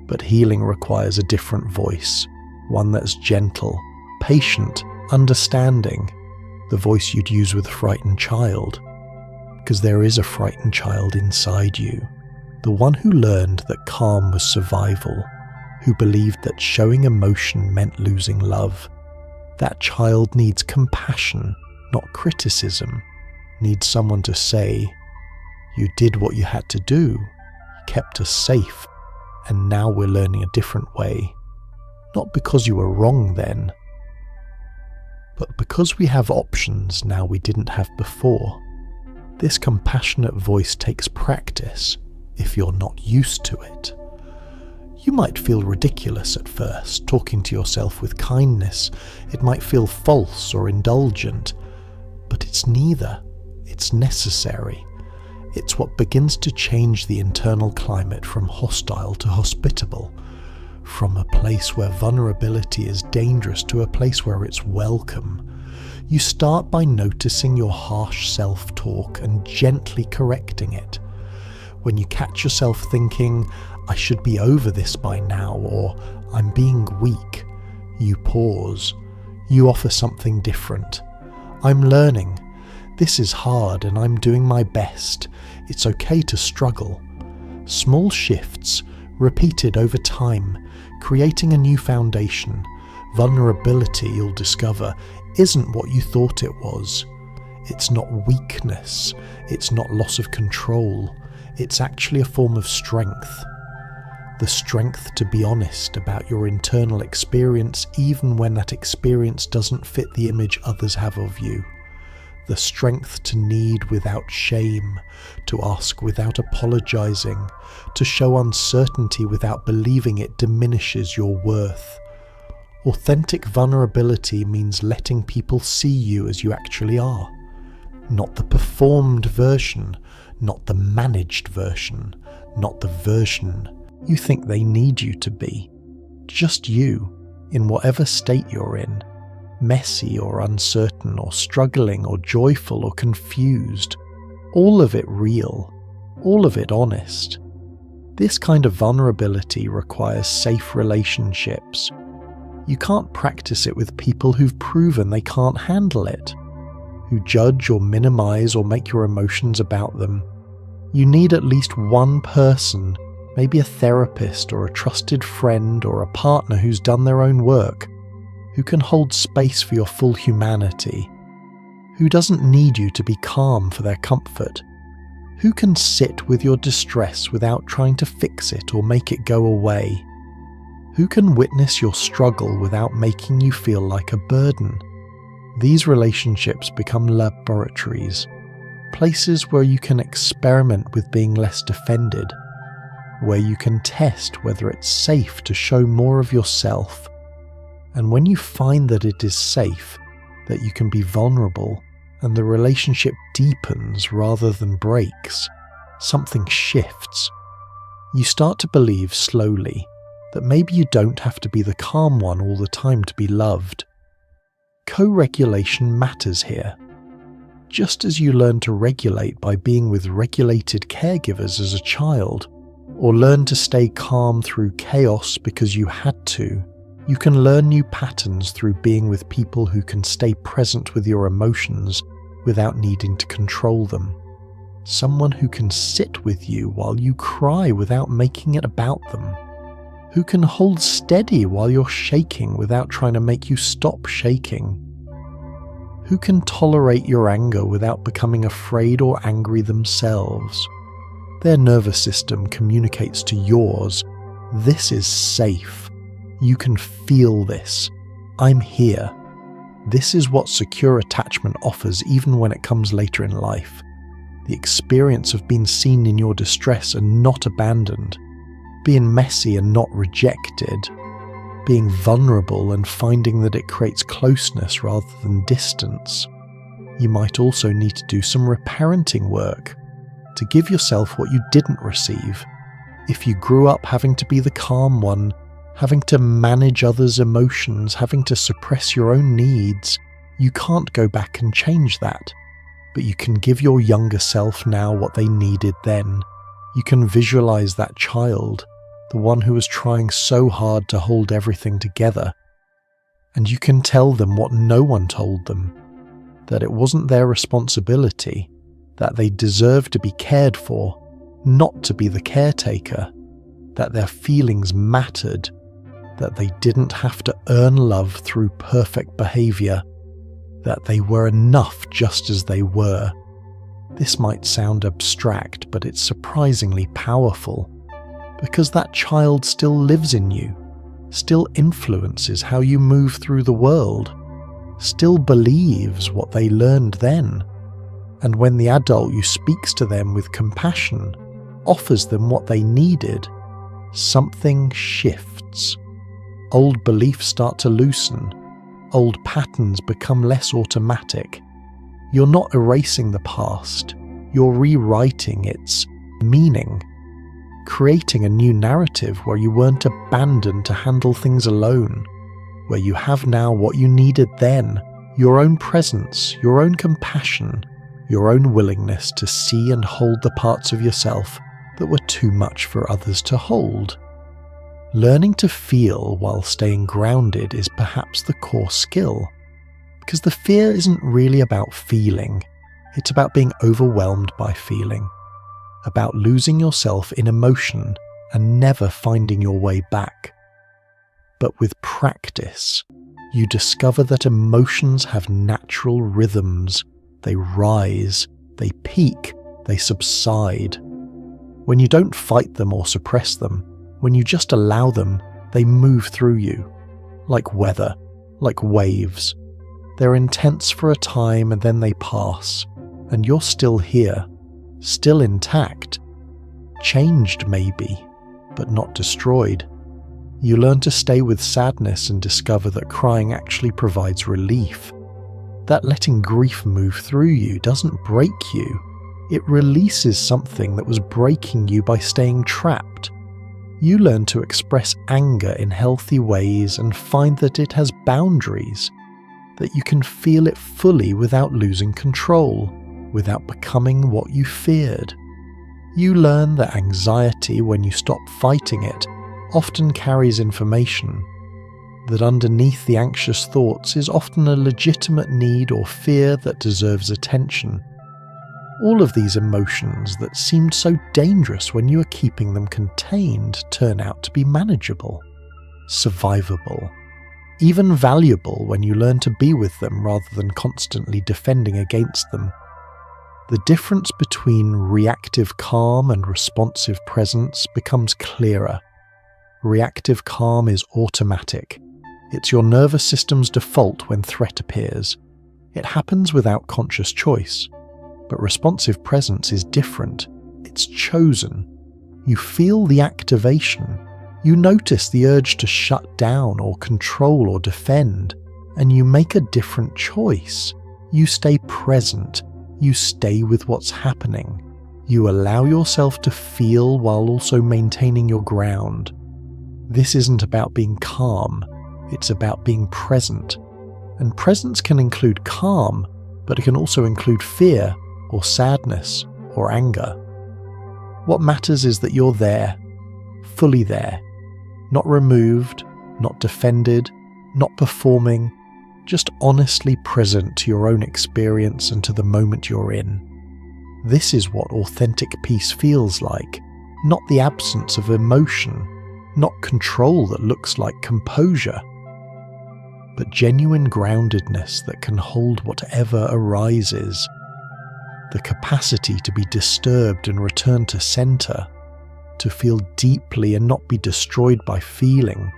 but healing requires a different voice, one that's gentle, patient, understanding, the voice you'd use with a frightened child. Because there is a frightened child inside you, the one who learned that calm was survival, who believed that showing emotion meant losing love. That child needs compassion, not criticism, needs someone to say, "You did what you had to do, you kept us safe, and now we're learning a different way." Not because you were wrong then, but because we have options now we didn't have before. This compassionate voice takes practice if you're not used to it. You might feel ridiculous at first, talking to yourself with kindness. It might feel false or indulgent, but it's neither. It's necessary. It's what begins to change the internal climate from hostile to hospitable, from a place where vulnerability is dangerous to a place where it's welcome. You start by noticing your harsh self-talk and gently correcting it. When you catch yourself thinking, "I should be over this by now," or "I'm being weak," you pause. You offer something different. "I'm learning. This is hard and I'm doing my best. It's okay to struggle." Small shifts, repeated over time, creating a new foundation. Vulnerability, you'll discover, isn't what you thought it was. It's not weakness. It's not loss of control. It's actually a form of strength. The strength to be honest about your internal experience even when that experience doesn't fit the image others have of you. The strength to need without shame, to ask without apologizing, to show uncertainty without believing it diminishes your worth. Authentic vulnerability means letting people see you as you actually are. Not the performed version, not the managed version, not the version you think they need you to be. Just you, in whatever state you're in, messy or uncertain or struggling or joyful or confused. All of it real, all of it honest. This kind of vulnerability requires safe relationships. You can't practice it with people who've proven they can't handle it, who judge or minimize or make your emotions about them. You need at least one person, maybe a therapist or a trusted friend or a partner who's done their own work, who can hold space for your full humanity, who doesn't need you to be calm for their comfort, who can sit with your distress without trying to fix it or make it go away, who can witness your struggle without making you feel like a burden. These relationships become laboratories, places where you can experiment with being less defended, where you can test whether it's safe to show more of yourself. And when you find that it is safe, that you can be vulnerable, and the relationship deepens rather than breaks, something shifts. You start to believe slowly that maybe you don't have to be the calm one all the time to be loved. Co-regulation matters here. Just as you learn to regulate by being with regulated caregivers as a child, or learn to stay calm through chaos because you had to, you can learn new patterns through being with people who can stay present with your emotions without needing to control them. Someone who can sit with you while you cry without making it about them. Who can hold steady while you're shaking without trying to make you stop shaking. Who can tolerate your anger without becoming afraid or angry themselves. Their nervous system communicates to yours, "This is safe. You can feel this. I'm here." This is what secure attachment offers even when it comes later in life. The experience of being seen in your distress and not abandoned. Being messy and not rejected. Being vulnerable and finding that it creates closeness rather than distance. You might also need to do some reparenting work to give yourself what you didn't receive. If you grew up having to be the calm one, having to manage others' emotions, having to suppress your own needs, you can't go back and change that. But you can give your younger self now what they needed then. You can visualize that child, the one who was trying so hard to hold everything together. And you can tell them what no one told them, that it wasn't their responsibility, that they deserved to be cared for, not to be the caretaker, that their feelings mattered, that they didn't have to earn love through perfect behavior, that they were enough just as they were. This might sound abstract, but it's surprisingly powerful, because that child still lives in you, still influences how you move through the world, still believes what they learned then. And when the adult you speaks to them with compassion, offers them what they needed, something shifts. Old beliefs start to loosen. Old patterns become less automatic. You're not erasing the past, you're rewriting its meaning, creating a new narrative where you weren't abandoned to handle things alone, where you have now what you needed then, your own presence, your own compassion, your own willingness to see and hold the parts of yourself that were too much for others to hold. Learning to feel while staying grounded is perhaps the core skill, because the fear isn't really about feeling, it's about being overwhelmed by feeling, about losing yourself in emotion and never finding your way back. But with practice, you discover that emotions have natural rhythms. They rise, they peak, they subside. When you don't fight them or suppress them, when you just allow them, they move through you, like weather, like waves. They're intense for a time and then they pass, and you're still here, still intact, changed maybe, but not destroyed. You learn to stay with sadness and discover that crying actually provides relief. That letting grief move through you doesn't break you. It releases something that was breaking you by staying trapped. You learn to express anger in healthy ways and find that it has boundaries, that you can feel it fully without losing control, without becoming what you feared. You learn that anxiety, when you stop fighting it, often carries information, that underneath the anxious thoughts is often a legitimate need or fear that deserves attention. All of these emotions that seemed so dangerous when you were keeping them contained turn out to be manageable, survivable, even valuable when you learn to be with them rather than constantly defending against them. The difference between reactive calm and responsive presence becomes clearer. Reactive calm is automatic. It's your nervous system's default when threat appears. It happens without conscious choice. But responsive presence is different. It's chosen. You feel the activation. You notice the urge to shut down or control or defend, and you make a different choice. You stay present. You stay with what's happening. You allow yourself to feel while also maintaining your ground. This isn't about being calm, it's about being present. And presence can include calm, but it can also include fear, or sadness, or anger. What matters is that you're there, fully there, not removed, not defended, not performing, just honestly present to your own experience and to the moment you're in. This is what authentic peace feels like, not the absence of emotion, not control that looks like composure, but genuine groundedness that can hold whatever arises, the capacity to be disturbed and return to center, to feel deeply and not be destroyed by feeling,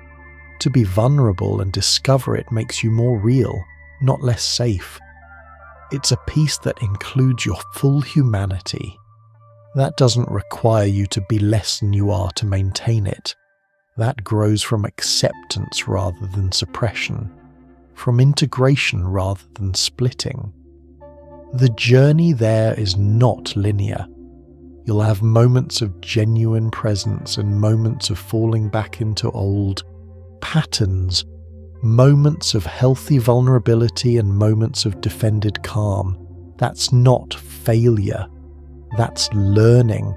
to be vulnerable and discover it makes you more real, not less safe. It's a peace that includes your full humanity. That doesn't require you to be less than you are to maintain it. That grows from acceptance rather than suppression, from integration rather than splitting. The journey there is not linear. You'll have moments of genuine presence and moments of falling back into old patterns, moments of healthy vulnerability and moments of defended calm. That's not failure. That's learning.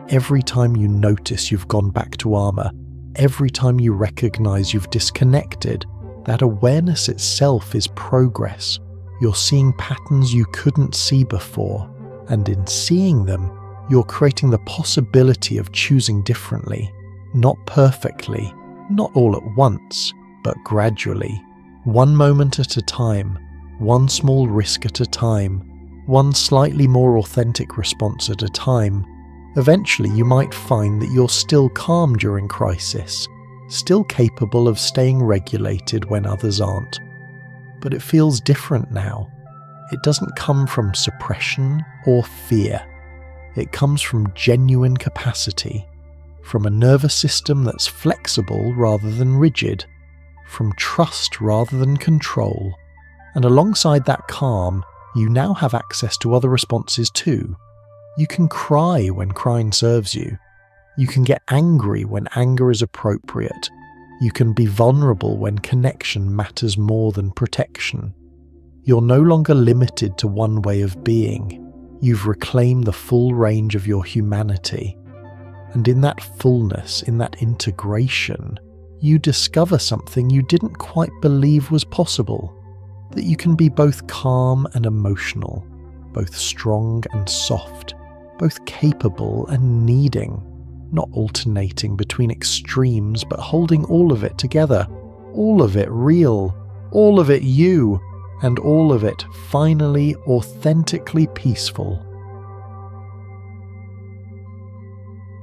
Every time you notice you've gone back to armor, every time you recognize you've disconnected, that awareness itself is progress. You're seeing patterns you couldn't see before, and in seeing them, you're creating the possibility of choosing differently, not perfectly, not all at once, but gradually, one moment at a time, one small risk at a time, one slightly more authentic response at a time. Eventually you might find that you're still calm during crisis, still capable of staying regulated when others aren't. But it feels different now. It doesn't come from suppression or fear. It comes from genuine capacity, from a nervous system that's flexible rather than rigid, from trust rather than control. And alongside that calm, you now have access to other responses too. You can cry when crying serves you. You can get angry when anger is appropriate. You can be vulnerable when connection matters more than protection. You're no longer limited to one way of being. You've reclaimed the full range of your humanity. And in that fullness, in that integration, you discover something you didn't quite believe was possible. That you can be both calm and emotional, both strong and soft, both capable and needing, not alternating between extremes but holding all of it together, all of it real, all of it you, and all of it finally authentically peaceful.